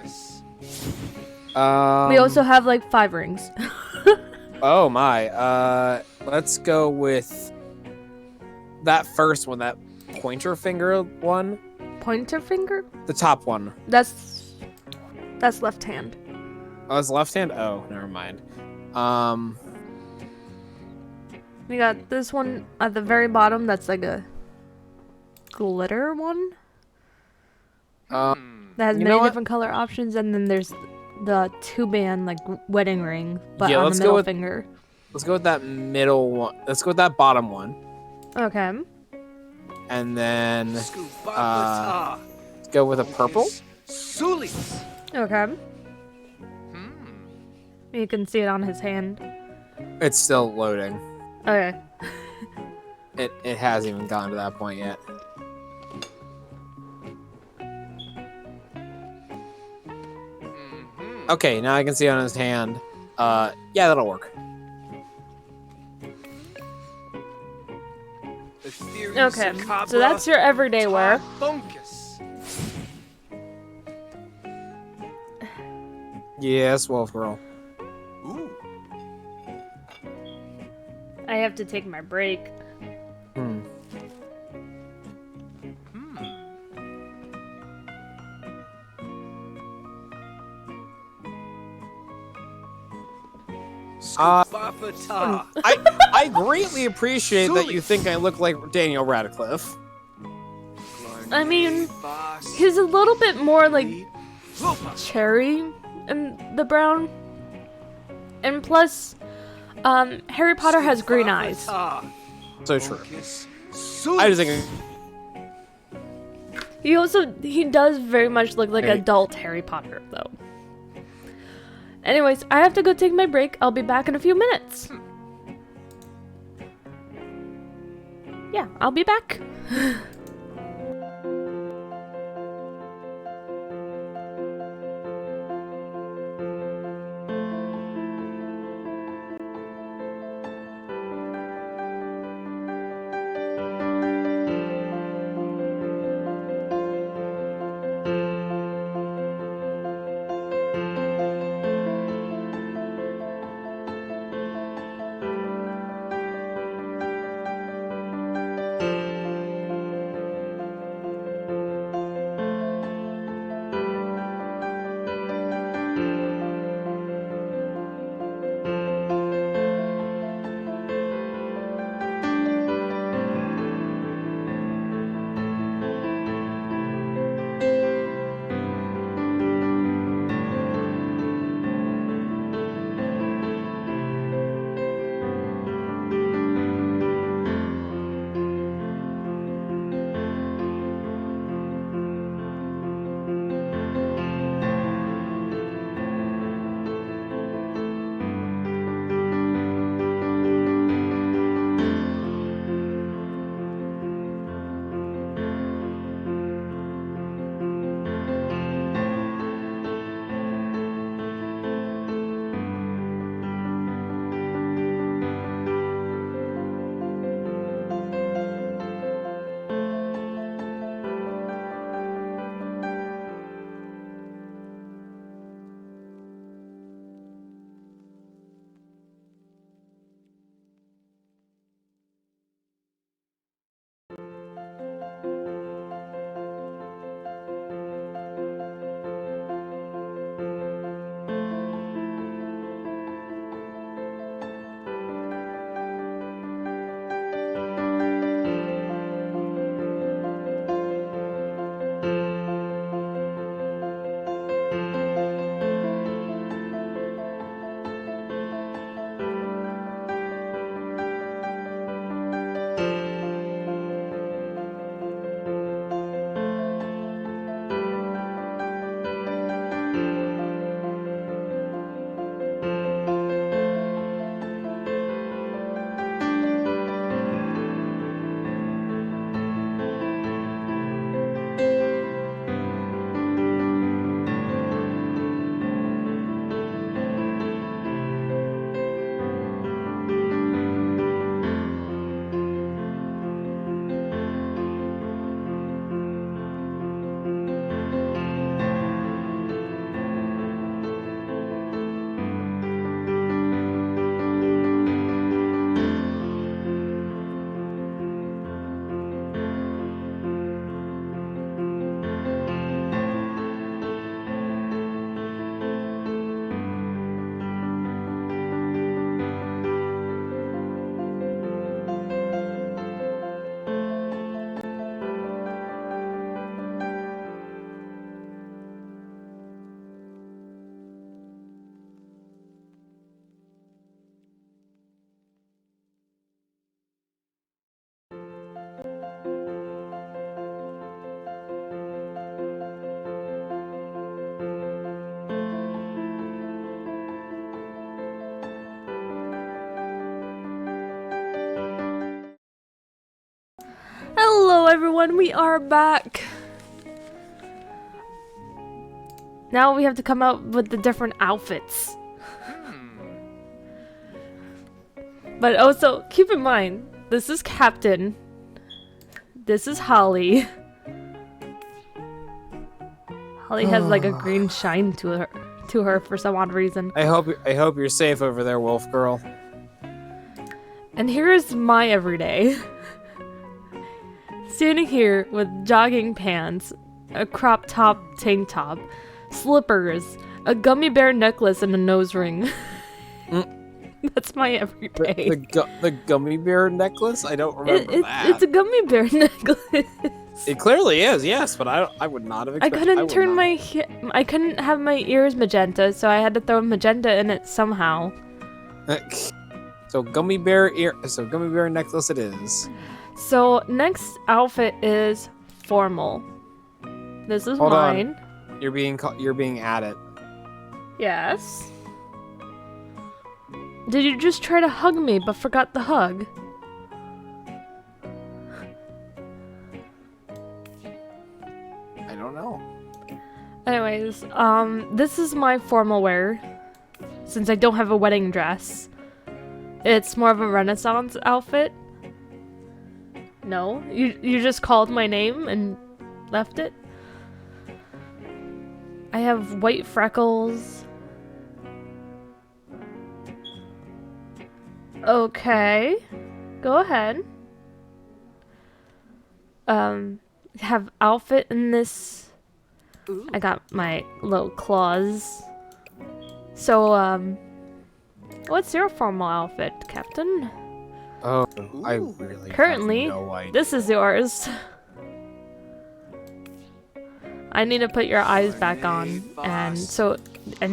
We also have like 5 rings. Oh my. Let's go with that first one, that pointer finger one. Pointer finger? The top one. That's left hand. Oh, it's left hand? Oh, never mind. We got this one at the very bottom that's like a glitter one. That has You know many what? different color options, and then there's the 2-band like wedding ring, but Yeah, on let's the go middle with- finger. Let's go with that middle one. Let's go with that bottom one. Okay. And then let's Skubapata. go with a purple. Sulis. Okay. You can see it on his hand. It's still loading. Okay. It hasn't even gotten to that point yet. Okay, now I can see it on his hand. Yeah, that'll work. Okay. So that's your everyday wear. Bunkus. Yes, Wolf Girl. Ooh. I have to take my break. Hmm. Skubapata. I greatly appreciate that you think I look like Daniel Radcliffe. I mean, Vas. he's a little bit more like Flopa. cherry in the brown. And plus, Harry Potter has green eyes. Skubapata. So true. Bunkus. I Sulis. just think He does very much look like Hey. adult Harry Potter, though. Anyways, I have to go take my break. I'll be back in a few minutes. yeah, I'll be back. Hello everyone, we are back. Now we have to come out with the different outfits. But also, keep in mind, this is Captain. This is Holly. Holly has like a green shine to her for some odd reason. I hope you're safe over there, Wolf Girl. And here is my everyday. Standing here with jogging pants, a crop top tank top, slippers, a gummy bear necklace, and a nose ring. That's my everyday. The gummy bear necklace? I don't remember that. It's a gummy bear necklace. It clearly is, yes, but I would not have expected. I couldn't have my ears magenta, so I had to throw magenta in it somehow. So gummy bear necklace it is. So next outfit is formal. This is Hold mine. on. You're being added. Yes. Did you just try to hug me but forgot the hug? Anyways, this is my formal wear. Since I don't have a wedding dress. It's more of a Renaissance outfit. No? You just called my name and left it? I have white freckles. Okay. Go ahead. Have outfit in this. Ooh. I got my little claws. So, what's your formal outfit, Captain? Oh, I Ooh. really Currently, have no idea. this is yours. I need to put your eyes back on, and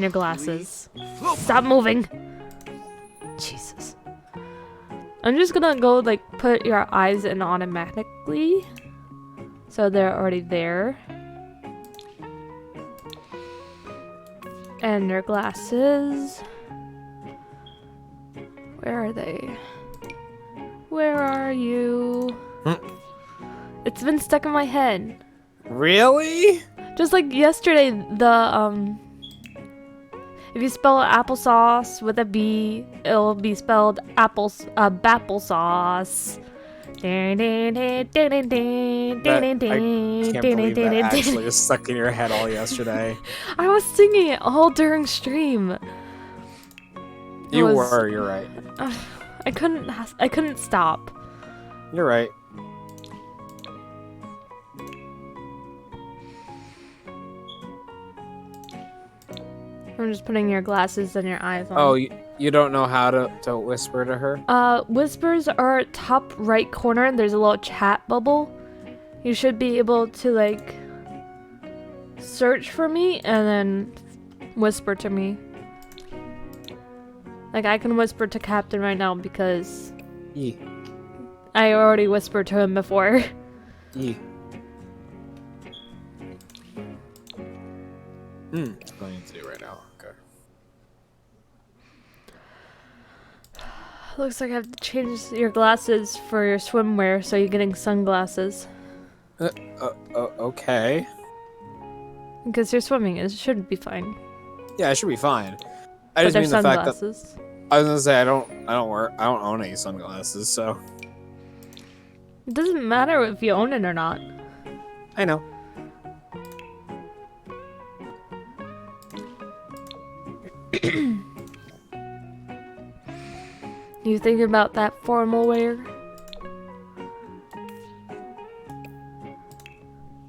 your glasses. Stop moving! Jesus. I'm just gonna go, like, put your eyes in automatically. So they're already there. And your glasses. Where are they? Where are you? It's been stuck in my head. Really? Just like yesterday, if you spell applesauce with a B, it'll be spelled bapplesauce. I can't believe that actually was stuck in your head all yesterday. I was singing it all during stream. You're right. I couldn't stop. You're right. I'm just putting your glasses and your eyes on. Oh, you don't know how to whisper to her? Whispers are top right corner. There's a little chat bubble. You should be able to, like, search for me and then whisper to me. Like, I can whisper to Captain right now because Yeah. I already whispered to him before. Yeah. That's what I need to do right now. Okay. Looks like I have to change your glasses for your swimwear, so you're getting sunglasses. Okay. Because you're swimming, it should be fine. Yeah, it should be fine. I But just they're mean the fact that sunglasses. I was gonna say I don't own any sunglasses, so It doesn't matter if you own it or not. I know. You thinking about that formal wear?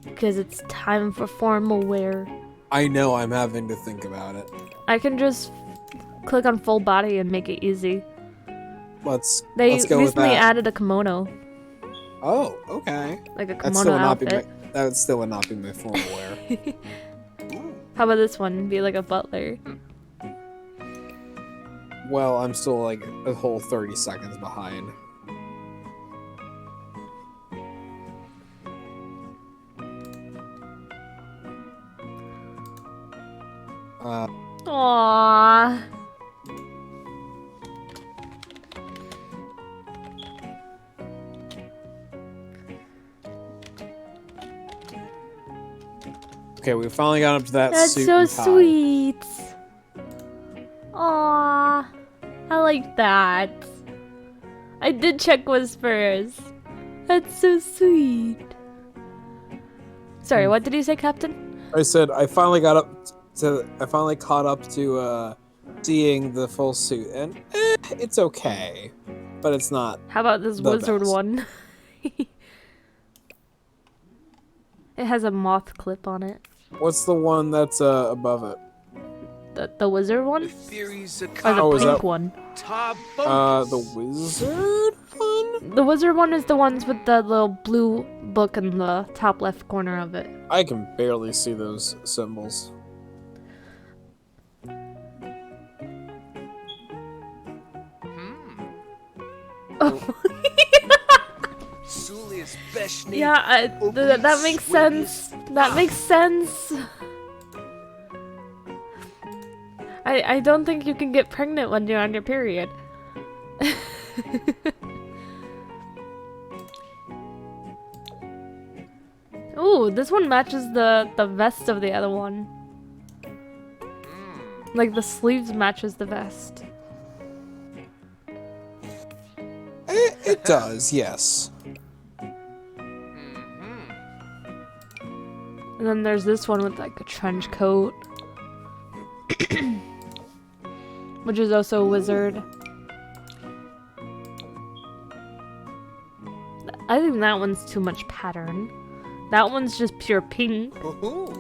Because it's time for formal wear. I know I'm having to think about it. I can just click on full body and make it easy. Let's They go with recently that. added a kimono. Oh, okay. Like a That kimono still would not be outfit. that still would not be my formal wear. How about this one? Be like a butler. Well, I'm still like a whole 30 seconds behind. Aww. Okay, we finally got up to that That's suit so and tie. sweet. Aww. I like that. I did check whispers. That's so sweet. Sorry, what did you say, Captain? I said I finally got up to I finally caught up to seeing the full suit, and it's okay, but it's not. How about this The wizard best. one? It has a moth clip on it. What's the one that's above it? The wizard The one? theories are Or the Oh, is pink that- one? The wizard one? The wizard one is the ones with the little blue book in the top left corner of it. I can barely see those symbols. Oh. Sulius Beshni. Yeah, that makes sense. That makes sense. I don't think you can get pregnant when you're on your period. Ooh, this one matches the vest of the other one. Like the sleeves matches the vest. It does, yes. And then there's this one with like a trench coat. Which is also a wizard. I think that one's too much pattern. That one's just pure pink. Ooh.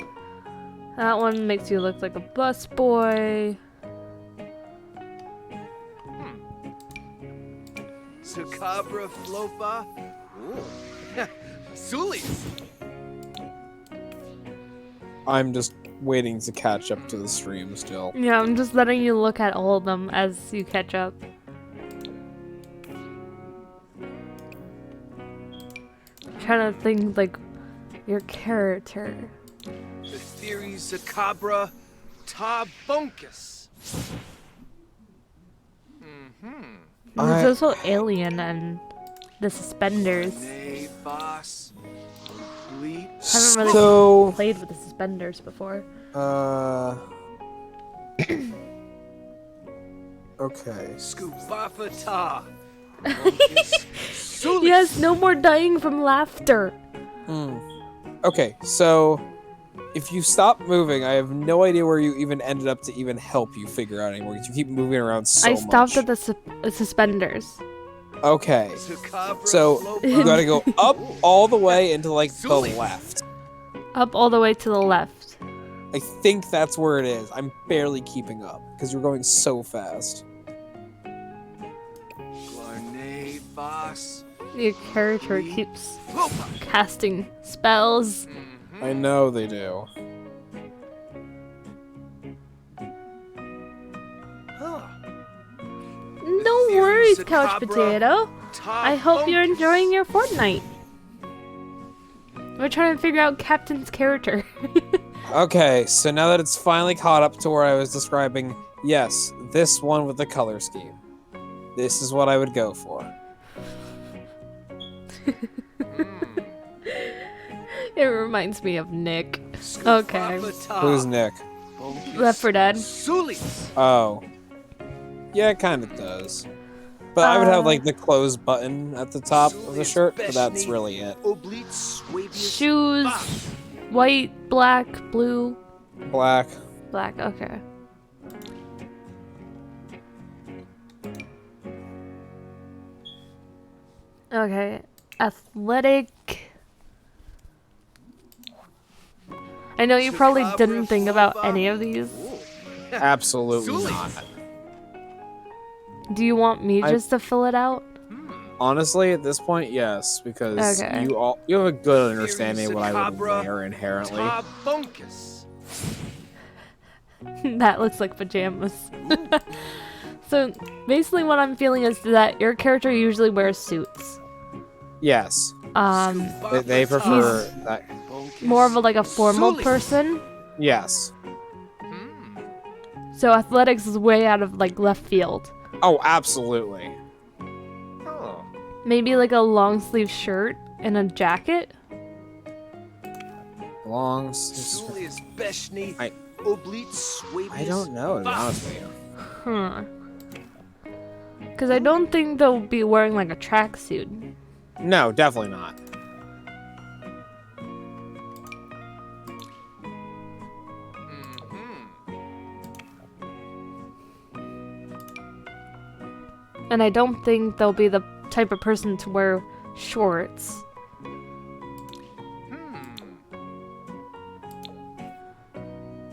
That one makes you look like a busboy. Sucabra flopa. Ooh. Sulis. I'm just waiting to catch up to the stream still. Yeah, I'm just letting you look at all of them as you catch up. Trying to think like your character. The theory Sucabra tabunkus. And there's also Alien and the suspenders. Nay boss. Bleep. Haven't really So, played with the suspenders before. okay. Scubafata. Sulis. Yes, no more dying from laughter. Okay, so if you stop moving, I have no idea where you even ended up to even help you figure out anymore because you keep moving around so I much. stopped at the suspenders. Okay, Sucabra so flopa. you gotta go up all the way into like the Sulis. left. Up all the way to the left. I think that's where it is. I'm barely keeping up because you're going so fast. Glarnay boss. Your character keeps Flopa. casting spells. I know they do. Huh. No theory worries, Sucabra Couch Potato. I hope you're enjoying your Fortnite. We're trying to figure out Captain's character. Okay, so now that it's finally caught up to where I was describing, yes, this one with the color scheme. This is what I would go for. It reminds me of Nick. Okay. Who's Nick? Left 4 Dead. Sulis. Oh. Yeah, it kind of does. But I would have like the close button at the top of the shirt, but that's really it. Oblite swabius. Shoes. White, black, blue. Black. Black, okay. Okay. Athletic. I know you probably didn't think about any of these. Absolutely Sulis. not. Do you want me I- just to fill it out? Honestly, at this point, yes, because Okay. you have a good understanding of what I would Sucabra wear inherently. Tabunkus. That looks like pajamas. So basically what I'm feeling is that your character usually wears suits. Yes, they prefer that. More of like a formal Sulis. person. Yes. So athletics is way out of like left field. Oh, absolutely. Maybe like a long sleeve shirt and a jacket. Longs. Sulius beshni. I- Oblite swabius. I don't know, to be honest with you. Huh. Because I don't think they'll be wearing like a tracksuit. No, definitely not. And I don't think they'll be the type of person to wear shorts.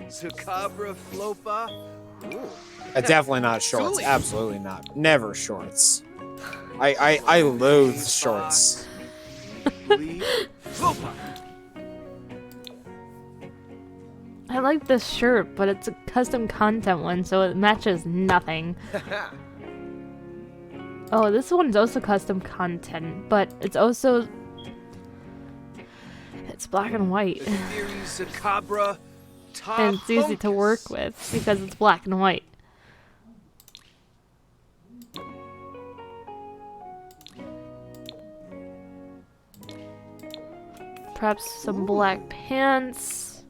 Sucabra flopa. Ooh. Definitely not shorts. Sulis. Absolutely not. Never shorts. I loathe shorts. Bleep. Flopa. I like this shirt, but it's a custom content one, so it matches nothing. Oh, this one's also custom content, but it's also... It's black and white. The theory Sucabra And it's easy to work with because it's black and white. Perhaps some black pants.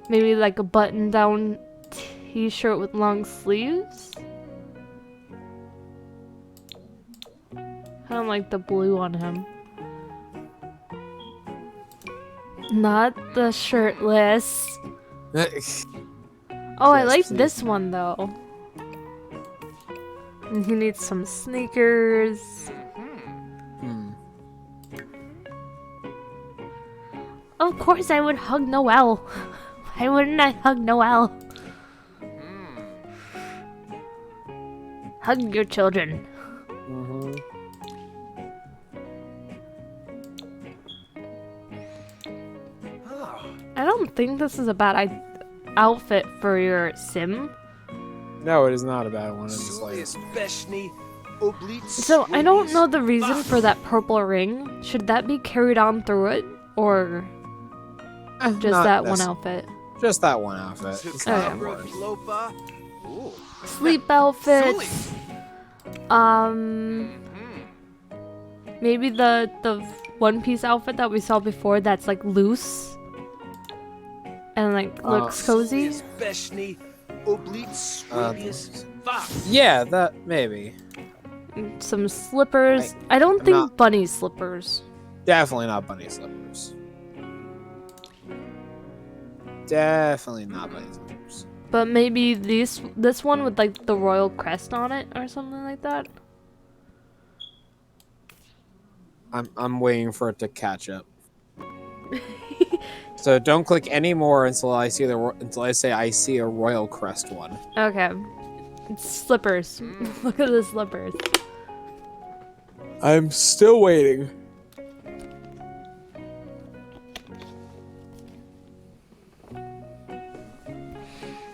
Maybe like a button-down t-shirt with long sleeves. I don't like the blue on him. Not the shirtless. Oh, I Yes, like please. this one though. And he needs some sneakers. Hmm. Of course I would hug Noelle. Why wouldn't I hug Noelle? Hug your children. Mm-hmm. I don't think this is a bad outfit for your sim. No, it is not a bad one. It's Sulius like, Beshni Oblit So I don't know the reason Swabius for that purple ring. Should that be carried on through it? Or just not that one necess- outfit? Just that one outfit. It's not Okay. Sakabra important. Flopa. Ooh. Sleep outfits. Maybe the one piece outfit that we saw before that's like loose and like looks cozy. Sulius Beshni Oblit Swabius Vas. Yeah, that maybe. Some slippers. I don't think not- bunny slippers. Definitely not bunny slippers. Definitely not bunny slippers. But maybe this one with like the royal crest on it or something like that. I'm waiting for it to catch up. So don't click any more until I say I see a royal crest one. Okay. It's slippers. Look at the slippers. I'm still waiting.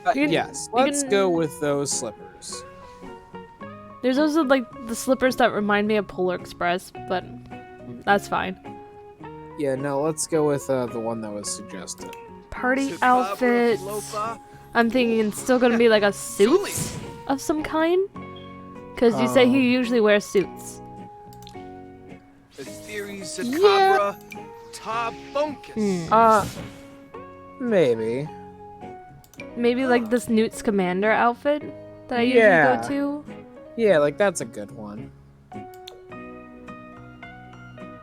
You can- Yes, you let's can- go with those slippers. There's also like the slippers that remind me of Polar Express, but that's fine. Yeah, no, let's go with the one that was suggested. Party Sakabra outfits. Flopa. I'm thinking it's still gonna be like a suit of some kind. Cause you say he usually wears suits. Ethery Sakabra Tabunkus. Maybe. Maybe like this Newt's Commander outfit that I Yeah. usually go to. Yeah, like that's a good one.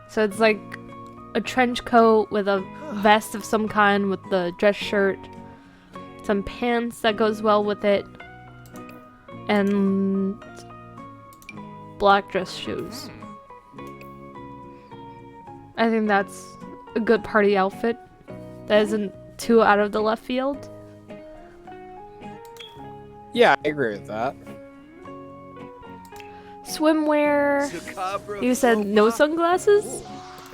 So it's like a trench coat with a vest of some kind with the dress shirt, some pants that goes well with it, and black dress shoes. I think that's a good party outfit that isn't too out of the left field. Yeah, I agree with that. Swimwear. Sakabra You said no Flopa. sunglasses?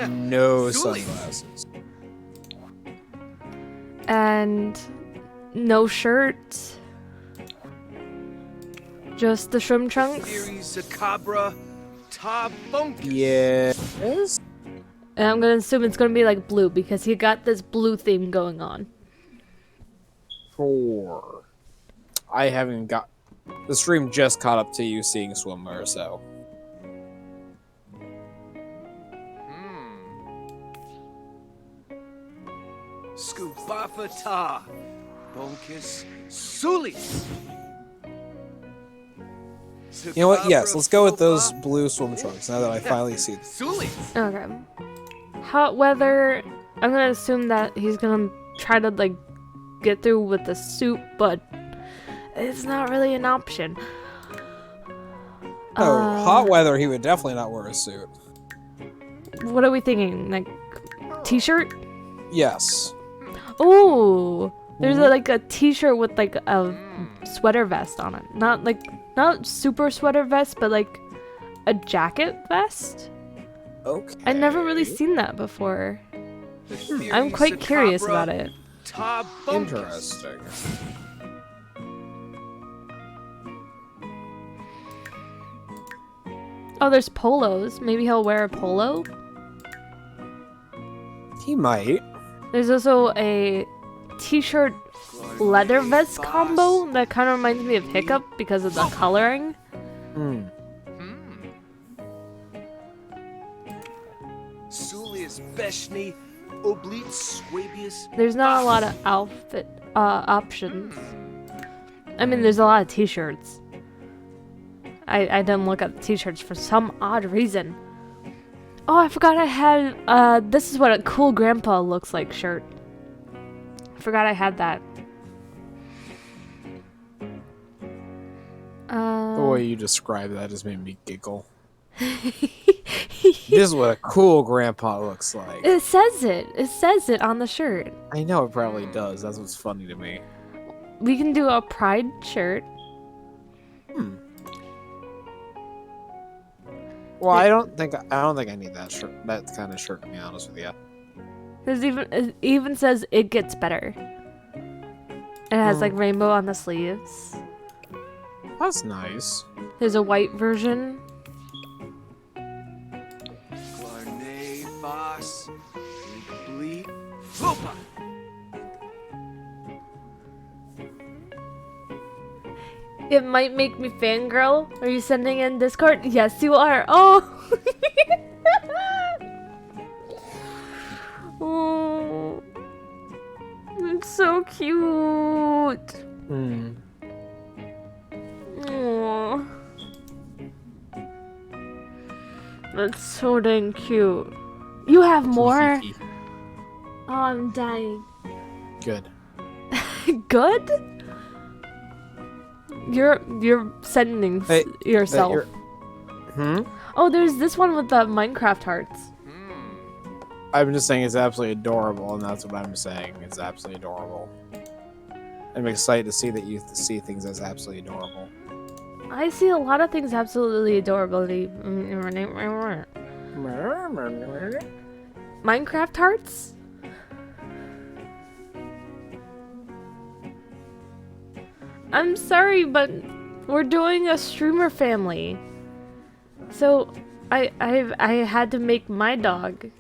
No Julie. sunglasses. And no shirt. Just the shrimp trunks. Ethery Sakabra Tabunkus. Yes. And I'm gonna assume it's gonna be like blue because he got this blue theme going on. Sure. I haven't got. The stream just caught up to you seeing swimwear, so. Scubafata. Bunkus Sulis. You know what? Yes, let's go with those blue swim trunks now that I finally see them. Sulis. Okay. Hot weather. I'm gonna assume that he's gonna try to like get through with the suit, but it's not really an option. Oh, hot weather, he would definitely not wear a suit. What are we thinking? Like t-shirt? Yes. Ooh, there's like a t-shirt with like a sweater vest on it. Not super sweater vest, but like a jacket vest. Okay. I've never really seen that before. I'm quite curious about it. Interesting. Oh, there's polos. Maybe he'll wear a polo. He might. There's also a t-shirt leather vest combo that kind of reminds me of Hiccup because of the coloring. Hmm. Sulius Speshny, Oblite, Swabius. There's not a lot of outfit options. I mean, there's a lot of t-shirts. I didn't look at the t-shirts for some odd reason. Oh, I forgot I had, this is what a cool grandpa looks like shirt. I forgot I had that. The way you describe that just made me giggle. This is what a cool grandpa looks like. It says it. It says it on the shirt. I know it probably does. That's what's funny to me. We can do a pride shirt. Well, I don't think I need that shirt. That kind of shirt, to be honest with you. It even says it gets better. It has like rainbow on the sleeves. That's nice. There's a white version. Clarnay, Voss, Oblite, Flopa. It might make me fangirl. Are you sending in Discord? Yes, you are. Oh. Oh. It's so cute. Hmm. Aww. That's so dang cute. You have more? Oh, I'm dying. Good. Good? You're sending Hey, yourself. Hmm? Oh, there's this one with the Minecraft hearts. I'm just saying it's absolutely adorable, and that's what I'm saying. It's absolutely adorable. I'm excited to see that you see things as absolutely adorable. I see a lot of things absolutely adorable. Minecraft hearts? I'm sorry, but we're doing a streamer family. So I had to make my dog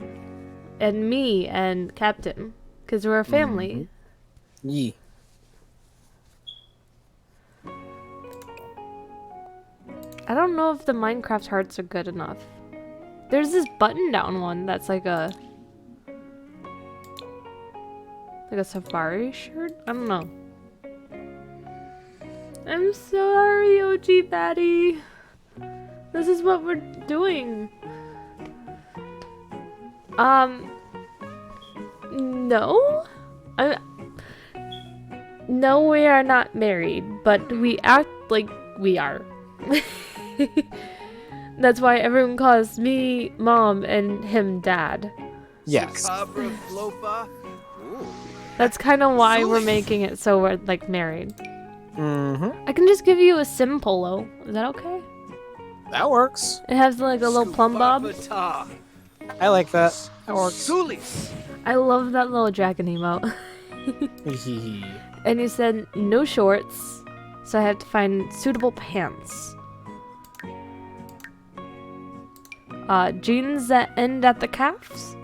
and me and Captain because we're a family. Yee. I don't know if the Minecraft hearts are good enough. There's this button-down one that's like a safari shirt? I don't know. I'm sorry, OG Patty. This is what we're doing. No? No, we are not married, but we act like we are. That's why everyone calls me mom and him dad. Yes. Cabra, Flopa. Ooh. That's kind of why we're making it so we're like married. Mm-hmm. I can just give you a sim polo. Is that okay? That works. It has like a little plumb bob. Scubapata. I like that. That works. Sulis. I love that little dragon emote. And you said no shorts, so I have to find suitable pants. Jeans that end at the calves?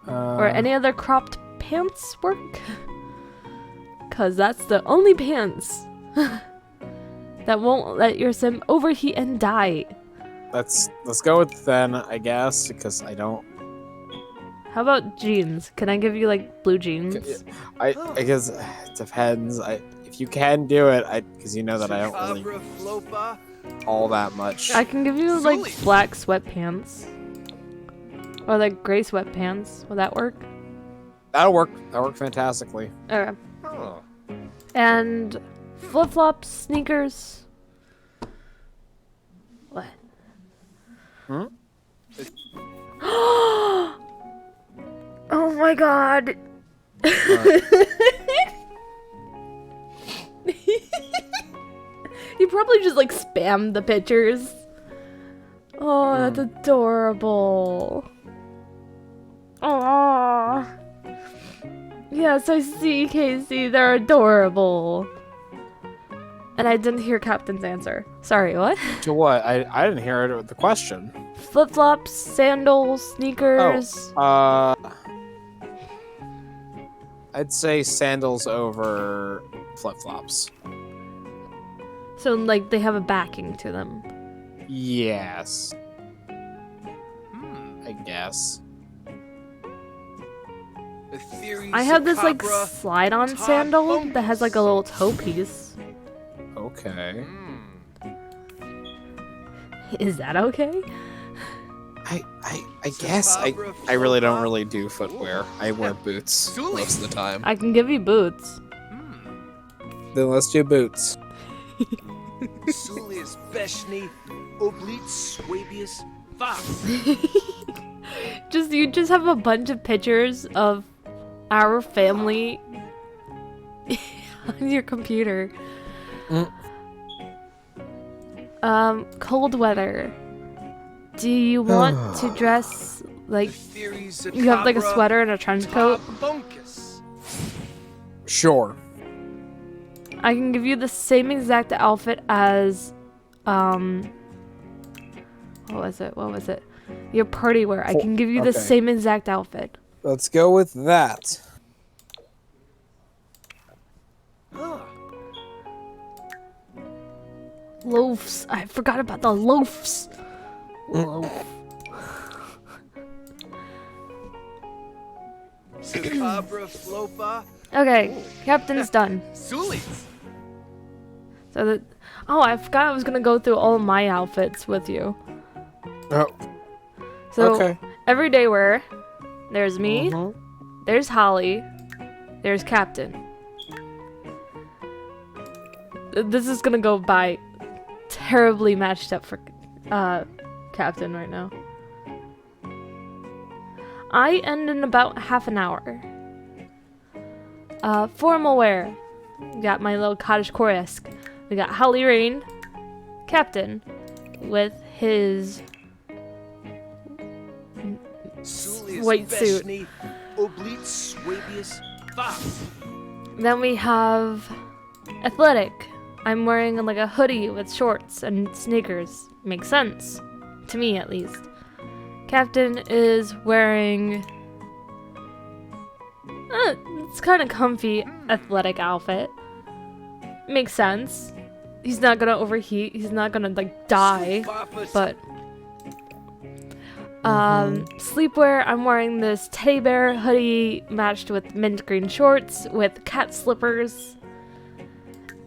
Or any other cropped pants work? Cause that's the only pants that won't let your sim overheat and die. Let's go with then, I guess, because I don't. How about jeans? Can I give you like blue jeans? I guess it depends. If you can do it, because you know that I don't really Cabra, Flopa. all that much. I can give you like black sweatpants. Or like gray sweatpants. Will that work? That'll work. That'll work fantastically. Okay. Oh. And flip-flops, sneakers. What? Hmm? Oh my god. You probably just like spammed the pictures. Oh, that's adorable. Oh. Yes, I see, Casey. They're adorable. And I didn't hear Captain's answer. Sorry, what? To what? I didn't hear it with the question. Flip-flops, sandals, sneakers. I'd say sandals over flip-flops. So, like, they have a backing to them. Yes. I guess. I have this like Aethericabra, slide-on Todd sandal that has like a Fungus. little toe piece. Okay. Is that okay? I guess I really don't really do footwear. I wear boots most of the time. I can give you boots. Then let's do boots. Sulius Beshni, Oblique Swabius, Fox. You just have a bunch of pictures of our family on your computer. Cold weather. Do you want to dress like you have like a sweater and a trench coat? Sure. I can give you the same exact outfit as what was it? Your party wear. I can give you the Okay. same exact outfit. Let's go with that. Loafs. I forgot about the loafs. Loaf. Cabra Flopa, Okay, Captain's done. Sulis. So that. Oh, I forgot I was gonna go through all of my outfits with you. Oh, So okay. everyday wear. There's me. Mhm. There's Holly. There's Captain. This is gonna go by terribly matched up for Captain right now. I end in about half an hour. Formal wear. Got my little cottagecore-esque. We got Holly Rain, Captain, with his Sulius white suit. Beshni, Oblique Swabius, Fox. Then we have Athletic. I'm wearing like a hoodie with shorts and sneakers. Makes sense. To me, at least. Captain is wearing... it's kind of comfy athletic outfit. Makes sense. He's not gonna overheat. He's not gonna like die. But... sleepwear, I'm wearing this teddy bear hoodie matched with mint green shorts with cat slippers.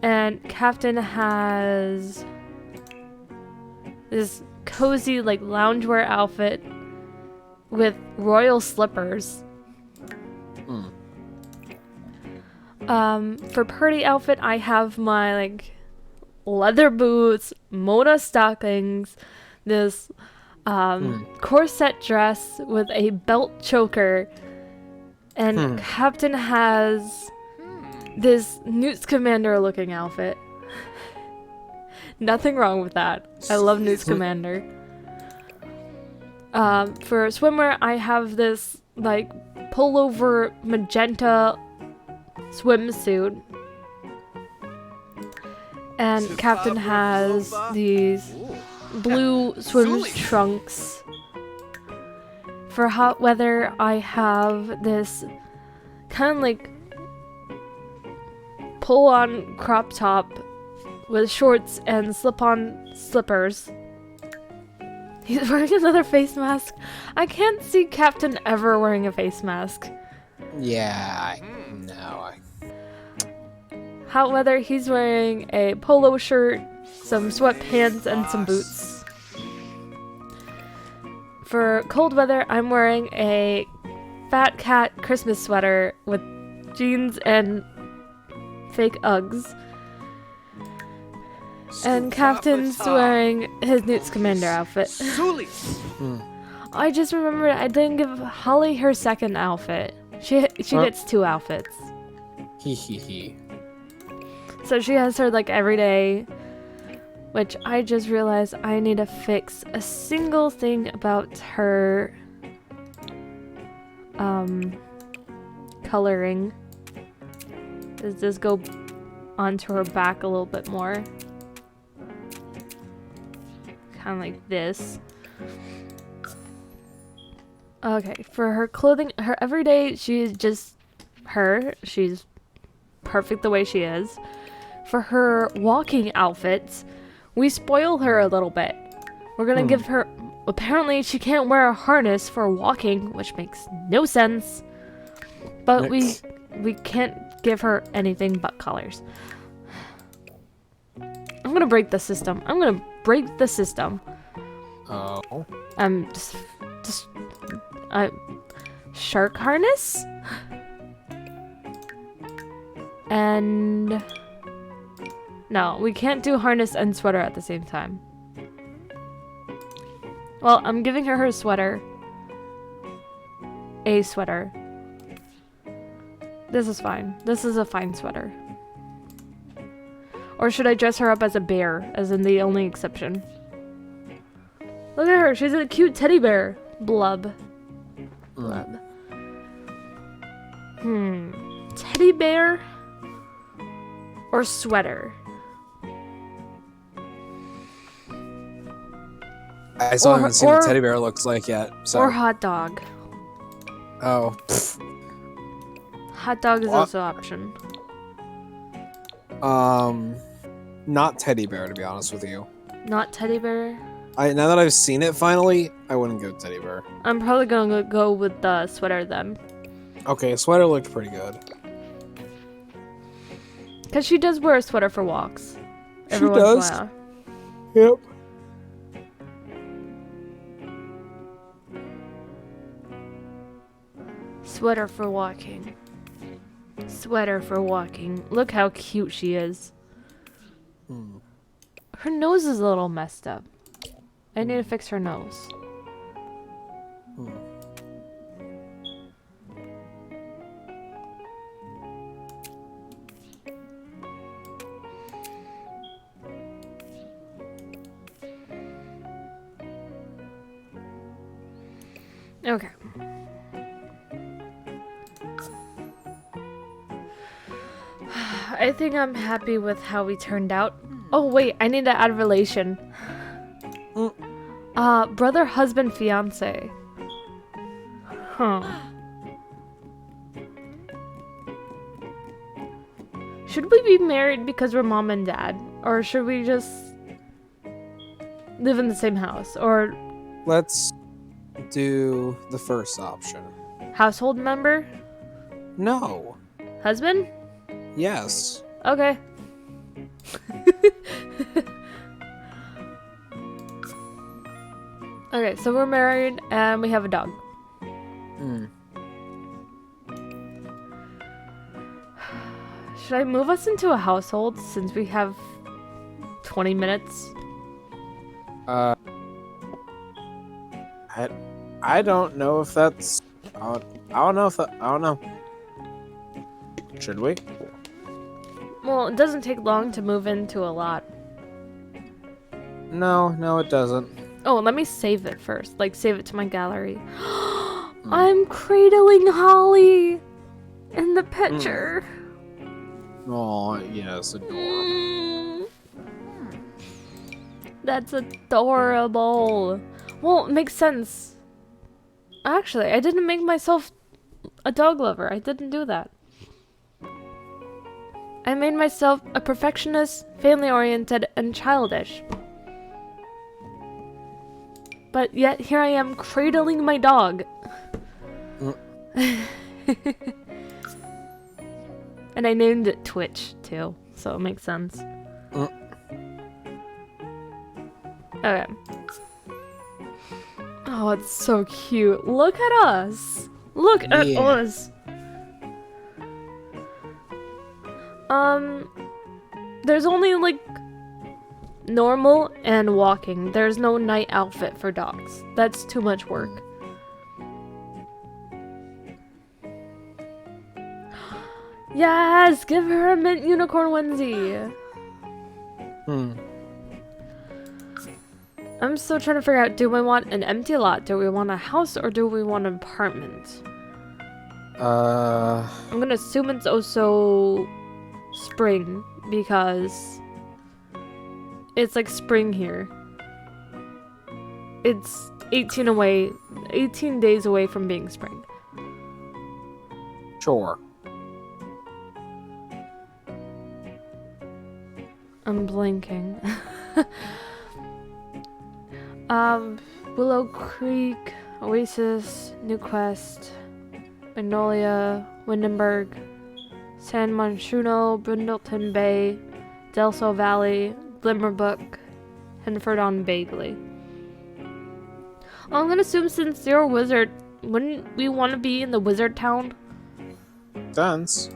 And Captain has this cozy like loungewear outfit with royal slippers. For party outfit, I have my like leather boots, Mona stockings, this corset dress with a belt choker, and Captain has this Newt's Commander looking outfit. Nothing wrong with that. I love Newt's Commander. For swimwear, I have this like pullover magenta swimsuit. And Captain has these blue swim trunks. For hot weather, I have this kind of like pull-on crop top with shorts and slip-on slippers. He's wearing another face mask. I can't see Captain ever wearing a face mask. Yeah, no. Hot weather, he's wearing a polo shirt, some sweatpants, and some boots. For cold weather, I'm wearing a Fat Cat Christmas sweater with jeans and fake Uggs. And Captain's wearing his Newt's Commander outfit. I just remembered I didn't give Holly her second outfit. She gets two outfits. Hee. So she has her like everyday, which I just realized I need to fix a single thing about her coloring. Does this go onto her back a little bit more? Kind of like this. Okay, for her clothing, her everyday, she's just her. She's perfect the way she is. For her walking outfits, we spoil her a little bit. We're gonna give her... apparently she can't wear a harness for walking, which makes no sense. But we can't give her anything but colors. I'm gonna break the system. I'm gonna break the system. Oh. Just shark harness? And no, we can't do harness and sweater at the same time. Well, I'm giving her her sweater. A sweater. This is fine. This is a fine sweater. Or should I dress her up as a bear, as in the only exception? Look at her, she's a cute teddy bear. Blub. Blub. Teddy bear or sweater? I still haven't seen what teddy bear looks like yet. So. Or hot dog. Oh. Hot dog is also an option. Not teddy bear, to be honest with you. Not teddy bear? Now that I've seen it finally, I wouldn't go teddy bear. I'm probably gonna go with the sweater then. Okay, sweater looked pretty good. Because she does wear a sweater for walks. She does. Yep. Sweater for walking. Sweater for walking. Look how cute she is. Her nose is a little messed up. I need to fix her nose. Okay. I think I'm happy with how we turned out. Oh wait, I need to add relation. Brother, husband, fiance. Huh. Should we be married because we're mom and dad? Or should we just live in the same house? Or let's do the first option. Household member? No. Husband? Yes. Okay. Okay, so we're married and we have a dog. Should I move us into a household since we have 20 minutes? I don't know if that's. I don't know if that. I don't know. Should we? Well, it doesn't take long to move into a lot. No, it doesn't. Oh, let me save it first. Like, save it to my gallery. I'm cradling Holly in the picture. Oh, yes, adorable. That's adorable. Well, it makes sense. Actually, I didn't make myself a dog lover. I didn't do that. I made myself a perfectionist, family-oriented, and childish. But yet, here I am cradling my dog. And I named it Twitch, too. So it makes sense. Okay. Oh, it's so cute. Look at us. Look at us. There's only, like, normal and walking. There's no night outfit for dogs. That's too much work. Yes! Give her a mint unicorn onesie! I'm still trying to figure out, do we want an empty lot? Do we want a house or do we want an apartment? I'm gonna assume it's also spring because it's like spring here. It's 18 days away from being spring. Sure. I'm blinking. Willow Creek, Oasis, New Quest, Magnolia, Windenburg, San Manchuno, Brindleton Bay, Delso Valley, Glimmerbrook, Henford on Bagley. I'm gonna assume since you're a wizard, wouldn't we want to be in the wizard town? Dance.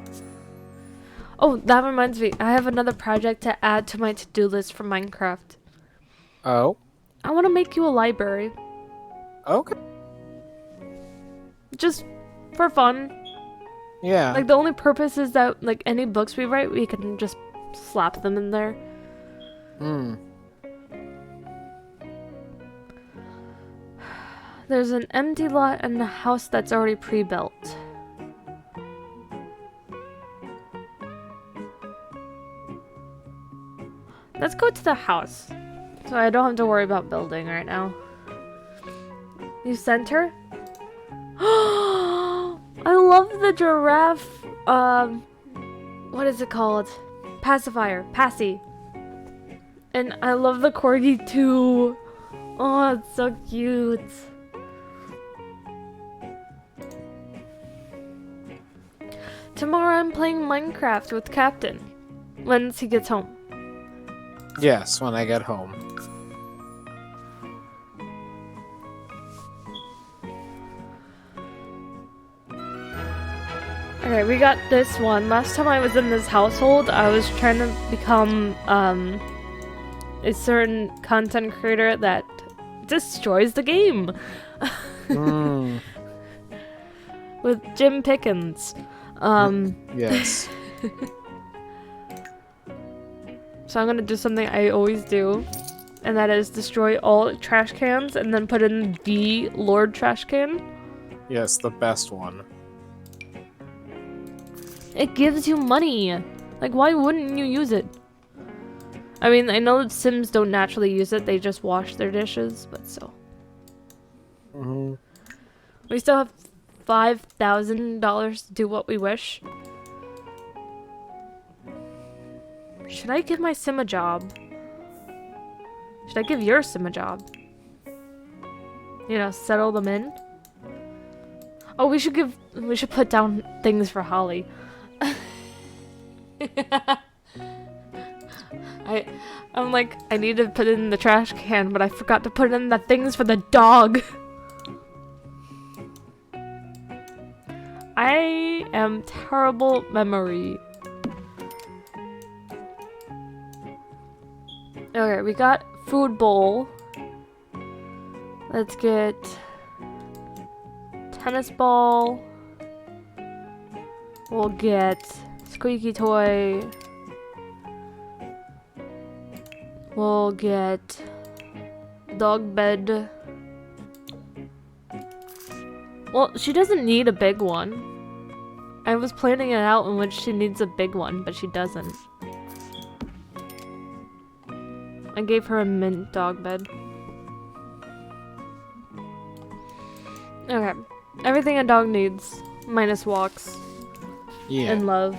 Oh, that reminds me. I have another project to add to my to-do list for Minecraft. Oh. I want to make you a library. Okay. Just for fun. Yeah. Like, the only purpose is that, like, any books we write, we can just slap them in there. Hmm. There's an empty lot and a house that's already pre-built. Let's go to the house, so I don't have to worry about building right now. You sent her? I love the giraffe, what is it called? Pacifier, Passy. And I love the corgi too. Oh, it's so cute. Tomorrow I'm playing Minecraft with Captain, once he gets home. Yes, when I get home. Okay, we got this one. Last time I was in this household, I was trying to become a certain content creator that destroys the game. Mm. With Jim Pickens. Yes. So I'm gonna do something I always do, and that is destroy all trash cans and then put in the Lord trash can. Yes, the best one. It gives you money. Like, why wouldn't you use it? I mean, I know that Sims don't naturally use it, they just wash their dishes, but still. Mm-hmm. We still have $5,000 to do what we wish. Should I give my sim a job? Should I give your sim a job? You know, settle them in? Oh, we should put down things for Holly. I'm like, I need to put it in the trash can, but I forgot to put in the things for the dog. I am terrible memory. Okay, we got food bowl. Let's get tennis ball. We'll get squeaky toy. We'll get dog bed. Well, she doesn't need a big one. I was planning it out in which she needs a big one, but she doesn't. I gave her a mint dog bed. Okay. Everything a dog needs, minus walks Yeah. and love.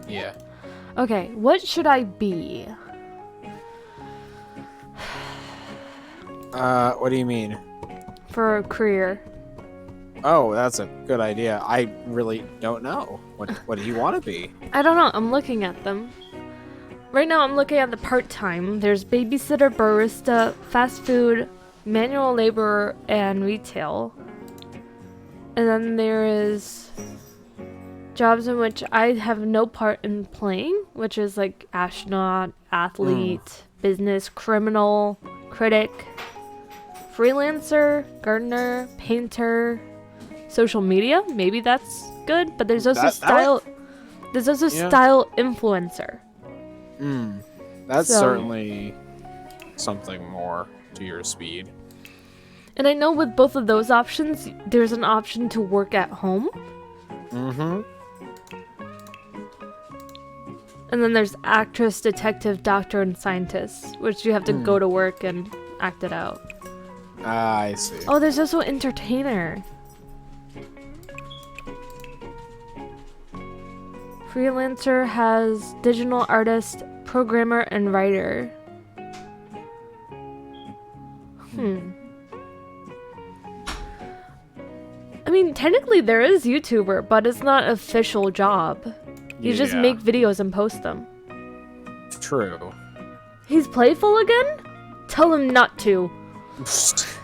Yeah. Okay, what should I be? What do you mean? For a career? Oh, that's a good idea. I really don't know. What do you want to be? I don't know, I'm looking at them. Right now I'm looking at the part-time. There's babysitter, barista, fast food, manual laborer, and retail. And then there is jobs in which I have no part in playing, which is like astronaut, athlete, business, criminal, critic, freelancer, gardener, painter, social media. Maybe that's good, but there's also style. There's also style influencer. That's So- certainly something more to your speed. And I know with both of those options, there's an option to work at home. Mm-hmm. And then there's actress, detective, doctor, and scientist, which you have to go to work and act it out. Ah, I see. Oh, there's also entertainer. Freelancer has digital artist, programmer, and writer. mean, technically there is YouTuber, but it's not an official job. You just Yeah. make videos and post them. True. He's playful again? Tell him not to.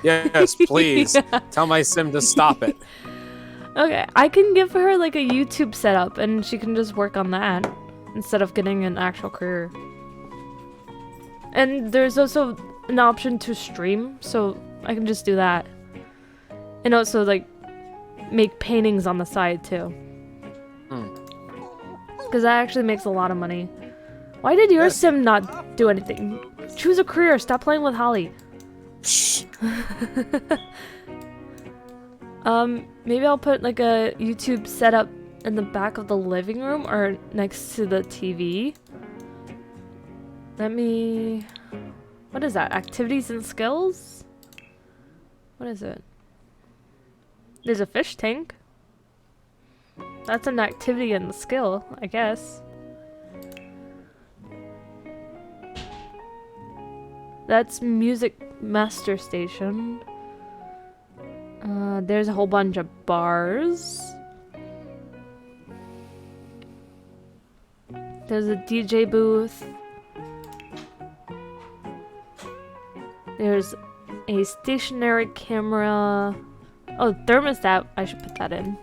Yes, please. Tell my sim to stop it. Okay, I can give her like a YouTube setup and she can just work on that instead of getting an actual career. And there's also an option to stream, so I can just do that. And also like make paintings on the side too. Because that actually makes a lot of money. Why did your sim not do anything? Choose a career, stop playing with Holly. Maybe I'll put like a YouTube setup in the back of the living room or next to the TV. What is that? Activities and skills? What is it? There's a fish tank. That's an activity and the skill, I guess. That's music master station. There's a whole bunch of bars. There's a DJ booth. There's a stationary camera. Oh, thermostat. I should put that in.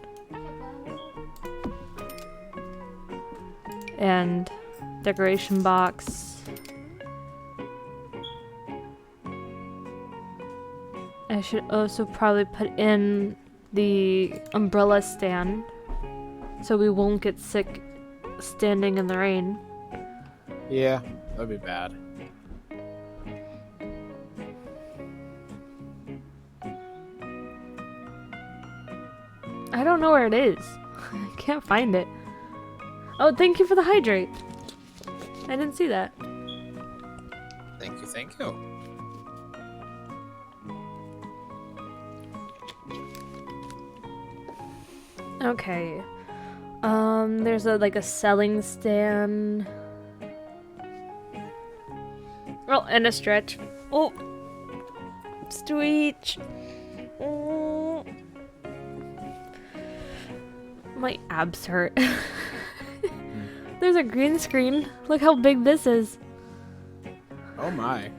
And decoration box. I should also probably put in the umbrella stand so we won't get sick standing in the rain. Yeah, that'd be bad. I don't know where it is. I can't find it. Oh, thank you for the hydrate. I didn't see that. Thank you, thank you. Okay. There's like a selling stand. Oh, and a stretch. Oh, stretch. Oh. My abs hurt. There's a green screen. Look how big this is. Oh my.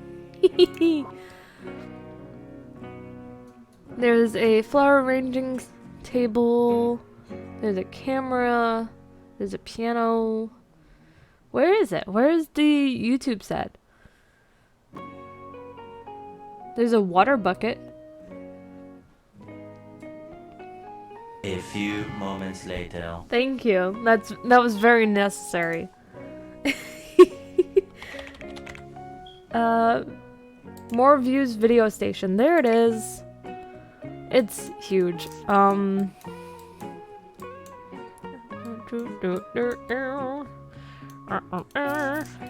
There's a flower arranging table. There's a camera. There's a piano. Where is it? Where is the YouTube set? There's a water bucket. A few moments later. Thank you. That was very necessary. More views video station. There it is. It's huge.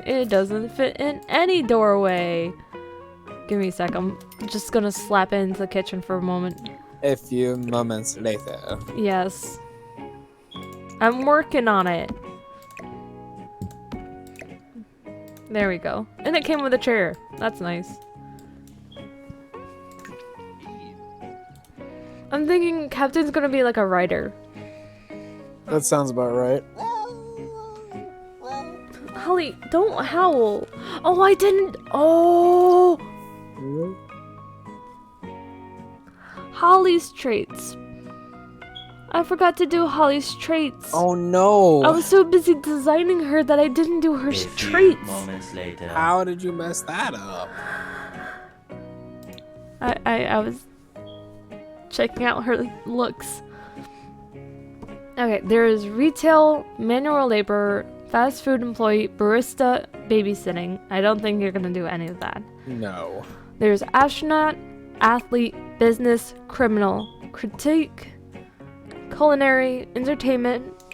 It doesn't fit in any doorway. Give me a sec. I'm just gonna slap it into the kitchen for a moment. A few moments later. Yes. I'm working on it. There we go. And it came with a chair. That's nice. I'm thinking Captain's gonna be like a writer. That sounds about right. Holly, don't howl. Oh, I didn't. Oh. Holly's traits. I forgot to do Holly's traits. Oh no. I was so busy designing her that I didn't do her A few traits. moments later. How did you mess that up? I was checking out her looks. Okay, there is retail, manual labor, fast food employee, barista, babysitting. I don't think you're gonna do any of that. No. There's astronaut, athlete, business, criminal, critique, culinary, entertainment,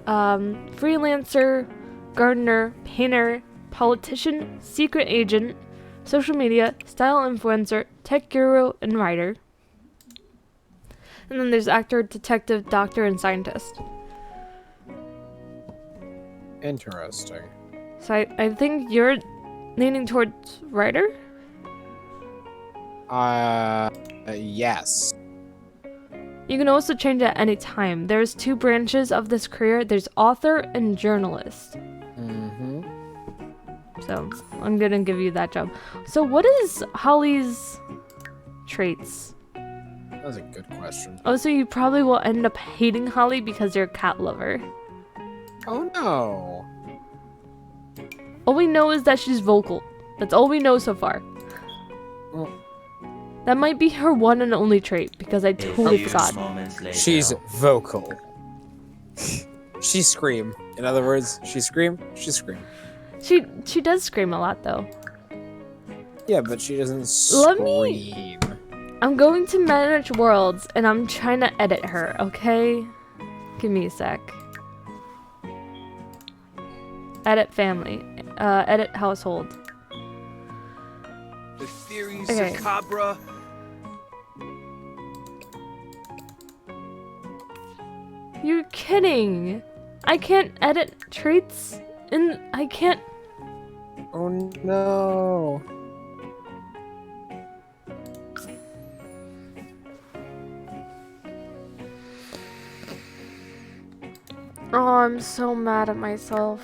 freelancer, gardener, painter, politician, secret agent, social media, style influencer, tech guru, and writer. And then there's actor, detective, doctor, and scientist. Interesting. So I think you're leaning towards writer? Yes. You can also change at any time. There's 2 branches of this career. There's author and journalist. Mm-hmm. So I'm gonna give you that job. So what is Holly's traits? That was a good question. Oh, so you probably will end up hating Holly because you're a cat lover. Oh no. All we know is that she's vocal. That's all we know so far. Well, That might be her one and only trait because I A totally few forgot. moments later. she's vocal. She scream. In other words, she scream. She does scream a lot though. Yeah, but she doesn't Let scream. I'm going to manage worlds and I'm trying to edit her, okay? Give me a sec. Edit family. Edit household. The theories Okay. of Cabra. You're kidding. I can't edit traits and I can't. Oh no. Oh, I'm so mad at myself.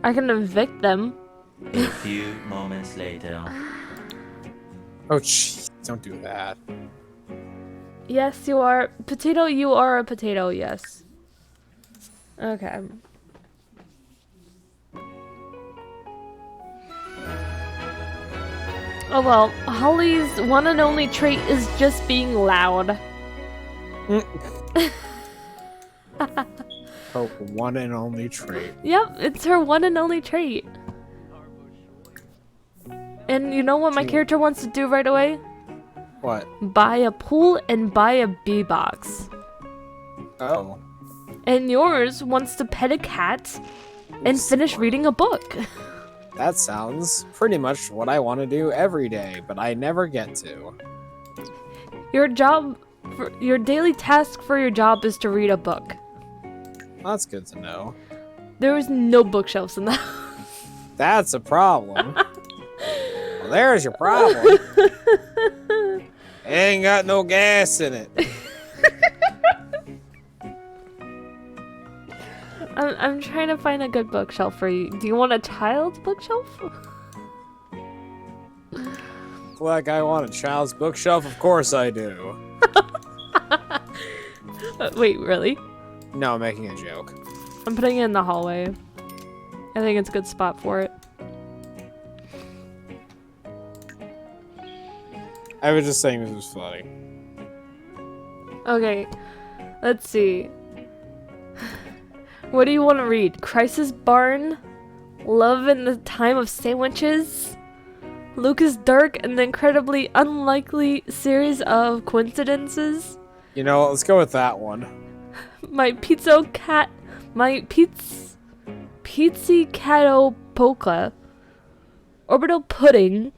I can evict them. A few moments later. Oh jeez, don't do that. Yes, you are. Potato, you are a potato, yes. Okay. Oh well, Holly's one and only trait is just being loud. Her one and only trait. Yep, it's her one and only trait. And you know what my character wants to do right away? What? Buy a pool and buy a bee box. Oh. And yours wants to pet a cat and finish reading a book. That sounds pretty much what I want to do every day, but I never get to. Your daily task for your job is to read a book. That's good to know. There is no bookshelves in the house. That's a problem. Well, there's your problem. Ain't got no gas in it. I'm trying to find a good bookshelf for you. Do you want a child's bookshelf? Like I want a child's bookshelf? Of course I do. Wait, really? No, I'm making a joke. I'm putting it in the hallway. I think it's a good spot for it. I was just saying this was funny. Okay, let's see. What do you want to read? Crisis Barn? Love in the Time of Sandwiches? Lucas Dark and the Incredibly Unlikely Series of Coincidences? You know, let's go with that one. My Pizzy Cato Polka? Orbital Pudding?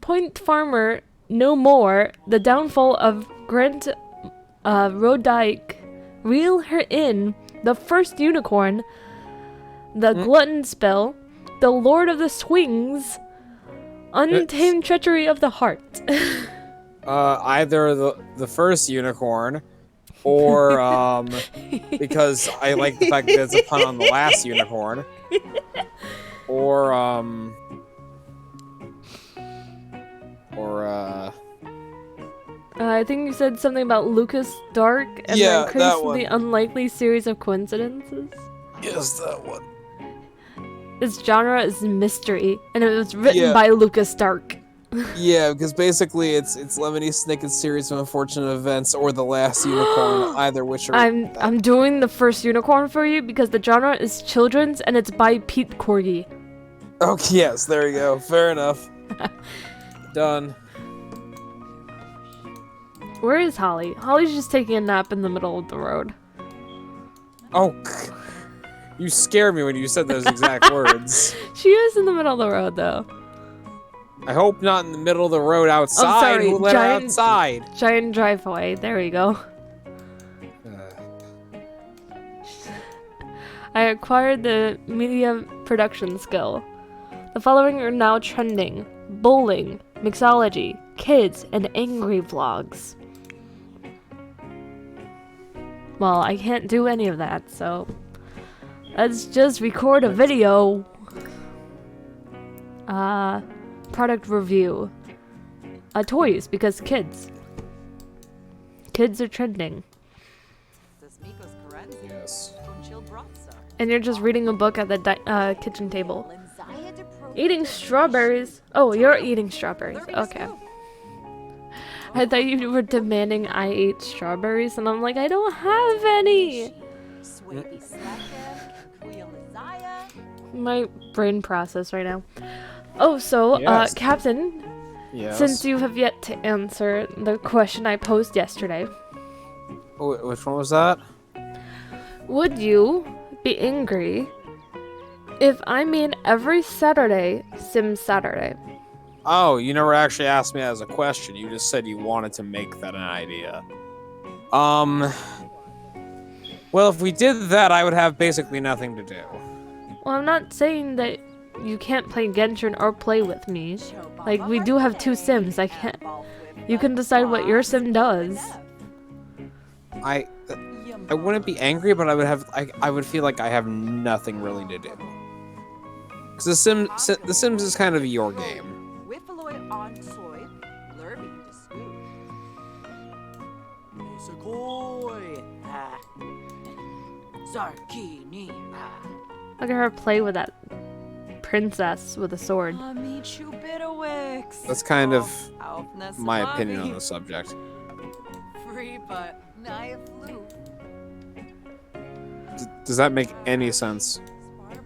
Point Farmer, No More, The Downfall of Grant Rodike, Reel Her In, The First Unicorn, The Glutton Spell, The Lord of the Swings, Untamed Treachery of the Heart. Either the first unicorn, or because I like the fact that it's a pun on the last unicorn, or I think you said something about Lucas Dark and Yeah, the that increasingly unlikely series of coincidences. yes, that one. Its genre is mystery, and it was written Yeah. by Lucas Dark. Yeah, because basically it's Lemony Snicket's series of unfortunate events or the last unicorn, either which are. I'm doing the first unicorn for you because the genre is children's and it's by Pete Corgi. Okay, yes, there you go. Fair enough. Done. Where is Holly? Holly's just taking a nap in the middle of the road. Oh, you scared me when you said those exact words. She is in the middle of the road though. I hope not in the middle of the road outside. sorry, Who let her giant- outside? Giant driveway. There we go. I acquired the media production skill. The following are now trending: bowling, mixology, kids, and angry vlogs. Well, I can't do any of that, so let's just record a video. Product review. Toys, because kids. Kids are trending. Yes. And you're just reading a book at the kitchen table. Eating strawberries. Oh, you're eating strawberries. Okay. I thought you were demanding I ate strawberries, and I'm like, I don't have any. My brain process right now. Oh, so, Yes. Captain, Yes. since you have yet to answer the question I posed yesterday, Which one was that? would you be angry if I made every Saturday Sim Saturday? Oh, you never actually asked me as a question. You just said you wanted to make that an idea. Well, if we did that, I would have basically nothing to do. Well, I'm not saying that you can't play Genshin or play with me. Like, we do have 2 Sims. I can't. You can decide what your Sim does. I wouldn't be angry, but I would feel like I have nothing really to do. Because the Sims is kind of your game. Look at her play with that princess with a sword. That's kind of my opinion on the subject. Does that make any sense?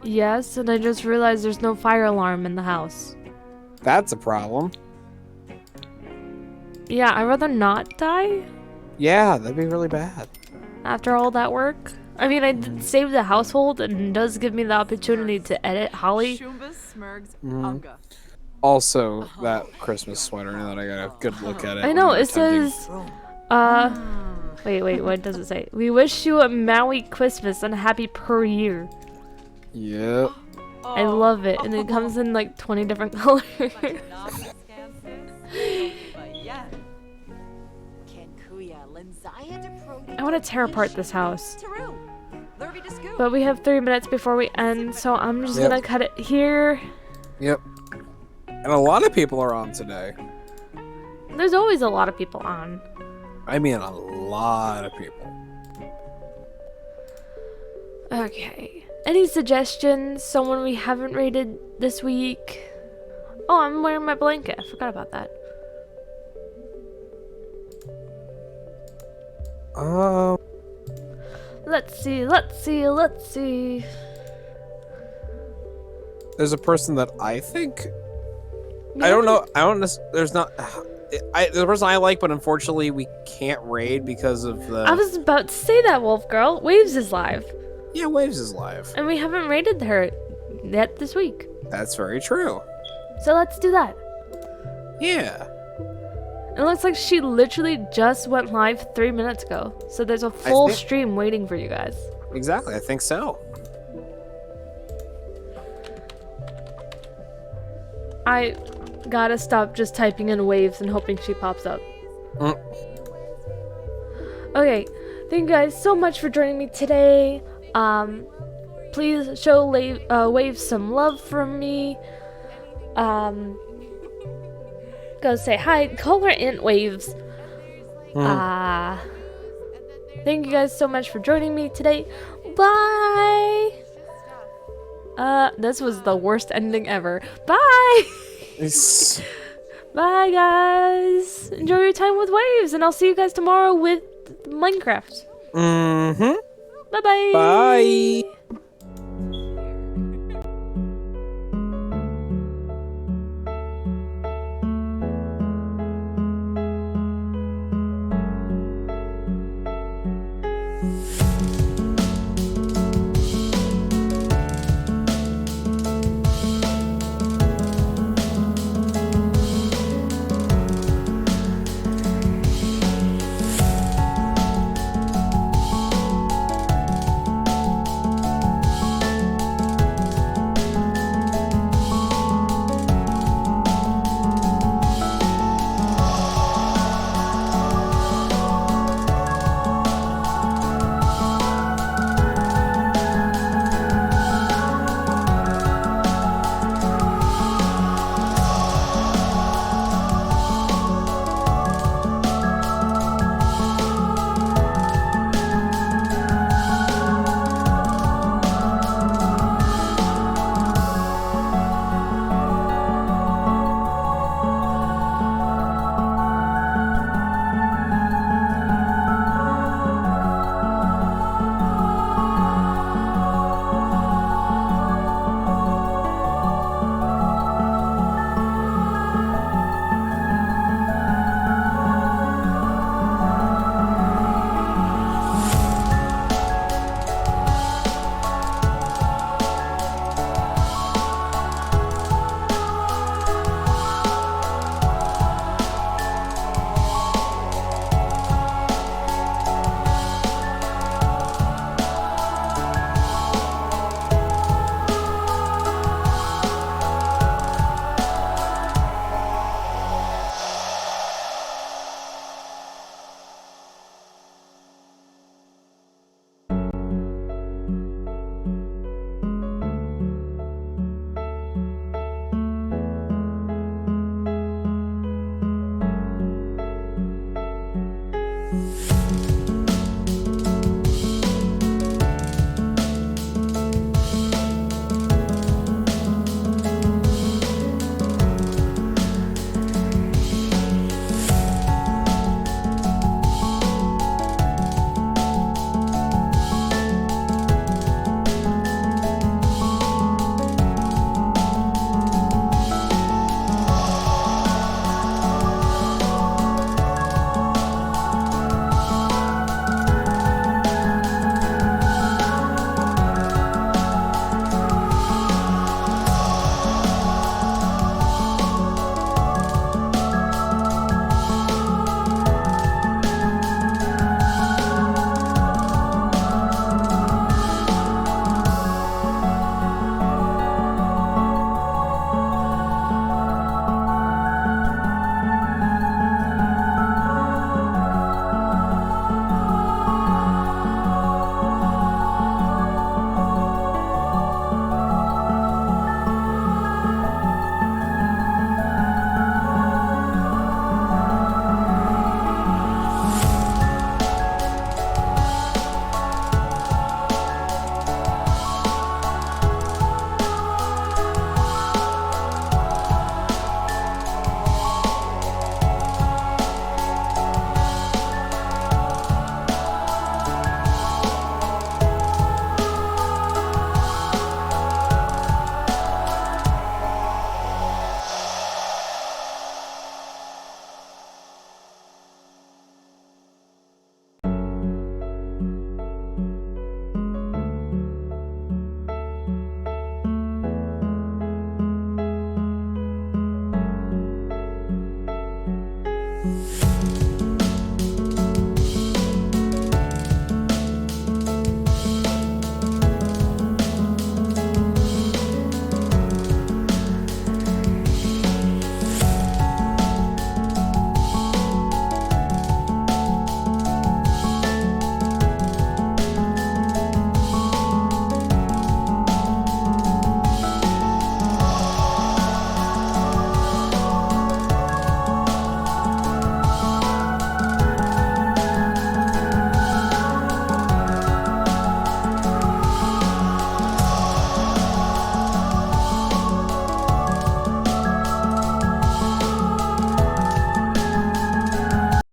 Yes, and I just realized there's no fire alarm in the house. That's a problem. Yeah, I'd rather not die Yeah, that'd be really bad. after all that work. I mean, I did save the household, and it does give me the opportunity to edit Holly. Also, that Christmas sweater, now that I got a good look at it. I know, I'm it pretending- says, wait, what does it say? We wish you a Maui Christmas and a happy per year. Yep. I love it, and it comes in like 20 different colors. I want to tear apart this house. But we have 3 minutes before we end, so I'm just Yep. gonna cut it here. Yep. And a lot of people are on today. There's always a lot of people on. I mean, a lot of people. Okay. Any suggestions? Someone we haven't rated this week? Oh, I'm wearing my blanket. I forgot about that. Let's see. There's a person that I think. I don't know. I don't. There's not. There's a person I like, but unfortunately we can't raid because of the. I was about to say that, Wolf Girl. Waves is live. Yeah, Waves is live. And we haven't rated her yet this week. That's very true. So let's do that. Yeah. It looks like she literally just went live 3 minutes ago. So there's a full think- stream waiting for you guys. Exactly. I think so. I gotta stop just typing in waves and hoping she pops up. Okay, thank you guys so much for joining me today. Please show Waves some love from me. Go say hi. Call her Aunt Waves. Thank you guys so much for joining me today. Bye. This was the worst ending ever. Bye. Bye, guys. Enjoy your time with Waves, and I'll see you guys tomorrow with Minecraft. Mm-hmm. Bye-bye. Bye.